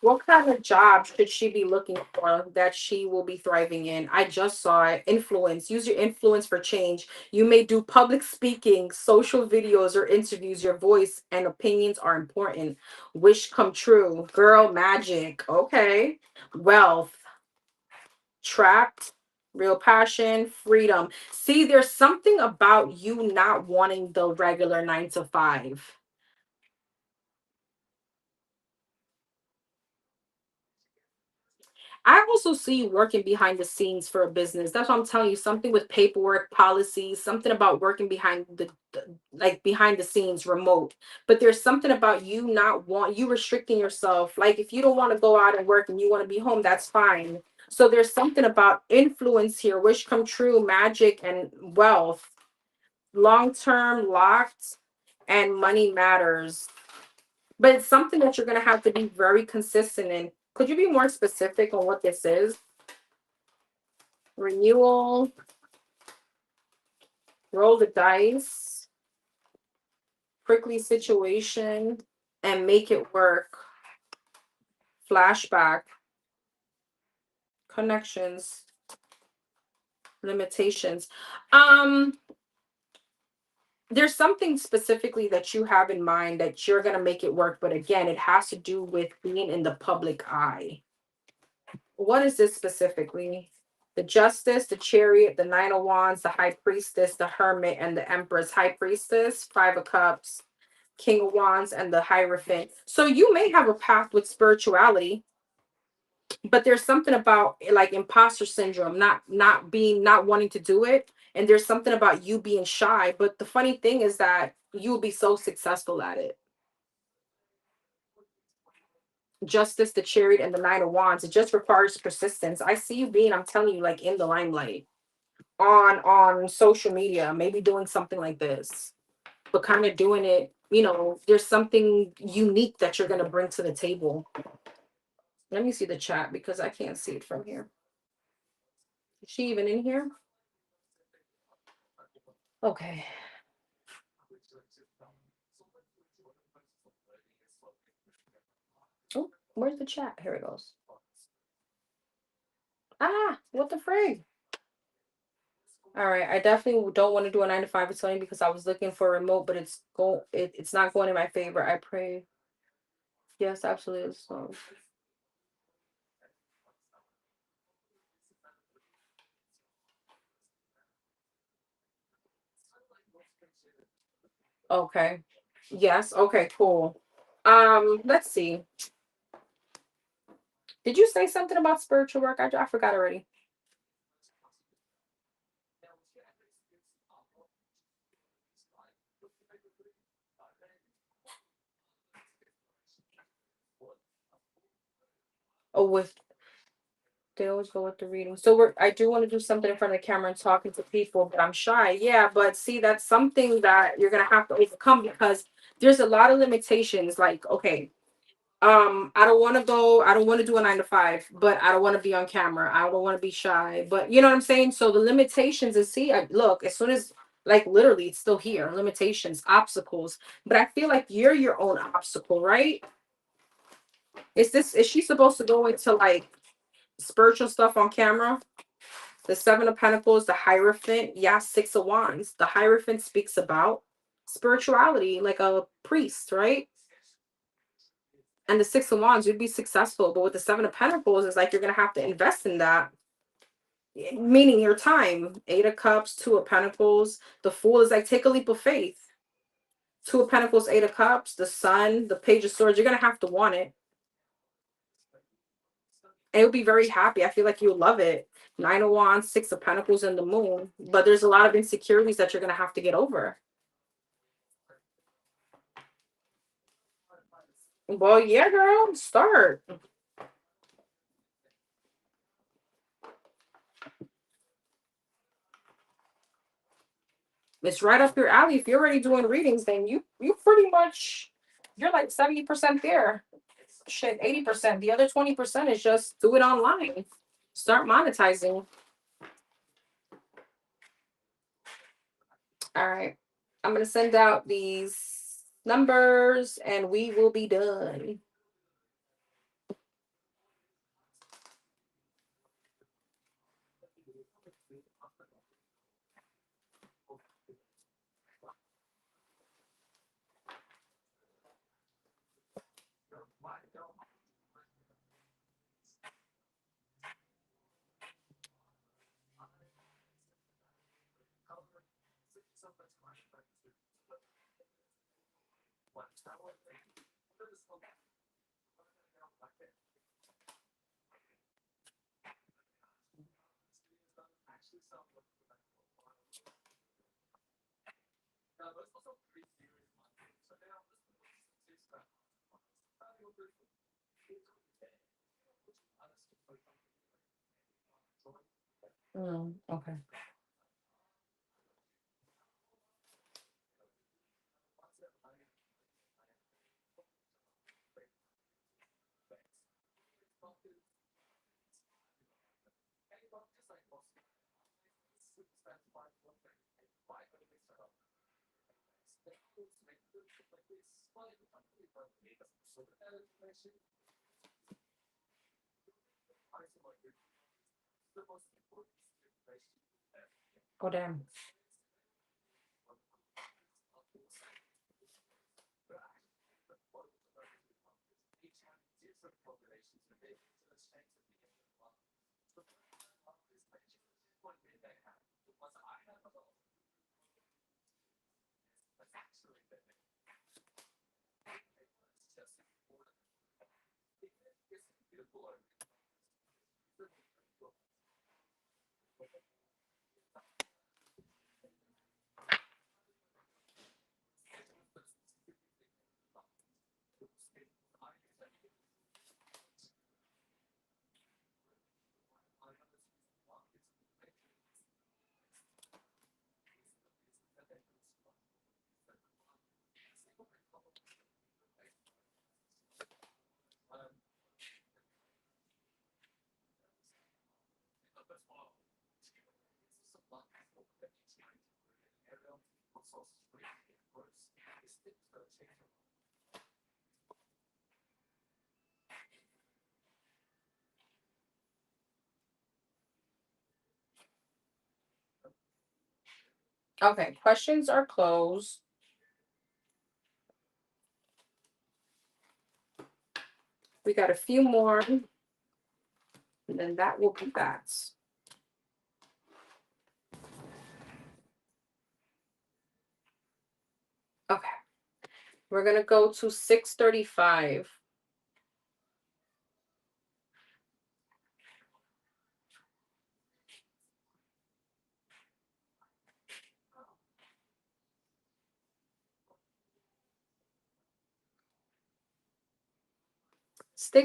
What kind of job should she be looking for that she will be thriving in? I just saw it. Influence. Use your influence for change. You may do public speaking, social videos, or interviews. Your voice and opinions are important. Wish come true. Girl magic. Okay. Wealth. Trapped. Real passion. Freedom. See, there's something about you not wanting the regular 9 to 5. I also see you working behind the scenes for a business. That's what I'm telling you. Something with paperwork, policies, something about working behind like behind the scenes, remote. But there's something about you not want you restricting yourself. Like if you don't want to go out and work and you want to be home, that's fine. So there's something about influence here, wish come true, magic, and wealth, long term, locked, and money matters. But it's something that you're gonna have to be very consistent in. Could you be more specific on what this is? Renewal, roll the dice, prickly situation, and make it work. Flashback, connections, limitations. Um, there's something specifically that you have in mind that you're gonna make it work, but again, it has to do with being in the public eye. What is this specifically? The Justice, the Chariot, the Nine of Wands, the High Priestess, the Hermit, and the Empress. High Priestess, Five of Cups, King of Wands, and the Hierophant. So you may have a path with spirituality, but there's something about like imposter syndrome, not wanting to do it, and there's something about you being shy. But the funny thing is that you will be so successful at it. Justice, the Chariot, and the Nine of Wands. It just requires persistence. I see you being, I'm telling you, like in the limelight on social media, maybe doing something like this, but kind of doing it, there's something unique that you're gonna bring to the table. Let me see the chat because I can't see it from here. Is she even in here? Okay. Oh, where's the chat? Here it goes. Ah, what the frig? All right, I definitely don't want to do a 9 to 5 Italian because I was looking for a remote, but it's not going in my favor. I pray. Yes, absolutely. So, okay. Yes, okay, cool. Let's see. Did you say something about spiritual work? I forgot already. Oh, with they always go with the reading. So I do want to do something in front of the camera and talking to people, but I'm shy. Yeah, but see, that's something that you're gonna have to overcome because there's a lot of limitations. Like, okay, I don't want to do a 9 to 5, but I don't want to be on camera. I don't want to be shy. But you know what I'm saying? So the limitations is see, look, as soon as like literally it's still here, limitations, obstacles. But I feel like you're your own obstacle, right? Is she supposed to go into like spiritual stuff on camera? The Seven of Pentacles, the Hierophant, yeah, Six of Wands. The Hierophant speaks about spirituality, like a priest, right? And the Six of Wands, you'd be successful. But with the Seven of Pentacles, it's like you're going to have to invest in that, meaning your time. Eight of Cups, Two of Pentacles. The Fool is like, take a leap of faith. Two of Pentacles, Eight of Cups, the Sun, the Page of Swords. You're going to have to want it. And you'll be very happy. I feel like you'll love it. Nine of Wands, Six of Pentacles, and the Moon. But there's a lot of insecurities that you're going to have to get over. Well, yeah, girl, start. It's right up your alley. If you're already doing readings, then you pretty much you're like 70% there. Shit, 80%. The other 20% is just do it online. Start monetizing. All right. I'm gonna send out these numbers and we will be done. Okay. Oh damn. Okay, questions are closed. We got a few more, and then that will be that. Okay, we're gonna go to 635.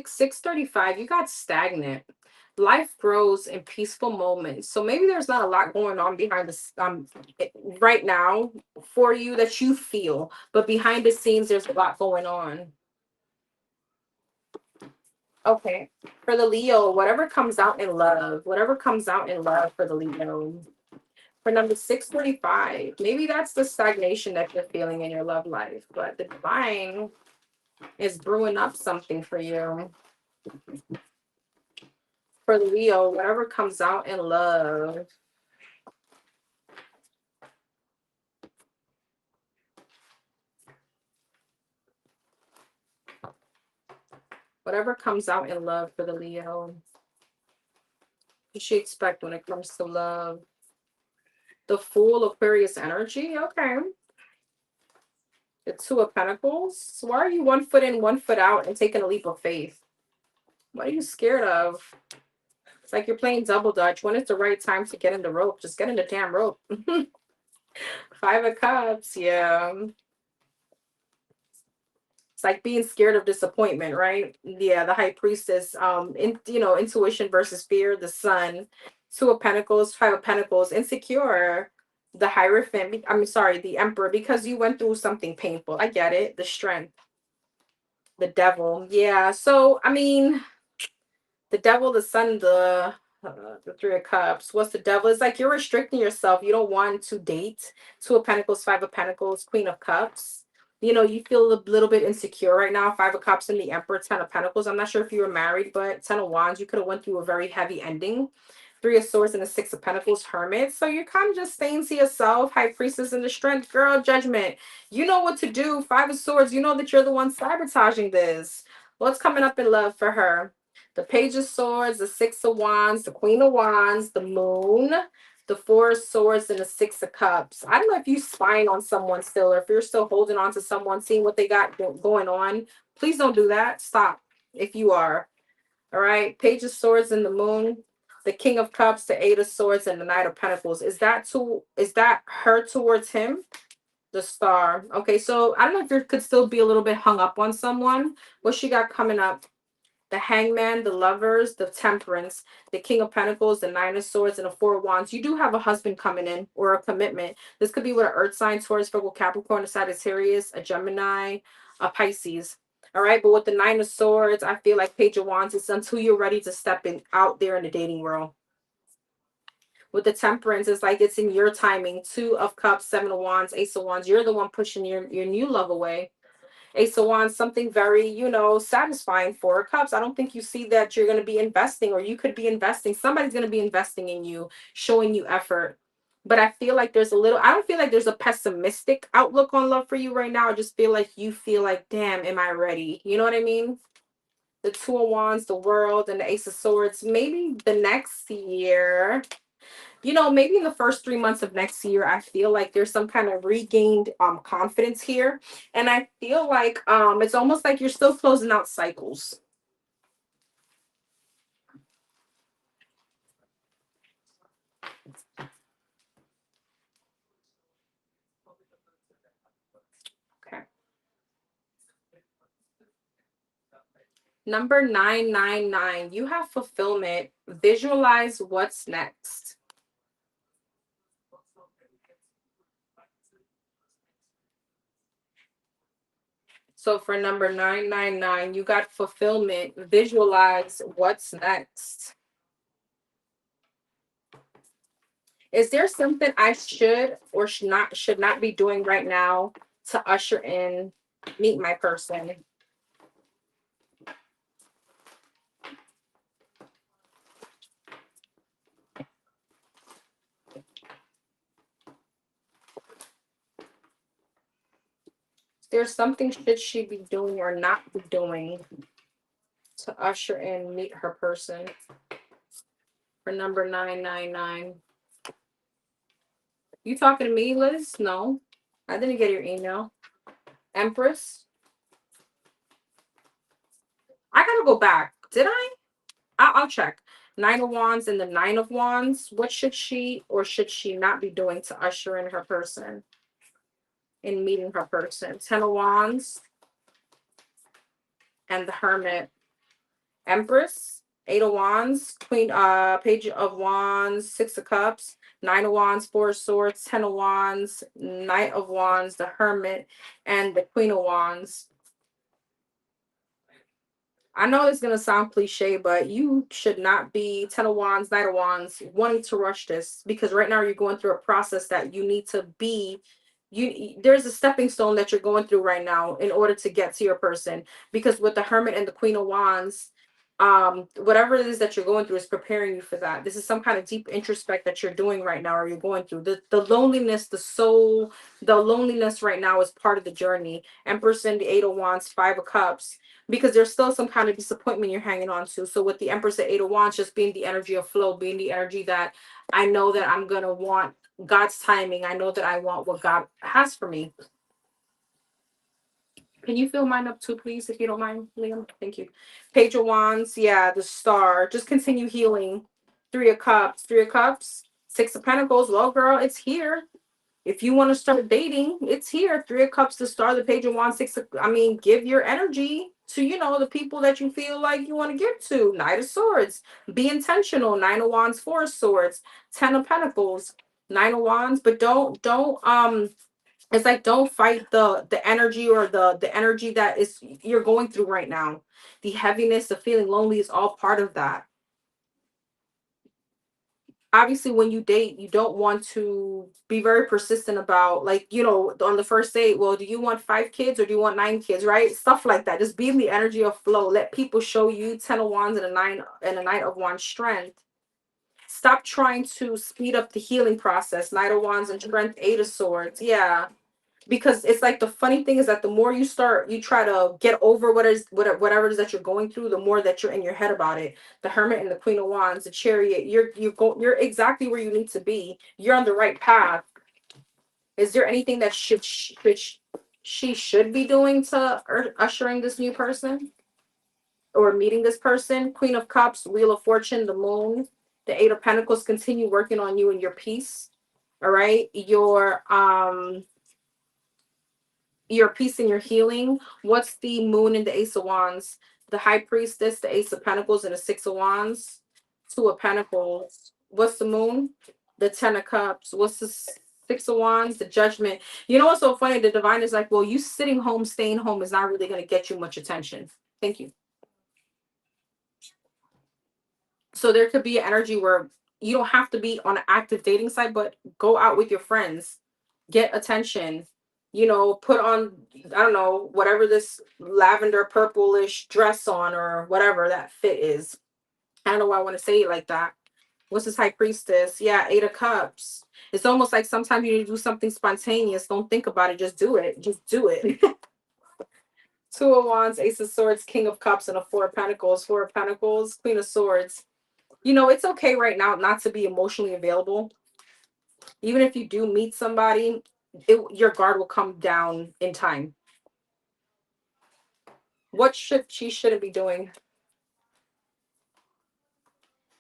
635, you got stagnant. Life grows in peaceful moments. So maybe there's not a lot going on behind this right now for you that you feel, but behind the scenes there's a lot going on. Okay. For the Leo, whatever comes out in love for the Leo. For number 645, maybe that's the stagnation that you're feeling in your love life, but the divine is brewing up something for you. For the Leo, whatever comes out in love. Whatever comes out in love for the Leo. You should expect when it comes to love. The Fool, Aquarius energy. Okay. The Two of Pentacles. Why are you 1 foot in, 1 foot out and taking a leap of faith? What are you scared of? It's like you're playing double dutch. When is the right time to get in the rope? Just get in the damn rope. 5 of Cups. Yeah. It's like being scared of disappointment, right? Yeah, the High Priestess, intuition versus fear, the Sun, Two of Pentacles, 5 of Pentacles, insecure, the Hierophant, I'm sorry, the Emperor, because you went through something painful. I get it. The Strength, the Devil. Yeah. So, I mean, the Devil, the Sun, the 3 of Cups. What's the Devil? It's like you're restricting yourself. You don't want to date. 2 of Pentacles, 5 of Pentacles, Queen of Cups. You feel a little bit insecure right now. 5 of Cups and the Emperor, 10 of Pentacles. I'm not sure if you were married, but 10 of Wands, you could have went through a very heavy ending. 3 of Swords and the 6 of Pentacles, Hermit. So you're kind of just staying to yourself. High Priestess and the Strength, girl, Judgment. You know what to do. 5 of Swords, you know that you're the one sabotaging this. What's coming up in love for her? The Page of Swords, the 6 of Wands, the Queen of Wands, the Moon, the 4 of Swords, and the 6 of Cups. I don't know if you're spying on someone still, or if you're still holding on to someone, seeing what they got going on. Please don't do that. Stop if you are. All right. Page of Swords and the Moon, the King of Cups, the 8 of Swords, and the Knight of Pentacles. Is that her towards him? The Star. Okay, so I don't know if you could still be a little bit hung up on someone. What she got coming up? The Hangman, the Lovers, the Temperance, the King of Pentacles, the 9 of Swords, and the 4 of Wands. You do have a husband coming in or a commitment. This could be with an Earth sign, Taurus, Virgo, Capricorn, a Sagittarius, a Gemini, a Pisces. All right, but with the 9 of Swords, I feel like Page of Wands is until you're ready to step in out there in the dating world. With the Temperance, it's like it's in your timing. 2 of Cups, 7 of Wands, Ace of Wands. You're the one pushing your new love away. Ace of Wands, something very, satisfying. 4 of Cups. I don't think you see that you're going to be investing, or you could be investing. Somebody's going to be investing in you, showing you effort. But I feel like I don't feel like there's a pessimistic outlook on love for you right now. I just feel like you feel like, damn, am I ready? You know what I mean? The 2 of Wands, the World, and the Ace of Swords. Maybe the next year, maybe in the first 3 months of next year, I feel like there's some kind of regained confidence here. And I feel like it's almost like you're still closing out cycles. Okay. Number 999, you have fulfillment. Visualize what's next. So for number 999, you got fulfillment. Visualize what's next. Is there something I should or should not be doing right now to usher in meet my person? There's something should she be doing or not be doing to usher in meet her person for number 999. You talking to me, Liz? No, I didn't get your email. Empress, I gotta go back. Did I? I'll check. 9 of Wands and the 9 of Wands. What should she or should she not be doing to usher in her person, in meeting her person? 10 of Wands and the Hermit. Empress, Eight of Wands, Queen, Page of Wands, Six of Cups, Nine of Wands, Four of Swords, Ten of Wands, Knight of Wands, the Hermit, and the Queen of Wands. I know it's gonna sound cliche, but you should not be Ten of Wands, Knight of Wands, wanting to rush this, because right now you're going through a process that you need to be. There's a stepping stone that you're going through right now in order to get to your person. Because with the Hermit and the Queen of Wands, whatever it is that you're going through is preparing you for that. This is some kind of deep introspect that you're doing right now, or you're going through. The loneliness, the soul, the loneliness right now is part of the journey. Empress and the Eight of Wands, Five of Cups, because there's still some kind of disappointment you're hanging on to. So with the Empress at Eight of Wands, just being the energy of flow, being the energy that I know that I'm gonna want God's timing. I know that I want what God has for me. Can you fill mine up too, please, if you don't mind, Liam? Thank you. Page of Wands, yeah, the Star. Just continue healing. Three of Cups, Three of Cups, Six of Pentacles. Well, girl, it's here. If you want to start dating, it's here. Three of Cups, the Star, the Page of Wands, give your energy to, the people that you feel like you want to give to. Knight of Swords. Be intentional. Nine of Wands, Four of Swords, Ten of Pentacles, Nine of Wands. But don't it's like, don't fight the energy, or the energy that is you're going through right now. The heaviness, the feeling lonely is all part of that. Obviously, when you date, you don't want to be very persistent about, like, on the first date, well, do you want 5 kids or do you want 9 kids, right? Stuff like that. Just be in the energy of flow. Let people show you Ten of Wands and a Knight of Wands strength. Stop trying to speed up the healing process. Knight of Wands and strength, Eight of Swords. Yeah. Because it's like, the funny thing is that the more you try to get over whatever it is that you're going through, the more that you're in your head about it. The Hermit and the Queen of Wands, the Chariot, you're exactly where you need to be. You're on the right path. Is there anything that she should be doing to ushering this new person or meeting this person? Queen of Cups, Wheel of Fortune, the Moon, the Eight of Pentacles. Continue working on you and your peace. All right, your peace and your healing. What's the Moon and the Ace of Wands? The High Priestess, the Ace of Pentacles, and the Six of Wands. Two of Pentacles. What's the Moon? The Ten of Cups. What's the Six of Wands? The Judgment. You know what's so funny? The Divine is like, well, you sitting home, staying home is not really going to get you much attention. Thank you. So there could be an energy where you don't have to be on an active dating site, but go out with your friends, get attention, put on, I don't know, whatever this lavender purplish dress on, or whatever that fit is. I don't know why I want to say it like that. What's this High Priestess? Yeah, Eight of Cups. It's almost like sometimes you need to do something spontaneous. Don't think about it. Just do it. Just do it. Two of Wands, Ace of Swords, King of Cups, and a Four of Pentacles. Four of Pentacles, Queen of Swords. It's okay right now not to be emotionally available. Even if you do meet somebody, your guard will come down in time. What shouldn't be doing?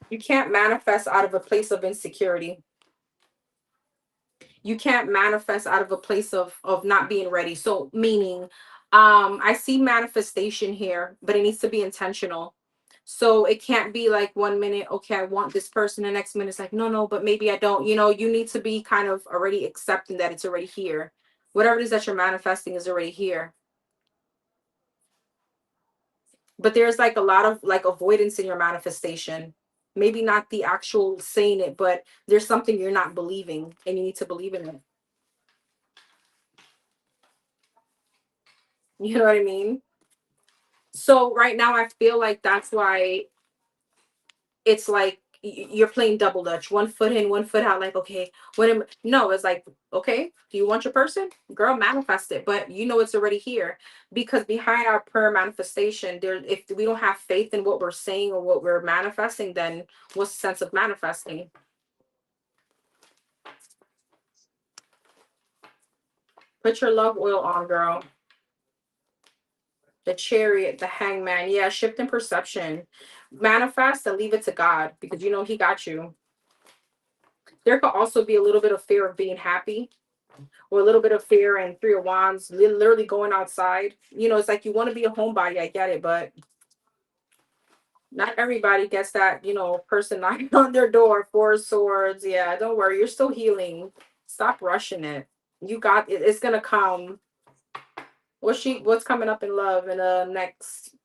You can't manifest out of a place of insecurity. You can't manifest out of a place of not being ready. So meaning, I see manifestation here, but it needs to be intentional. So it can't be like 1 minute, okay, I want this person. The next minute it's like, no, but maybe I don't. You need to be kind of already accepting that it's already here. Whatever it is that you're manifesting is already here. But there's like a lot of like avoidance in your manifestation. Maybe not the actual saying it, but there's something you're not believing, and you need to believe in it. You know what I mean? So right now I feel like that's why it's like you're playing double dutch, 1 foot in, 1 foot out. Like, okay, no, it's like, okay, do you want your person? Girl, manifest it, but it's already here. Because behind our prayer manifestation, if we don't have faith in what we're saying or what we're manifesting, then what's the sense of manifesting? Put your love oil on, girl. The Chariot, the Hangman. Yeah, shift in perception. Manifest and leave it to God, because he got you. There could also be a little bit of fear of being happy, or a little bit of fear, and Three of Wands, literally going outside. It's like you want to be a homebody. I get it, but Not everybody gets that, person knocking on their door. Four of Swords. Yeah, don't worry. You're still healing. Stop rushing it. You got it. It's gonna come. What's coming up in love in the next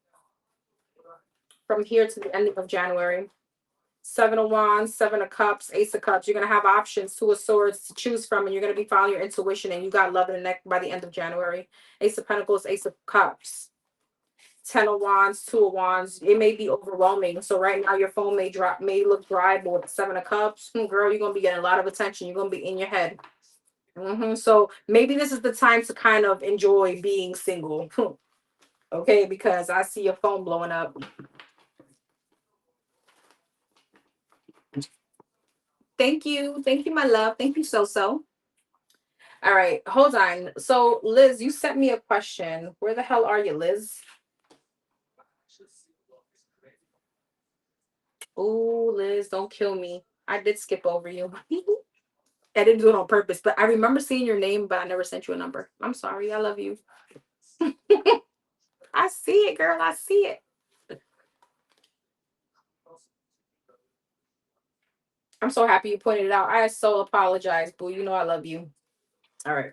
from here to the ending of January? Seven of Wands, Seven of Cups, Ace of Cups. You're gonna have options, Two of Swords to choose from, and you're gonna be following your intuition, and you got love in the neck by the end of January. Ace of Pentacles, Ace of Cups. 10 of Wands, 2 of Wands. It may be overwhelming. So right now your phone may look dry, but with 7 of Cups, girl, you're gonna be getting a lot of attention. You're gonna be in your head. So maybe this is the time to kind of enjoy being single. Okay, because I see your phone blowing up. Thank you. Thank you, my love. Thank you, so. All right, hold on. So Liz, you sent me a question. Where the hell are you, Liz? Oh, Liz, don't kill me. I did skip over you. I didn't do it on purpose, but I remember seeing your name, but I never sent you a number. I'm sorry. I love you. I see it, girl. I see it. I'm so happy you pointed it out. I so apologize, boo. You know I love you. All right.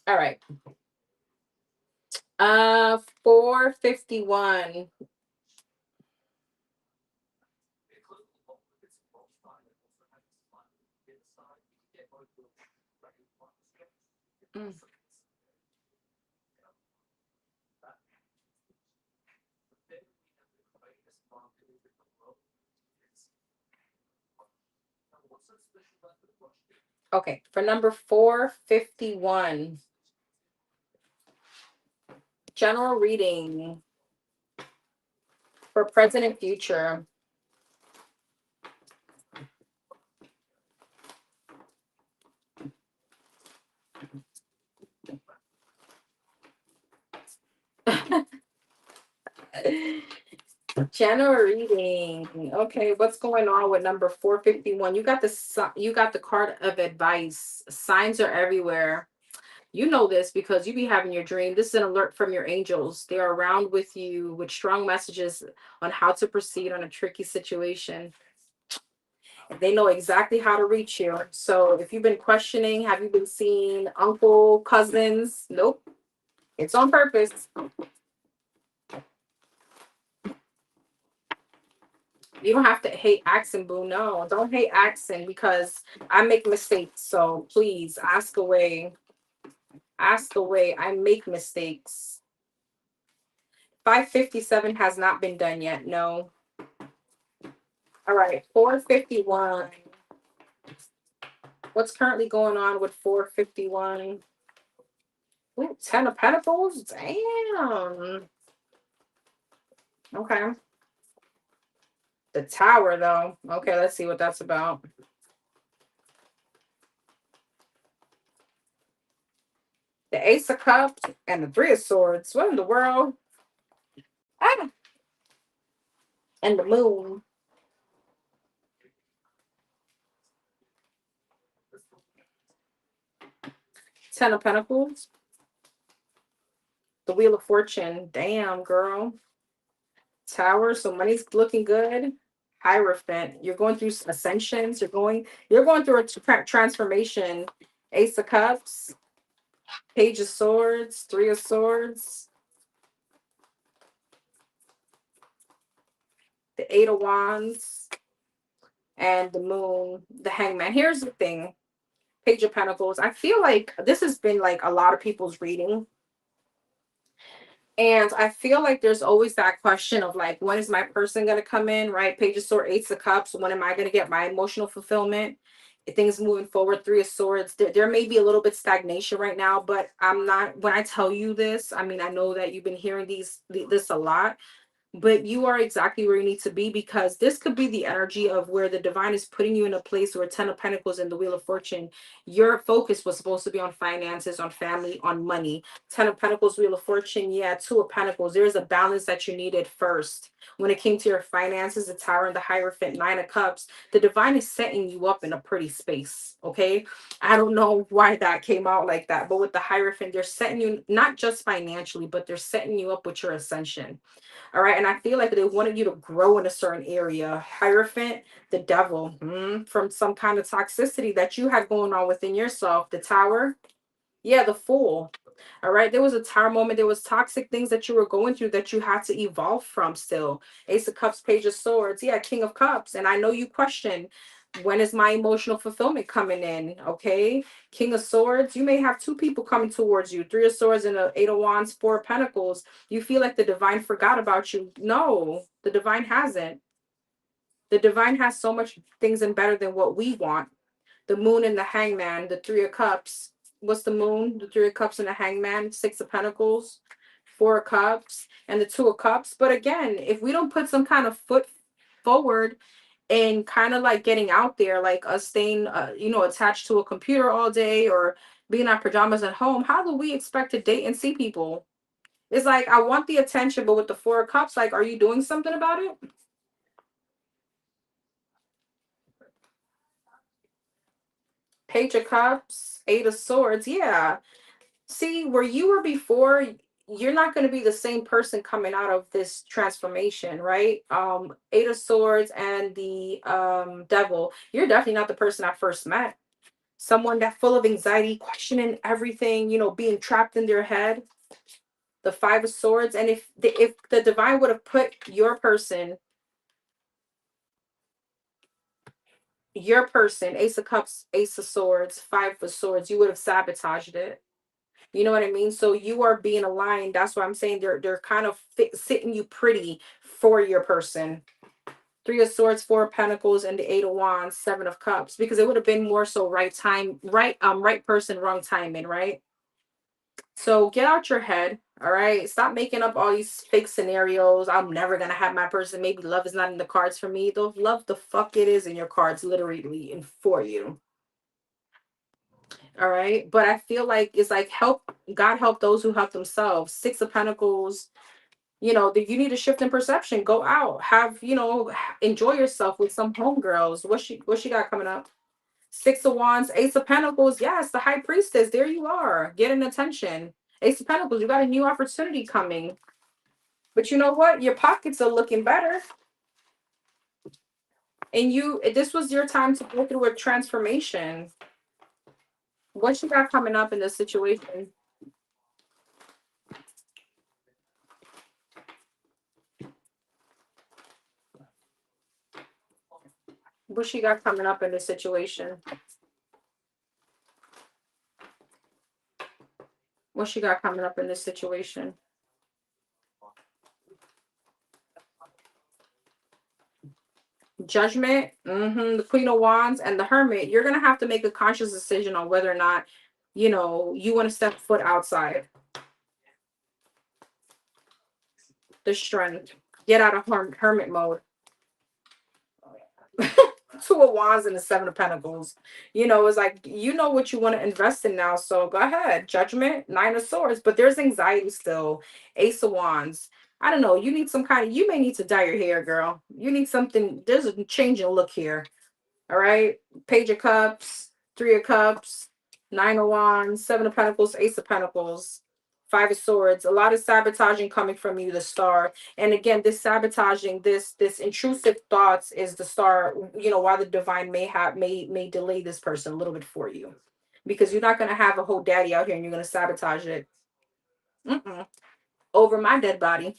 All right. 451. Mm. Okay, for number 451, general reading for present and future. General reading. Okay, what's going on with number 451? You got the card of advice. Signs are everywhere. You know this because you be having your dream. This is an alert from your angels. They are around with you with strong messages on how to proceed on a tricky situation. They know exactly how to reach you. So if you've been questioning, have you been seeing uncle, cousins? Nope. It's on purpose. You don't have to hate accent, boo. No, don't hate accent because I make mistakes. So please ask away. Ask away. I make mistakes. 557 has not been done yet. No. All right. 451. What's currently going on with 451? Ooh, 10 of Pentacles? Damn. Okay. The Tower, though. Okay, let's see what that's about. The Ace of Cups and the Three of Swords. What in the world? Ah. And the Moon. 10 of Pentacles. The Wheel of Fortune. Damn, girl. Tower. So money's looking good. Hierophant. You're going through ascensions. You're going through a transformation. Ace of Cups. Page of Swords. Three of Swords. The Eight of Wands. And the Moon. The Hangman. Here's the thing. Page of Pentacles. I feel like this has been like a lot of people's reading. And I feel like there's always that question of like, when is my person going to come in, right? Page of Swords, Ace of Cups. When am I going to get my emotional fulfillment? Things moving forward. Three of Swords. There may be a little bit stagnation right now, but I'm not, when I tell you this, I mean, I know that you've been hearing this a lot. but you are exactly where you need to be, because this could be the energy of where the divine is putting you in a place where 10 of Pentacles and the Wheel of Fortune, your focus was supposed to be on finances, on family, on money. 10 of Pentacles, Wheel of Fortune, yeah, 2 of Pentacles. There's a balance that you needed first. When it came to your finances, the Tower and the Hierophant, 9 of Cups, the divine is setting you up in a pretty space, okay? I don't know why that came out like that, but with the Hierophant, they're setting you, not just financially, but they're setting you up with your ascension. All right. And I feel like they wanted you to grow in a certain area. Hierophant, the devil, from some kind of toxicity that you had going on within yourself. The Tower, yeah, the Fool. All right. There was a tower moment. There was toxic things that you were going through that you had to evolve from still. Ace of Cups, Page of Swords. Yeah, King of Cups. And I know you question, when is my emotional fulfillment coming in? Okay. King of Swords. You may have two people coming towards you. Three of Swords and a Eight of Wands, Four of Pentacles. You feel like the divine forgot about you. No, the divine hasn't. The divine has so much things and better than what we want. The Moon and the Hangman, the Three of Cups. What's the Moon? The Three of Cups and the Hangman, Six of Pentacles, Four of Cups, and the Two of Cups. But again, if we don't put some kind of foot forward and kind of like getting out there, like us staying, attached to a computer all day or being in our pajamas at home, how do we expect to date and see people? It's like, I want the attention, but with the Four of Cups, like, are you doing something about it? Page of Cups, Eight of Swords. Yeah. See, where you were before, you're not going to be the same person coming out of this transformation, right? Eight of Swords and the Devil. You're definitely not the person I first met. Someone that full of anxiety, questioning everything, being trapped in their head. The Five of Swords. And if the divine would have put your person, Ace of Cups, Ace of Swords, Five of Swords, you would have sabotaged it. You know what I mean? So you are being aligned. That's why I'm saying they're kind of sitting you pretty for your person. Three of Swords, Four of Pentacles, and the Eight of Wands, Seven of Cups, because it would have been more so right time, right person, wrong timing, right? So get out your head, all right? Stop making up all these fake scenarios. I'm never gonna have my person. Maybe love is not in the cards for me. Though love the fuck it is in your cards, literally, and for you. All right. But I feel like it's like, God help those who help themselves. Six of Pentacles, that you need a shift in perception. Go out, enjoy yourself with some homegirls. What she got coming up? Six of Wands, Ace of Pentacles. Yes, the High Priestess. There you are, getting attention. Ace of Pentacles, you got a new opportunity coming. But you know what? Your pockets are looking better. And this was your time to go through a transformation. What you got coming up in this situation? What she got coming up in this situation? What she got coming up in this situation? Judgment, the Queen of Wands, and the Hermit. You're gonna have to make a conscious decision on whether or not, you want to step foot outside. The Strength. Get out of hermit mode. Two of Wands and the Seven of Pentacles. It's like, what you want to invest in now. So go ahead. Judgment, Nine of Swords. But there's anxiety still. Ace of Wands. I don't know. You may need to dye your hair, girl. You need something. There's a change in look here. All right. Page of Cups, Three of Cups, Nine of Wands, Seven of Pentacles, Ace of Pentacles, Five of Swords. A lot of sabotaging coming from you, the Star. And again, this sabotaging, this intrusive thoughts is the Star. Why the divine may delay this person a little bit for you, because you're not gonna have a whole daddy out here and you're gonna sabotage it. Mm-mm. Over my dead body.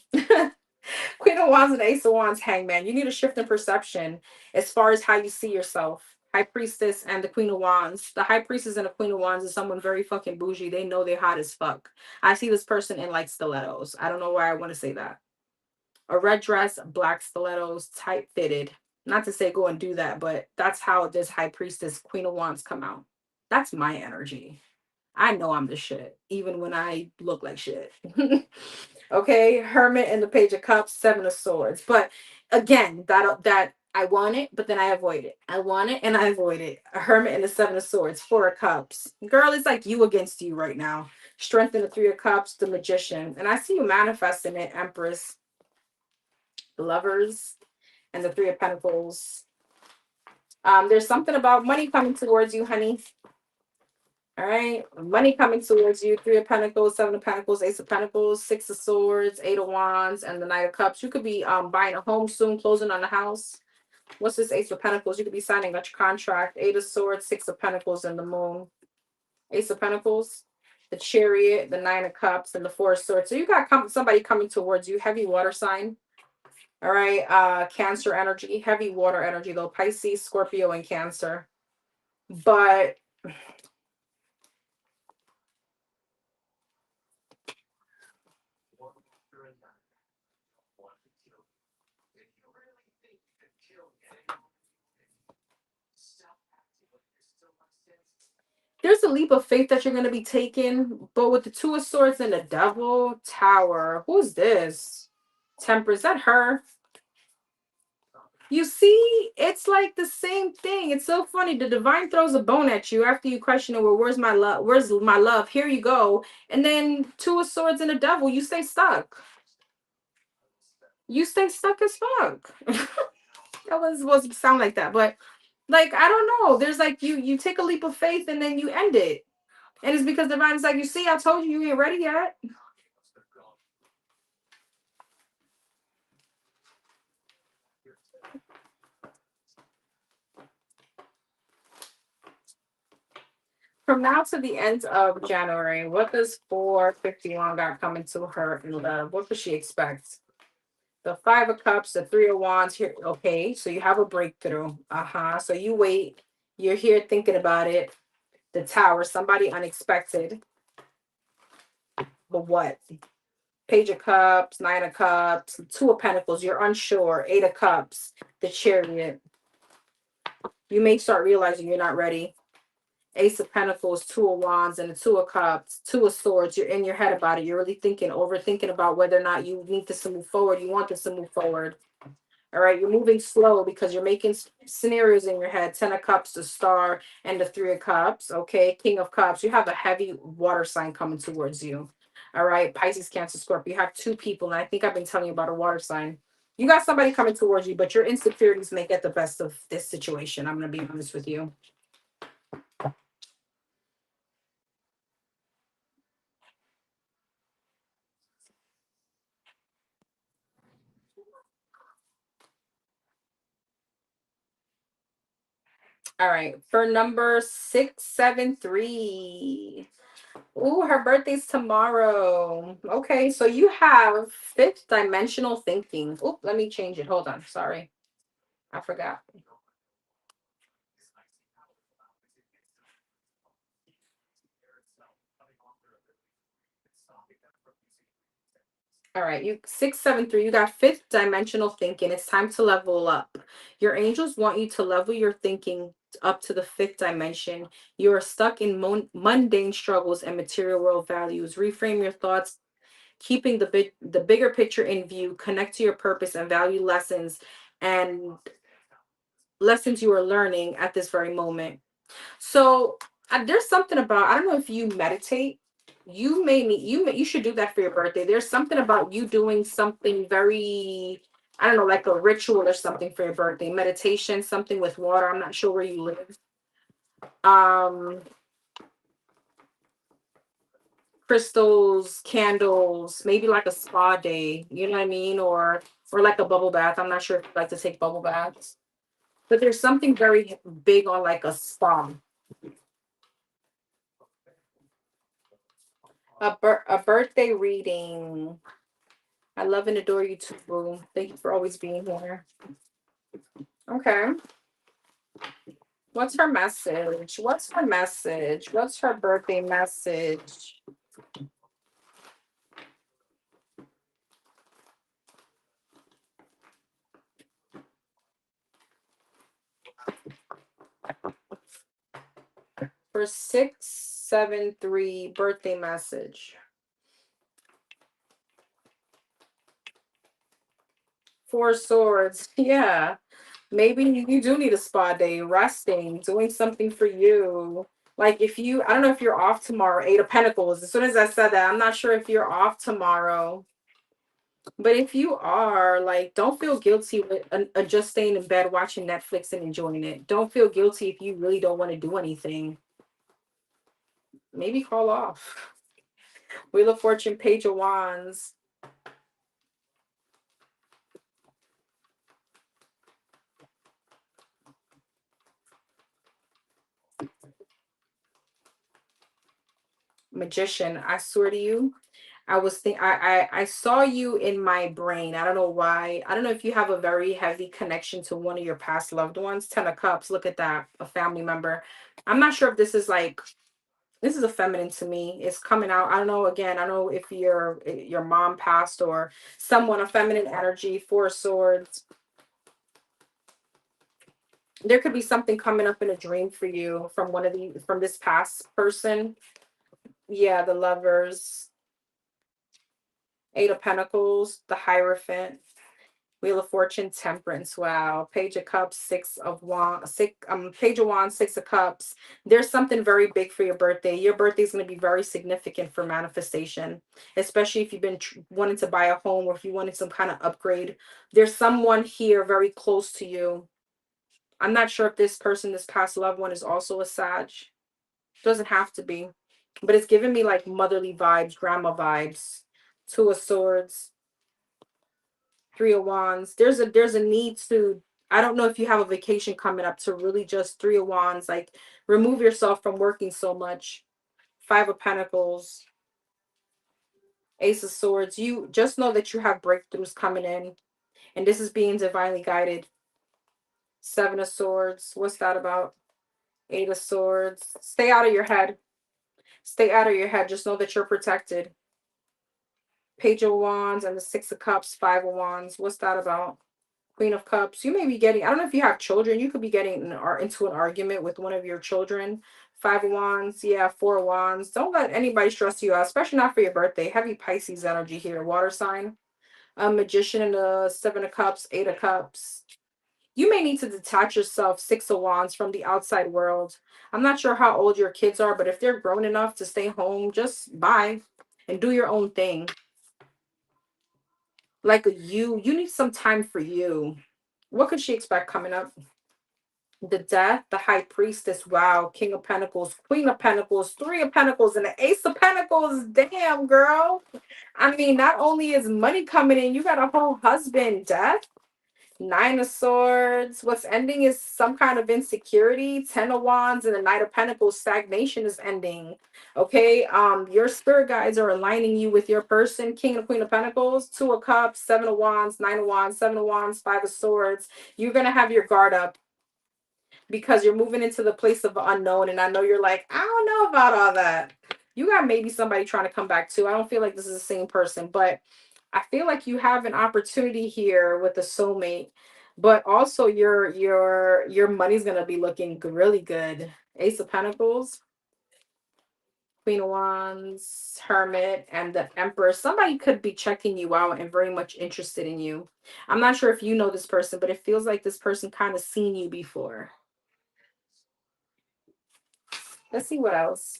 Queen of Wands and Ace of Wands, Hangman. You need a shift in perception as far as how you see yourself. High Priestess and the Queen of Wands. The High Priestess and the Queen of Wands is someone very fucking bougie. They know they're hot as fuck. I see this person in like stilettos. I don't know why I want to say that. A red dress, black stilettos, tight fitted. Not to say go and do that, but that's how this High Priestess, Queen of Wands come out. That's my energy. I know I'm the shit, even when I look like shit. Okay, Hermit and the Page of Cups, Seven of Swords. But again, that I want it, but then I avoid it. I want it and I avoid it. A Hermit and the Seven of Swords, Four of Cups. Girl, it's like you against you right now. Strength in the Three of Cups, the Magician. And I see you manifesting it, Empress, the Lovers, and the Three of Pentacles. There's something about money coming towards you, honey. All right, money coming towards you. Three of Pentacles, Seven of Pentacles, Ace of Pentacles, Six of Swords, Eight of Wands, and the Knight of Cups. You could be buying a home soon, closing on the house. What's this Ace of Pentacles? You could be signing a contract. Eight of Swords, Six of Pentacles, and the Moon. Ace of Pentacles, the Chariot, the Nine of Cups, and the Four of Swords. So you got somebody coming towards you. Heavy water sign. All right, Cancer energy, heavy water energy though. Pisces, Scorpio, and Cancer. But there's a leap of faith that you're going to be taking, but with the Two of Swords and the Devil, Tower. Who's this? Temperance. Is that her? You see, it's like the same thing. It's so funny. The divine throws a bone at you after you question it. Well, where's my love? Where's my love? Here you go. And then Two of Swords and the Devil. You stay stuck. You stay stuck as fuck. That was supposed to sound like that, but like I don't know. There's like you take a leap of faith and then you end it. And it's because divine's like, you see, I told you ain't ready yet. From now to the end of January, what does 451 got coming to her in love? What does she expect? The Five of Cups, the Three of Wands here. Okay, so you have a breakthrough. So you wait. You're here thinking about it. The Tower, somebody unexpected. But what? Page of Cups, Nine of Cups, Two of Pentacles. You're unsure. Eight of Cups, the Chariot. You may start realizing you're not ready. Ace of Pentacles, Two of Wands, and the Two of Cups, Two of Swords. You're in your head about it. You're really overthinking about whether or not you need this to move forward. You want this to move forward. All right, you're moving slow because you're making scenarios in your head. Ten of Cups, the Star, and the Three of Cups. Okay, King of Cups. You have a heavy water sign coming towards you. All right, Pisces, Cancer, Scorpio. You have two people, and I think I've been telling you about a water sign. You got somebody coming towards you, but your insecurities may get the best of this situation. I'm going to be honest with you. All right, for number 673. Ooh, her birthday's tomorrow. Okay, so you have fifth dimensional thinking. Oop, let me change it. Hold on. Sorry. I forgot. All right, you 673, you got fifth dimensional thinking. It's time to level up. Your angels want you to level your thinking up to the fifth dimension. You are stuck in mundane struggles and material world values. Reframe your thoughts, keeping the bigger picture in view. Connect to your purpose and value and lessons you are learning at this very moment. So there's something about, I don't know if you meditate. You may need you should do that for your birthday. There's something about you doing something very, I don't know, like a ritual or something for your birthday. Meditation, something with water. I'm not sure where you live. Um Crystals, candles, maybe like a spa day, you know what I mean? Or like a bubble bath. I'm not sure if you like to take bubble baths. But there's something very big on like a spa. A birthday reading. I love and adore you too, boo. Thank you for always being here. Okay. What's her message? What's her message? What's her birthday message? For 673 birthday message. Four of Swords. Yeah. Maybe you do need a spa day, resting, doing something for you. Like if you, I don't know if you're off tomorrow, Eight of Pentacles. As soon as I said that, I'm not sure if you're off tomorrow. But if you are, like, don't feel guilty with just staying in bed watching Netflix and enjoying it. Don't feel guilty if you really don't want to do anything. Maybe call off. Wheel of Fortune, Page of Wands. Magician, I swear to you, I saw you in my brain. I don't know why. I don't know if you have a very heavy connection to one of your past loved ones. Ten of Cups, look at that, a family member. I'm not sure if this is like, this is a feminine to me. It's coming out. I don't know. Again, I don't know if your mom passed or someone, a feminine energy. Four of Swords. There could be something coming up in a dream for you from from this past person. Yeah, the Lovers. Eight of Pentacles, the Hierophant, Wheel of Fortune, Temperance. Wow. Page of Cups, Page of Wands, Six of Cups. There's something very big for your birthday. Your birthday is going to be very significant for manifestation, especially if you've been wanting to buy a home or if you wanted some kind of upgrade. There's someone here very close to you. I'm not sure if this person, this past loved one, is also a Sag. Doesn't have to be, but it's giving me like motherly vibes, grandma vibes. Two of Swords, Three of Wands. There's a need to, I don't know if you have a vacation coming up, to really just Three of Wands, like remove yourself from working so much. Five of Pentacles, Ace of Swords. You just know that you have breakthroughs coming in, and this is being divinely guided. Seven of Swords. What's that about? Eight of Swords. Stay out of your head. Stay out of your head. Just know that you're protected. Page of Wands and the Six of Cups, Five of Wands. What's that about? Queen of Cups. You may be getting, I don't know if you have children, you could be getting into an argument with one of your children. Five of Wands. Yeah, Four of Wands. Don't let anybody stress you out, especially not for your birthday. Heavy Pisces energy here. Water sign. A Magician and the Seven of Cups, Eight of Cups. You may need to detach yourself, Six of Wands, from the outside world. I'm not sure how old your kids are, but if they're grown enough to stay home, just bye and do your own thing. Like you need some time for you. What could she expect coming up? The Death, the High Priestess. Wow. King of Pentacles, Queen of Pentacles, Three of Pentacles, and the Ace of Pentacles. Damn, girl. I mean, not only is money coming in, you got a whole husband. Death. Nine of Swords. What's ending is some kind of insecurity. Ten of Wands and the Knight of Pentacles. Stagnation is ending. Okay. Your spirit guides are aligning you with your person. King and Queen of Pentacles. Two of Cups. Seven of Wands. Nine of Wands. Seven of Wands. Five of Swords. You're gonna have your guard up because you're moving into the place of the unknown. And I know you're like, I don't know about all that. You got maybe somebody trying to come back too. I don't feel like this is the same person, but I feel like you have an opportunity here with a soulmate, but also your money's gonna be looking really good. Ace of Pentacles, Queen of Wands, Hermit, and the Emperor. Somebody could be checking you out and very much interested in you. I'm not sure if you know this person, but it feels like this person kind of seen you before. Let's see what else.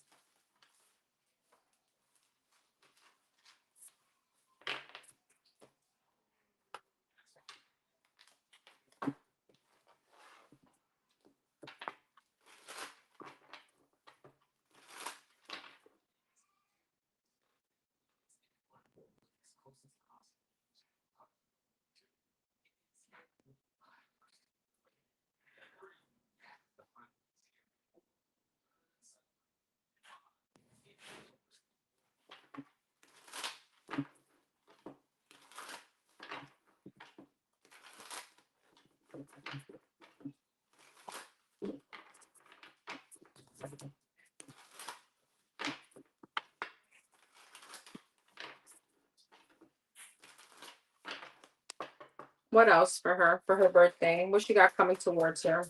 What else for her birthday? What she got coming towards her?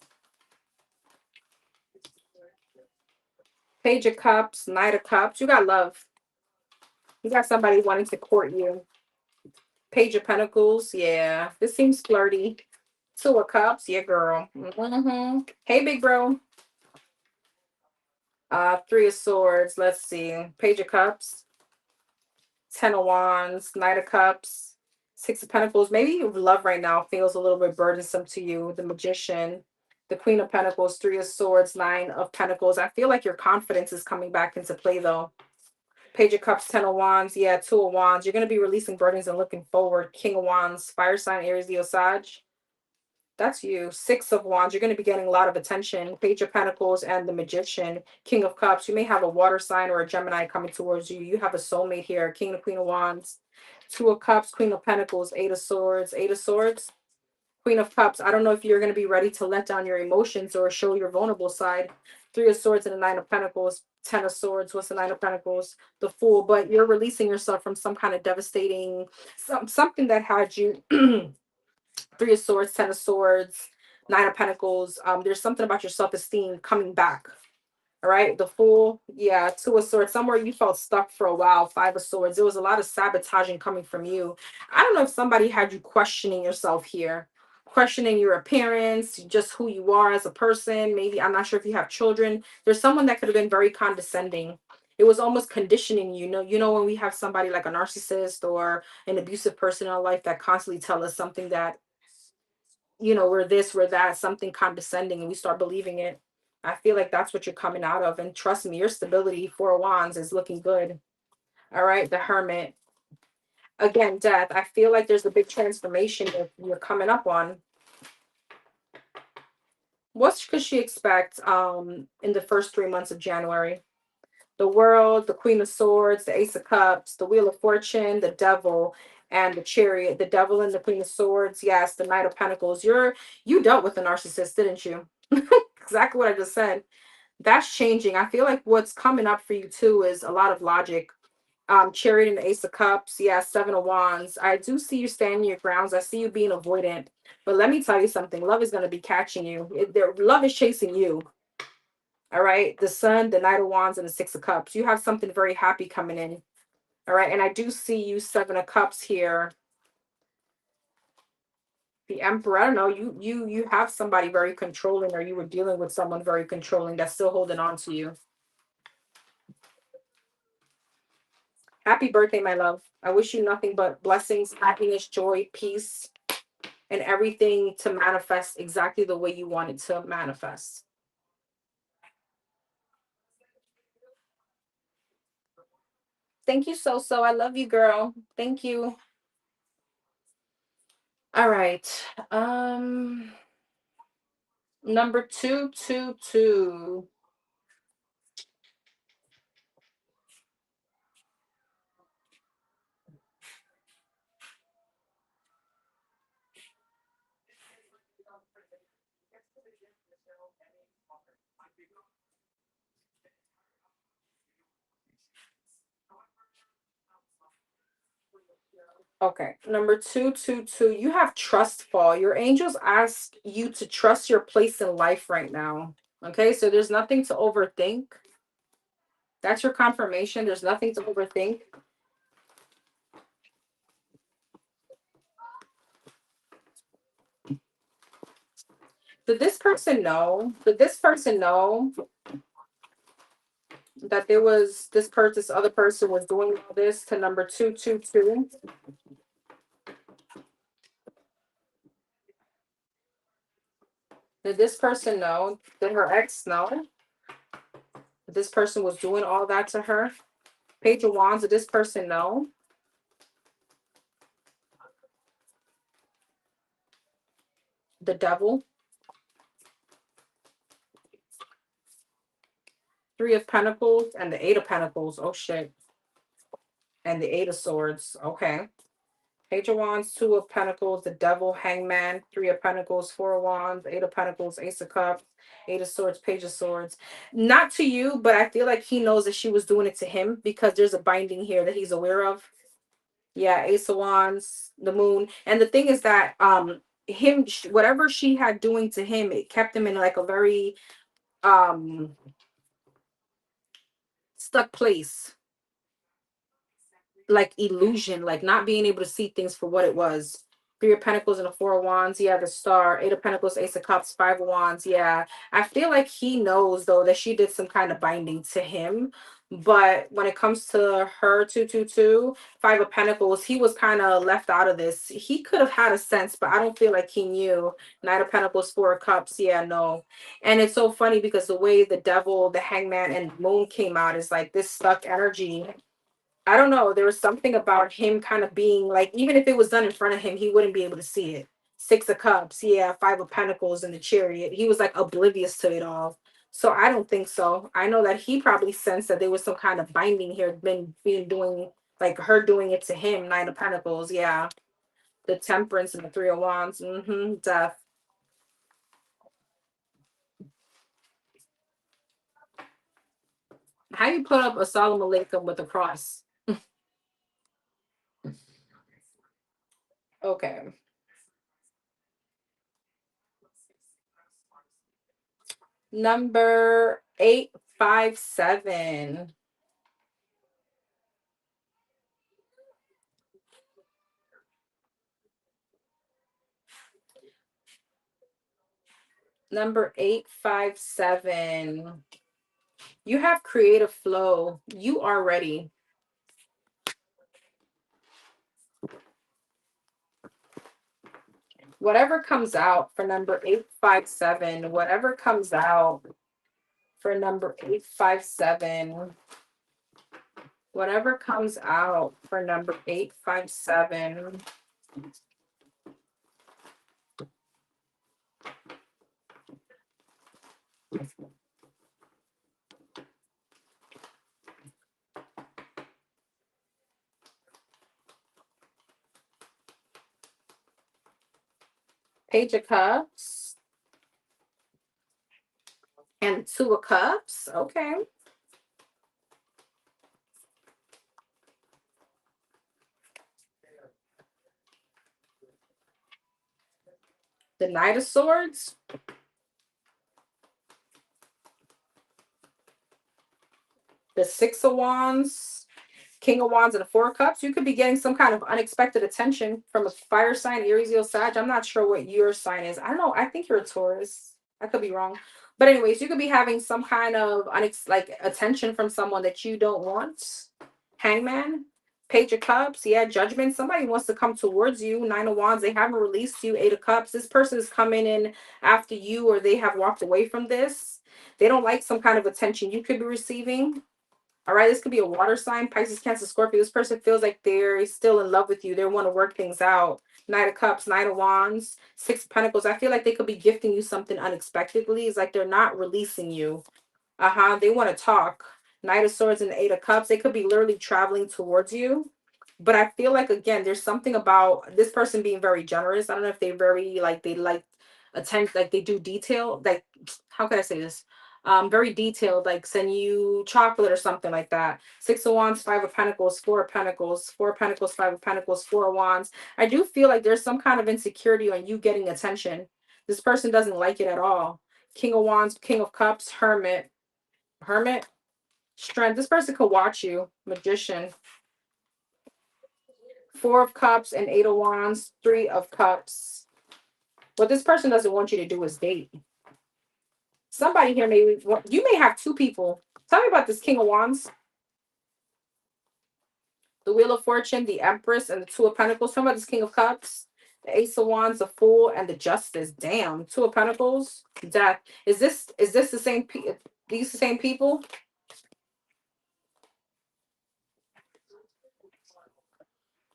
Page of Cups, Knight of Cups. You got love. You got somebody wanting to court you. Page of Pentacles. Yeah, this seems flirty. Two of Cups. Yeah, girl. Hey, big bro. Three of Swords. Let's see. Page of Cups. Ten of Wands. Knight of Cups. Six of Pentacles. Maybe love right now feels a little bit burdensome to you. The Magician. The Queen of Pentacles. Three of Swords. Nine of Pentacles. I feel like your confidence is coming back into play, though. Page of Cups, Ten of Wands. Yeah, Two of Wands. You're going to be releasing burdens and looking forward. King of Wands. Fire sign, Aries, Leo, Sag. That's you. Six of Wands. You're going to be getting a lot of attention. Page of Pentacles and the Magician. King of Cups. You may have a water sign or a Gemini coming towards you. You have a soulmate here. King and Queen of Wands. Two of Cups. Queen of Pentacles. Eight of Swords. Eight of Swords. Queen of Cups. I don't know if you're going to be ready to let down your emotions or show your vulnerable side. Three of Swords and the Nine of Pentacles. Ten of Swords. What's the Nine of Pentacles? The Fool. But you're releasing yourself from some kind of devastating, something that had you... Three of Swords, Ten of Swords, Nine of Pentacles. There's something about your self-esteem coming back. All right. The Fool. Yeah. Two of Swords. Somewhere you felt stuck for a while. Five of Swords. There was a lot of sabotaging coming from you. I don't know if somebody had you questioning yourself here, questioning your appearance, just who you are as a person. Maybe, I'm not sure if you have children. There's someone that could have been very condescending. It was almost conditioning you know, when we have somebody like a narcissist or an abusive person in our life that constantly tell us something that, we're this, we're that, something condescending, and we start believing it. I feel like that's what you're coming out of. And trust me, your stability, Four of Wands, is looking good. All right, the Hermit. Again, Death. I feel like there's a big transformation that you're coming up on. What could she expect in the first 3 months of January? The World, the Queen of Swords, the Ace of Cups, the Wheel of Fortune, the Devil, and the Chariot. The Devil and the Queen of Swords. Yes, the Knight of Pentacles. You dealt with a narcissist, didn't you? Exactly what I just said. That's changing. I feel like what's coming up for you too is a lot of logic. Chariot and the Ace of Cups. Yeah, Seven of Wands. I do see you standing your grounds. I see you being avoidant. But let me tell you something. Love is going to be catching you. Love is chasing you. All right. The Sun, the Knight of Wands, and the Six of Cups. You have something very happy coming in. All right. And I do see you Seven of Cups here. The Emperor. I don't know. You have somebody very controlling, or you were dealing with someone very controlling that's still holding on to you. Happy birthday, my love. I wish you nothing but blessings, happiness, joy, peace, and everything to manifest exactly the way you want it to manifest. Thank you, so. I love you, girl. Thank you. All right. Number 222. Okay, number 222. You have trust fall. Your angels ask you to trust your place in life right now. Okay, so there's nothing to overthink. That's your confirmation. There's nothing to overthink. Did this person know? Did this person know that there was this other person was doing all this to number 222? Did this person know? Did her ex know that this person was doing all that to her? Page of Wands, did this person know? The Devil. Three of Pentacles and the Eight of Pentacles. Oh shit. And the Eight of Swords. Okay. Page of Wands, Two of Pentacles, the Devil, Hangman, Three of Pentacles, Four of Wands, Eight of Pentacles, Ace of Cups, Eight of Swords, Page of Swords. Not to you, but I feel like he knows that she was doing it to him because there's a binding here that he's aware of. Yeah, Ace of Wands, the Moon. And the thing is that whatever she had doing to him, it kept him in like a very stuck place. like illusion, like not being able to see things for what it was. Three of Pentacles and a Four of Wands. Yeah, the Star. Eight of Pentacles, Ace of Cups, Five of Wands. Yeah, I feel like he knows though that she did some kind of binding to him. But when it comes to her, 222, Five of Pentacles, he was kind of left out of this. He could have had a sense, but I don't feel like he knew. Knight of Pentacles, Four of Cups. Yeah, no. And it's so funny because the way the Devil, the Hangman, and Moon came out is like this stuck energy. I don't know. There was something about him kind of being like, even if it was done in front of him, he wouldn't be able to see it. Six of Cups, yeah, Five of Pentacles and the Chariot. He was like oblivious to it all. So I don't think so. I know that he probably sensed that there was some kind of binding here, been being doing like her doing it to him. Nine of Pentacles, yeah. The Temperance and the Three of Wands, death. How you put up a Solemn Alaikum with a cross? Okay. Number 857. Number 857. You have creative flow. You are ready. Whatever comes out for number 857, whatever comes out for number 857, whatever comes out for number 857. Page of Cups and Two of Cups. Okay. The Knight of Swords. The Six of Wands. King of Wands and the Four of Cups. You could be getting some kind of unexpected attention from a fire sign, Aries, Leo, Sag. I'm not sure what your sign is. I don't know. I think you're a Taurus. I could be wrong. But anyways, you could be having some kind of like attention from someone that you don't want. Hangman, Page of Cups, yeah, Judgment. Somebody wants to come towards you. Nine of Wands, they haven't released you. Eight of Cups. This person is coming in after you, or they have walked away from this. They don't like some kind of attention you could be receiving. All right, this could be a water sign, Pisces, Cancer, Scorpio. This person feels like they're still in love with you. They want to work things out. Knight of Cups, Knight of Wands, Six of Pentacles. I feel like they could be gifting you something unexpectedly. It's like they're not releasing you. They want to talk. Knight of Swords and the Eight of Cups. They could be literally traveling towards you. But I feel like, again, there's something about this person being very generous. I don't know if they very they like attend, like they do detail, like how can I say this? Very detailed, like send you chocolate or something like that. Six of Wands, Five of Pentacles, Four of Pentacles, Four of Pentacles, Five of Pentacles, Four of Wands. I do feel like there's some kind of insecurity on you getting attention. This person doesn't like it at all. King of Wands, King of Cups, Hermit, Strength. This person could watch you. Magician. Four of Cups and Eight of Wands, Three of Cups. What this person doesn't want you to do is date. Somebody here you may have two people. Tell me about this King of Wands, the Wheel of Fortune, the Empress, and the Two of Pentacles. Tell me about this King of Cups, the Ace of Wands, the Fool, and the Justice. Damn, Two of Pentacles, Death. Is this the same? These the same people?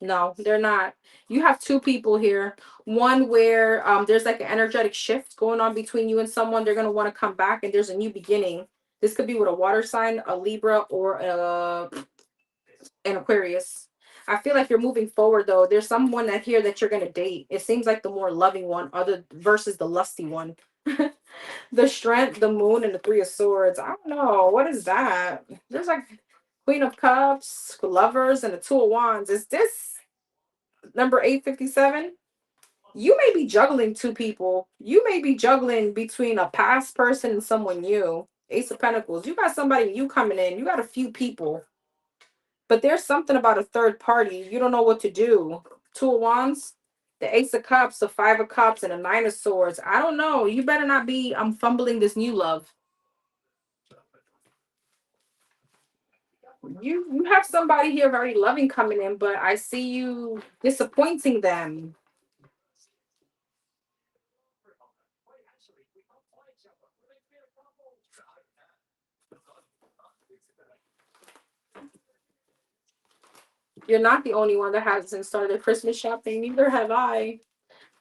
No, they're not. You have two people here. One where there's like an energetic shift going on between you and someone. They're gonna want to come back, and there's a new beginning. This could be with a water sign, a Libra, or an Aquarius. I feel like you're moving forward though. There's someone that here that you're gonna date. It seems like the more loving one, other versus the lusty one. The Strength, the Moon, and the Three of Swords. I don't know. What is that? There's like Queen of Cups, Lovers, and the Two of Wands. Is this number 857? You may be juggling two people. You may be juggling between a past person and someone new. Ace of Pentacles. You got somebody new coming in. You got a few people. But there's something about a third party. You don't know what to do. Two of Wands, the Ace of Cups, the Five of Cups, and the Nine of Swords. I don't know. You better not be fumbling this new love. You have somebody here very loving coming in, but I see you disappointing them. You're not the only one that hasn't started Christmas shopping. Neither have I.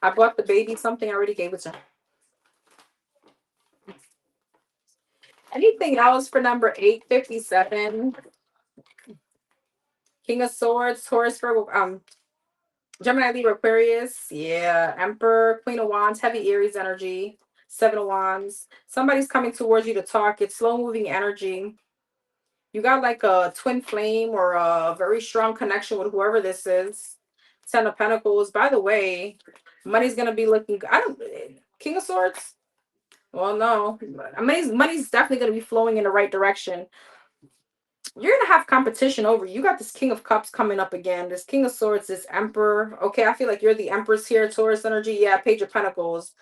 I bought the baby something. I already gave it to her. Anything else for number 857? King of Swords, Taurus, Virgo, Gemini, Libra, Aquarius. Yeah, Emperor, Queen of Wands, heavy Aries energy. Seven of Wands. Somebody's coming towards you to talk. It's slow moving energy. You got like a twin flame or a very strong connection with whoever this is. Ten of Pentacles. By the way, money's gonna be looking. I don't. King of Swords. Well, no, money's definitely gonna be flowing in the right direction. You're gonna have competition over you. Got this King of Cups coming up again. This King of Swords, this Emperor. Okay, I feel like you're the Empress here, Taurus energy. Yeah, Page of Pentacles.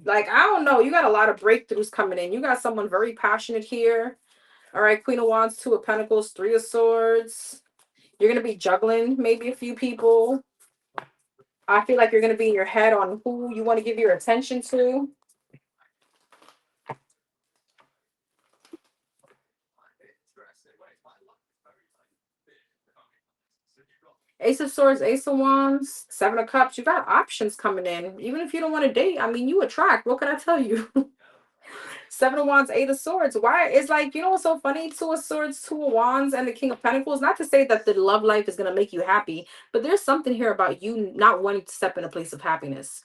Like, I don't know. You got a lot of breakthroughs coming in. You got someone very passionate here. All right, Queen of Wands, Two of Pentacles, Three of Swords. You're gonna be juggling maybe a few people. I feel like you're gonna be in your head on who you want to give your attention to. Ace of Swords, Ace of Wands, Seven of Cups. You got options coming in. Even if you don't want to date, I mean, you attract. What can I tell you? Seven of Wands, Eight of Swords. Why? It's like, you know what's so funny? Two of Swords, Two of Wands, and the King of Pentacles. Not to say that the love life is going to make you happy, but there's something here about you not wanting to step in a place of happiness.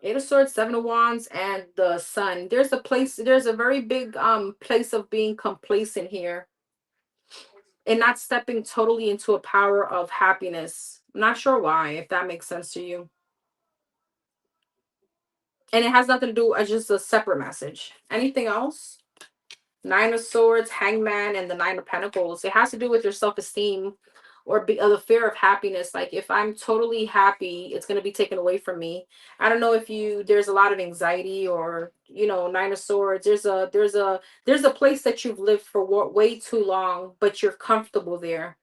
Eight of Swords, Seven of Wands, and the Sun. There's a place, there's a very big place of being complacent here and not stepping totally into a power of happiness. I'm not sure why, if that makes sense to you. And it has nothing to do with just a separate message. Anything else? Nine of Swords, Hangman, and the Nine of Pentacles. It has to do with your self-esteem or the fear of happiness. Like, if I'm totally happy, it's going to be taken away from me. I don't know if there's a lot of anxiety or, Nine of Swords. There's a place that you've lived for way too long, but you're comfortable there.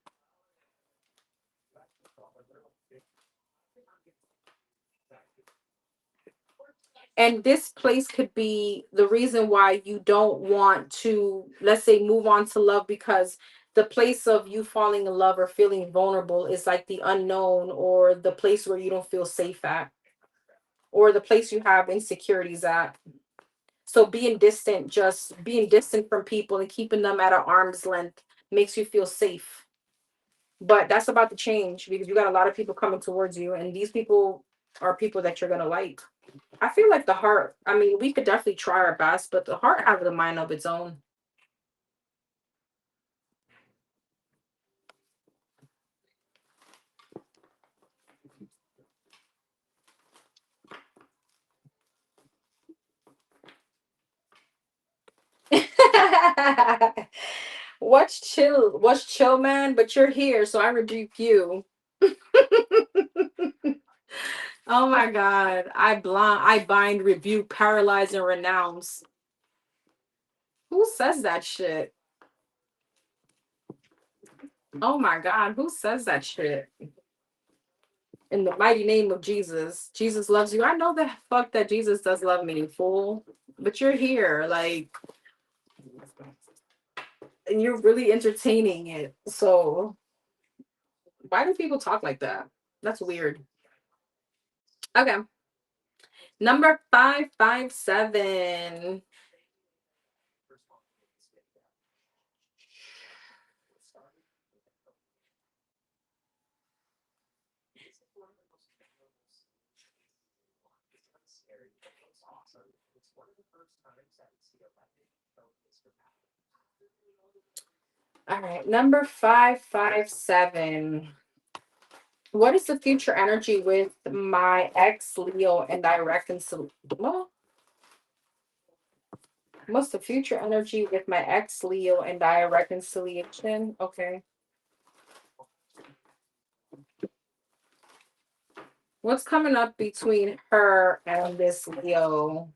And this place could be the reason why you don't want to, let's say, move on to love, because the place of you falling in love or feeling vulnerable is like the unknown, or the place where you don't feel safe at, or the place you have insecurities at. So just being distant from people and keeping them at an arm's length makes you feel safe. But that's about to change, because you got a lot of people coming towards you, and these people are people that you're going to like. I feel like the heart, I mean, we could definitely try our best, but the heart has a mind of its own. What's chill, man? But you're here, so I rebuke you. Oh my God. I bind, rebuke, paralyze, and renounce. Who says that shit? Oh my God, who says that shit? In the mighty name of Jesus. Jesus loves you. I know the fuck that Jesus does love me, fool. But you're here, like, and you're really entertaining it. So why do people talk like that? That's weird. Okay. Number 557. All right. Number 557. What is the future energy with my ex Leo and I reconcile? Well, What's the future energy with my ex Leo and I reconciliation? Okay. What's coming up between her and this Leo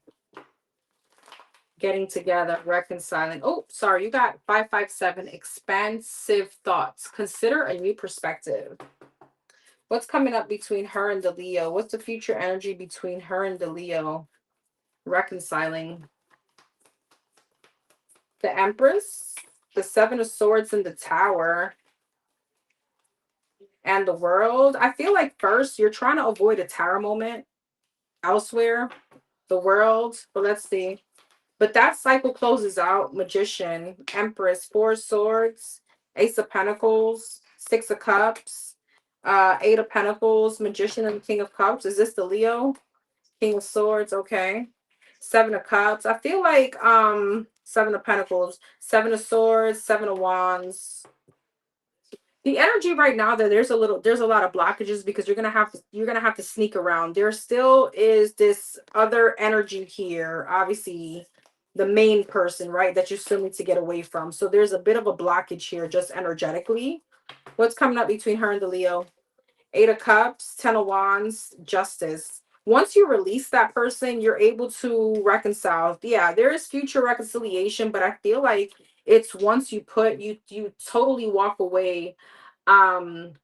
getting together, reconciling? Oh, sorry, you got 557 expansive thoughts. Consider a new perspective. What's coming up between her and the Leo? What's the future energy between her and the Leo reconciling? The Empress, the Seven of Swords, and the Tower, and the World. I feel like first you're trying to avoid a Tower moment elsewhere. The World, but let's see. But that cycle closes out. Magician, Empress, Four of Swords, Ace of Pentacles, Six of Cups, Eight of Pentacles, Magician, and King of Cups. Is this the Leo? King of Swords, okay. Seven of Cups. I feel like Seven of Pentacles, Seven of Swords, Seven of Wands. The energy right now that there's a lot of blockages because you're gonna have to sneak around. There still is this other energy here, obviously the main person, right, that you still need to get away from. So there's a bit of a blockage here just energetically. What's coming up between her and the Leo? Eight of Cups, Ten of Wands, Justice. Once you release that person, you're able to reconcile. Yeah, there is future reconciliation, but I feel like it's once you totally walk away. Um,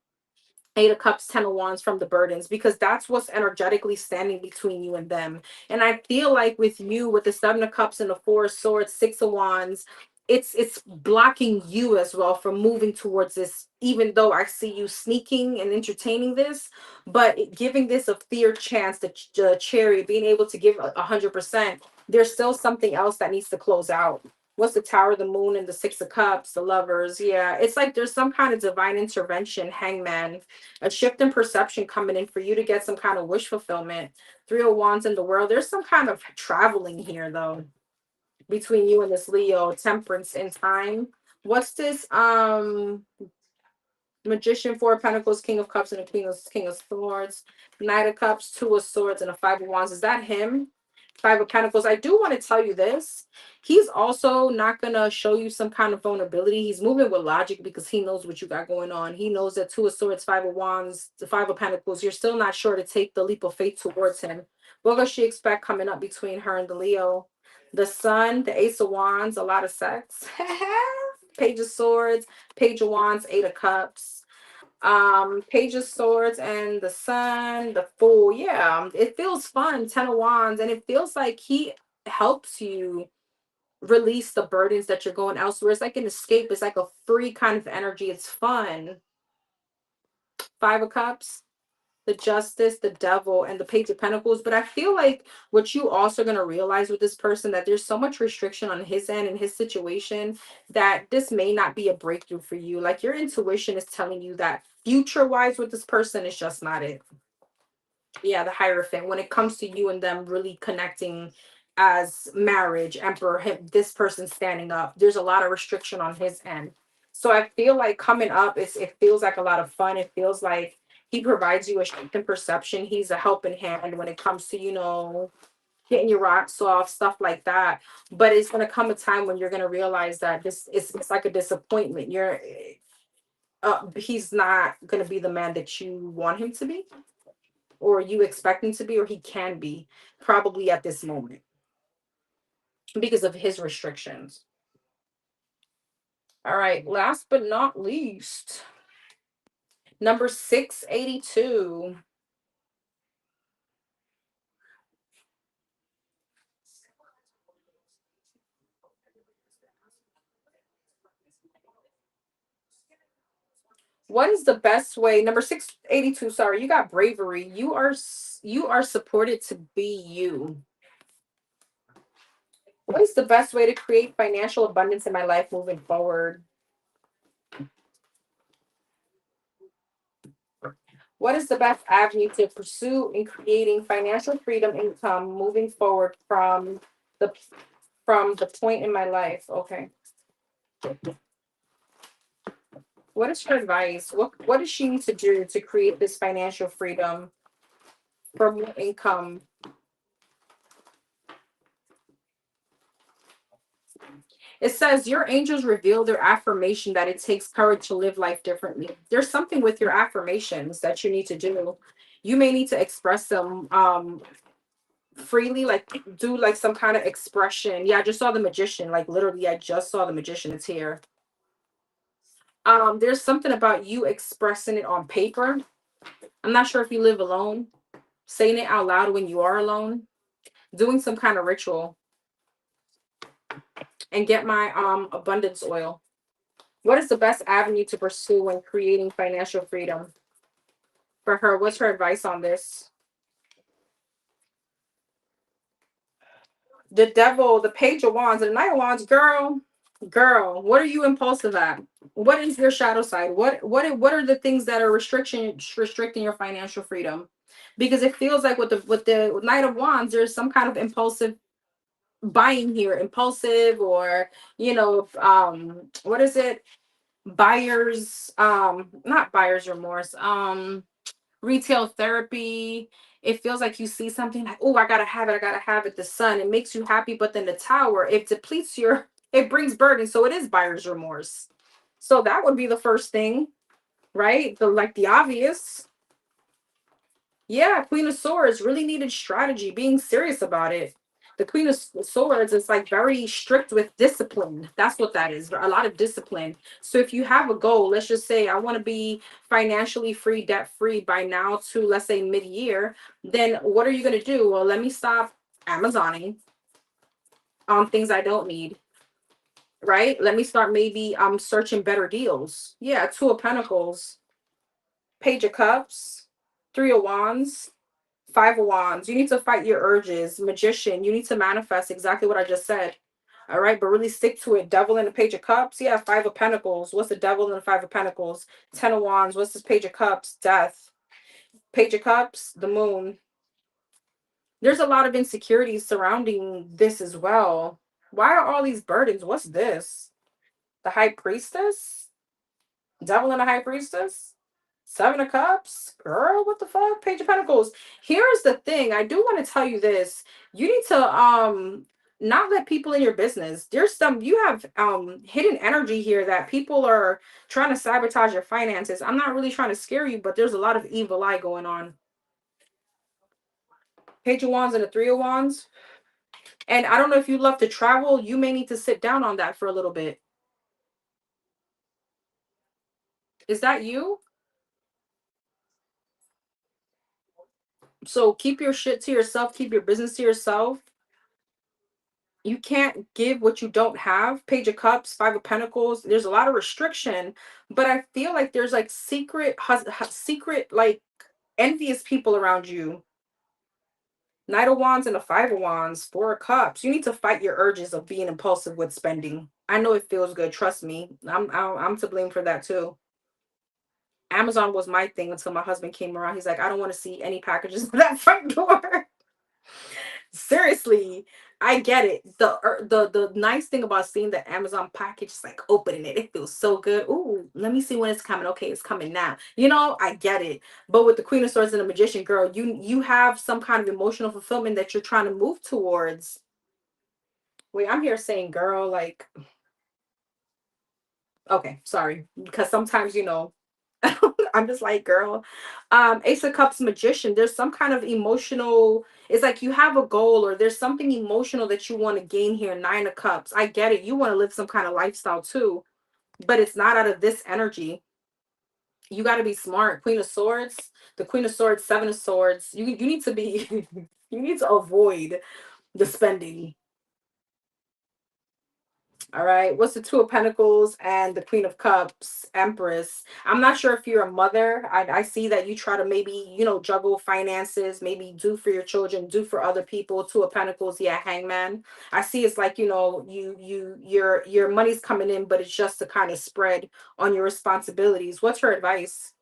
Eight of Cups, Ten of Wands from the burdens, because that's what's energetically standing between you and them. And I feel like with you, with the Seven of Cups and the Four of Swords, Six of Wands, it's blocking you as well from moving towards this, even though I see you sneaking and entertaining this, but giving this a fair chance, the Chariot, being able to give 100%, there's still something else that needs to close out. What's the Tower, the Moon, and the Six of Cups, the Lovers? Yeah, it's like there's some kind of divine intervention, Hangman, a shift in perception coming in for you to get some kind of wish fulfillment. Three of Wands in the World. There's some kind of traveling here though between you and this Leo. Temperance in time. What's this? Magician, Four of Pentacles, King of Cups, and a King of Swords. Knight of Cups, Two of Swords, and a Five of Wands. Is that him? Five of Pentacles. I do want to tell you this. He's also not going to show you some kind of vulnerability. He's moving with logic because he knows what you got going on. He knows that Two of Swords, Five of Wands, the Five of Pentacles, you're still not sure to take the leap of faith towards him. What does she expect coming up between her and the Leo? The Sun, the Ace of Wands, a lot of sex. Page of Swords, Page of Wands, Eight of Cups, Page of Swords, and the Sun, the Fool. Yeah, it feels fun. Ten of Wands, and it feels like he helps you release the burdens that you're going elsewhere. It's like an escape. It's like a free kind of energy. It's fun. Five of Cups, the Justice, the Devil, and the Page of Pentacles. But I feel like what you also going to realize with this person, that there's so much restriction on his end in his situation, that this may not be a breakthrough for you. Like your intuition is telling you that future wise with this person is just not it. Yeah, the Hierophant. When it comes to you and them really connecting as marriage, Emperor, this person standing up, there's a lot of restriction on his end. So I feel like coming up, it feels like a lot of fun. It feels like he provides you a shift in perception. He's a helping hand when it comes to, getting your rocks off, stuff like that. But it's gonna come a time when you're gonna realize that this is it's like a disappointment. He's not gonna be the man that you want him to be, or you expect him to be, or he can be, probably at this moment because of his restrictions. All right, last but not least, number 682. What is the best way? Number 682, sorry, you got bravery. You are supported to be you. What is the best way to create financial abundance in my life moving forward? What is the best avenue to pursue in creating financial freedom income moving forward the the point in my life? Okay. What is her advice? What does she need to do to create this financial freedom from income? It says your angels reveal their affirmation that it takes courage to live life differently. There's something with your affirmations that you need to do. You may need to express them freely, like do like some kind of expression. Yeah, I just saw the magician. Like literally, I just saw the magician. It's here. There's something about you expressing it on paper. I'm not sure if you live alone. Saying it out loud when you are alone. Doing some kind of ritual. And get my abundance oil. What is the best avenue to pursue when creating financial freedom for her? What's her advice on this? The devil, the page of wands, and the knight of wands, girl, what are you impulsive at? What is your shadow side? What are the things that are restricting your financial freedom? Because it feels like with the knight of wands, there's some kind of impulsive buying here, impulsive, or what is it? Buyers, not buyer's remorse, retail therapy. It feels like you see something like, oh, I gotta have it. The sun, it makes you happy, but then the tower, it depletes your, it brings burden. So it is buyer's remorse. So that would be the first thing, right? The obvious. Yeah, Queen of Swords really needed strategy, being serious about it. The Queen of Swords is like very strict with discipline. That's what that is. A lot of discipline. So if you have a goal, let's just say I want to be financially free, debt free by now to, let's say, mid-year, then what are you going to do? Well, let me stop Amazoning on things I don't need, right? Let me start maybe searching better deals. Yeah, Two of Pentacles, Page of Cups, Three of Wands, Five of Wands. You need to fight your urges. Magician, you need to manifest exactly what I just said. All right, but really stick to it. Devil and the Page of Cups. Yeah, Five of Pentacles. What's the Devil and the Five of Pentacles? Ten of Wands. What's this Page of Cups? Death. Page of Cups, the Moon. There's a lot of insecurities surrounding this as well. Why are all these burdens? What's this? The High Priestess? Devil and the High Priestess? Seven of Cups? Girl, what the fuck? Page of Pentacles. Here's the thing. I do want to tell you this. You need to not let people in your business. There's some, you have hidden energy here that people are trying to sabotage your finances. I'm not really trying to scare you, but there's a lot of evil eye going on. Page of Wands and the Three of Wands. And I don't know if you love to travel, you may need to sit down on that for a little bit. Is that you? So keep your shit to yourself, keep your business to yourself. You can't give what you don't have. Page of Cups, Five of Pentacles. There's a lot of restriction, but I feel like there's like secret like envious people around you. Knight of Wands and the Five of Wands, Four of Cups. You need to fight your urges of being impulsive with spending. I know it feels good. Trust me. I'm to blame for that too. Amazon was my thing until my husband came around. He's like, I don't want to see any packages at that front door. Seriously, I get it. The nice thing about seeing the Amazon package is like opening it. It feels so good. Ooh, let me see when it's coming. Okay, it's coming now. I get it. But with the Queen of Swords and the Magician, girl, you have some kind of emotional fulfillment that you're trying to move towards. Wait, I'm here saying girl, like, okay, sorry. Because sometimes, I'm just like, girl. Ace of Cups magician. There's some kind of emotional, it's like you have a goal or there's something emotional that you want to gain here. Nine of Cups. I get it. You want to live some kind of lifestyle too, but it's not out of this energy. You got to be smart. Queen of Swords, the Queen of Swords, Seven of Swords. You need to be you need to avoid the spending. All right. What's the Two of Pentacles and the Queen of Cups, Empress? I'm not sure if you're a mother. I see that you try to maybe, juggle finances, maybe do for your children, do for other people. Two of Pentacles, yeah, Hangman. I see it's like, your money's coming in, but it's just to kind of spread on your responsibilities. What's her advice?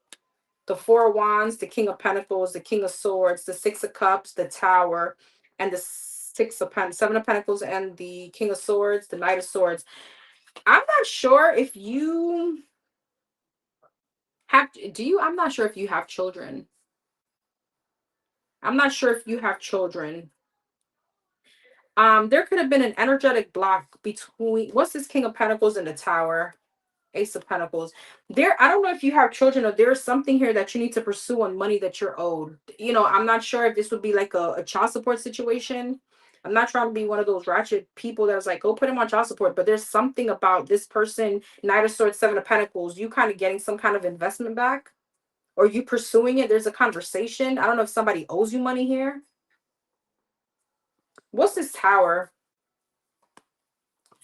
The Four of Wands, the King of Pentacles, the King of Swords, the Six of Cups, the Tower, and the Seven of Pentacles, and the King of Swords, the Knight of Swords. I'm not sure if you I'm not sure if you have children. I'm not sure if you have children. There could have been an energetic block between, what's this King of Pentacles and the Tower? Ace of Pentacles. There, I don't know if you have children or there's something here that you need to pursue on money that you're owed. I'm not sure if this would be like a child support situation. I'm not trying to be one of those ratchet people that's like, go put him on child support. But there's something about this person, Knight of Swords, Seven of Pentacles, you kind of getting some kind of investment back, or you pursuing it. There's a conversation. I don't know if somebody owes you money here. What's this Tower?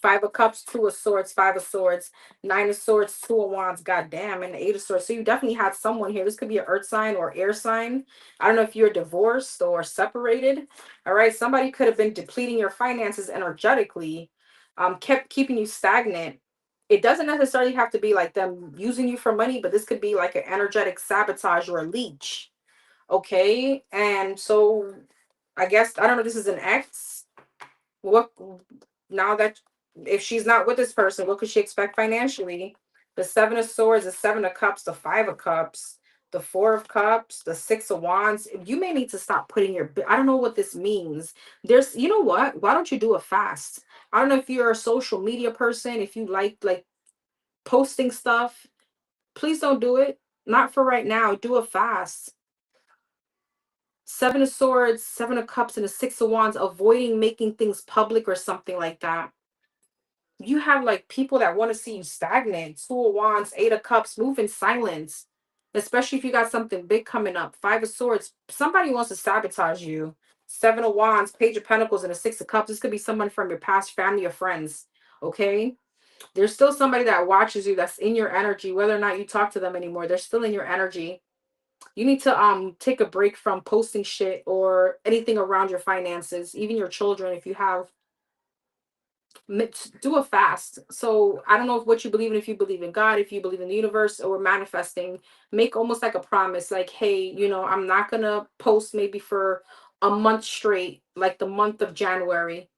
Five of Cups, Two of Swords, Five of Swords, Nine of Swords, Two of Wands, goddamn, and the Eight of Swords. So you definitely had someone here. This could be an earth sign or air sign. I don't know if you're divorced or separated. All right. Somebody could have been depleting your finances energetically, kept keeping you stagnant. It doesn't necessarily have to be like them using you for money, but this could be like an energetic sabotage or a leech. Okay. And so I guess, I don't know, this is an ex. What now that, if she's not with this person, what could she expect financially? The Seven of Swords, the Seven of Cups, the Five of Cups, the Four of Cups, the Six of Wands. You may need to stop putting your, I don't know what this means. There's, you know what? Why don't you do a fast? I don't know if you're a social media person, if you like posting stuff, please don't do it. Not for right now. Do a fast. Seven of Swords, Seven of Cups, and the Six of Wands, avoiding making things public or something like that. You have like people that want to see you stagnant. Two of Wands, Eight of Cups, move in silence. Especially if you got something big coming up. Five of Swords, somebody wants to sabotage you. Seven of Wands, Page of Pentacles, and a Six of Cups. This could be someone from your past family or friends. Okay? There's still somebody that watches you, that's in your energy, whether or not you talk to them anymore. They're still in your energy. You need to take a break from posting shit or anything around your finances, even your children. If you have, do a fast. So I don't know what you believe in, if you believe in God, if you believe in the universe or manifesting, make almost like a promise, like, hey, I'm not gonna post maybe for a month straight, like the month of January,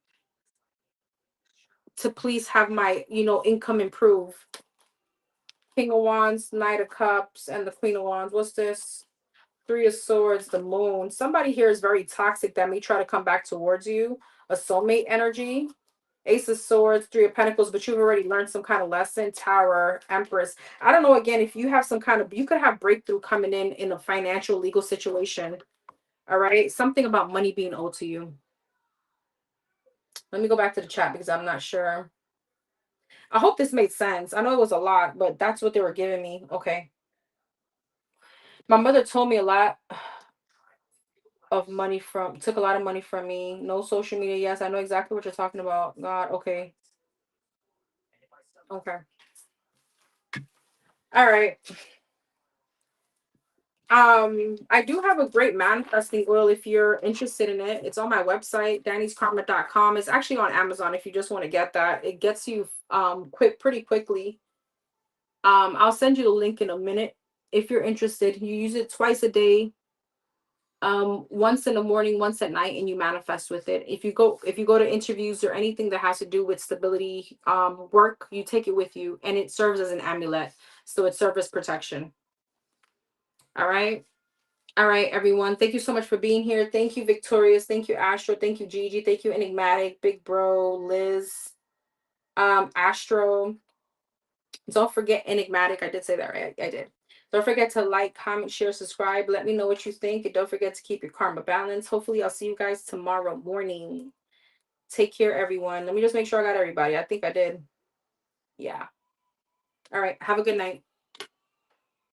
to please have my income improve. King of Wands, Knight of Cups, and the Queen of Wands. What's this? Three of Swords, the Moon. Somebody here is very toxic that may try to come back towards you. A soulmate energy. Ace of Swords, Three of Pentacles, but you've already learned some kind of lesson. Tower, Empress. I don't know, again, if you have some kind of, you could have breakthrough coming in a financial, legal situation. All right. Something about money being owed to you. Let me go back to the chat because I'm not sure. I hope this made sense. I know it was a lot, but that's what they were giving me. Okay. My mother told me a lot of money from, took a lot of money from me. No social media. Yes, I know exactly what you're talking about. God, okay. Okay. All right. I do have a great manifesting oil if you're interested in it. It's on my website, dannyskarma.com. It's actually on Amazon if you just want to get that. It gets you pretty quickly. I'll send you the link in a minute if you're interested. You use it twice a day, once in the morning, once at night, and you manifest with it. If you go to interviews or anything that has to do with stability work, you take it with you, and it serves as an amulet, so it serves as protection. All right. All right, everyone, thank you so much for being here. Thank you, Victorious. Thank you, Astro. Thank you, Gigi. Thank you, Enigmatic, Big Bro, Liz, Astro. Don't forget Enigmatic. I did say that right. I did. Don't forget to like, comment, share, subscribe. Let me know what you think. And don't forget to keep your karma balanced. Hopefully, I'll see you guys tomorrow morning. Take care, everyone. Let me just make sure I got everybody. I think I did. Yeah. All right. Have a good night.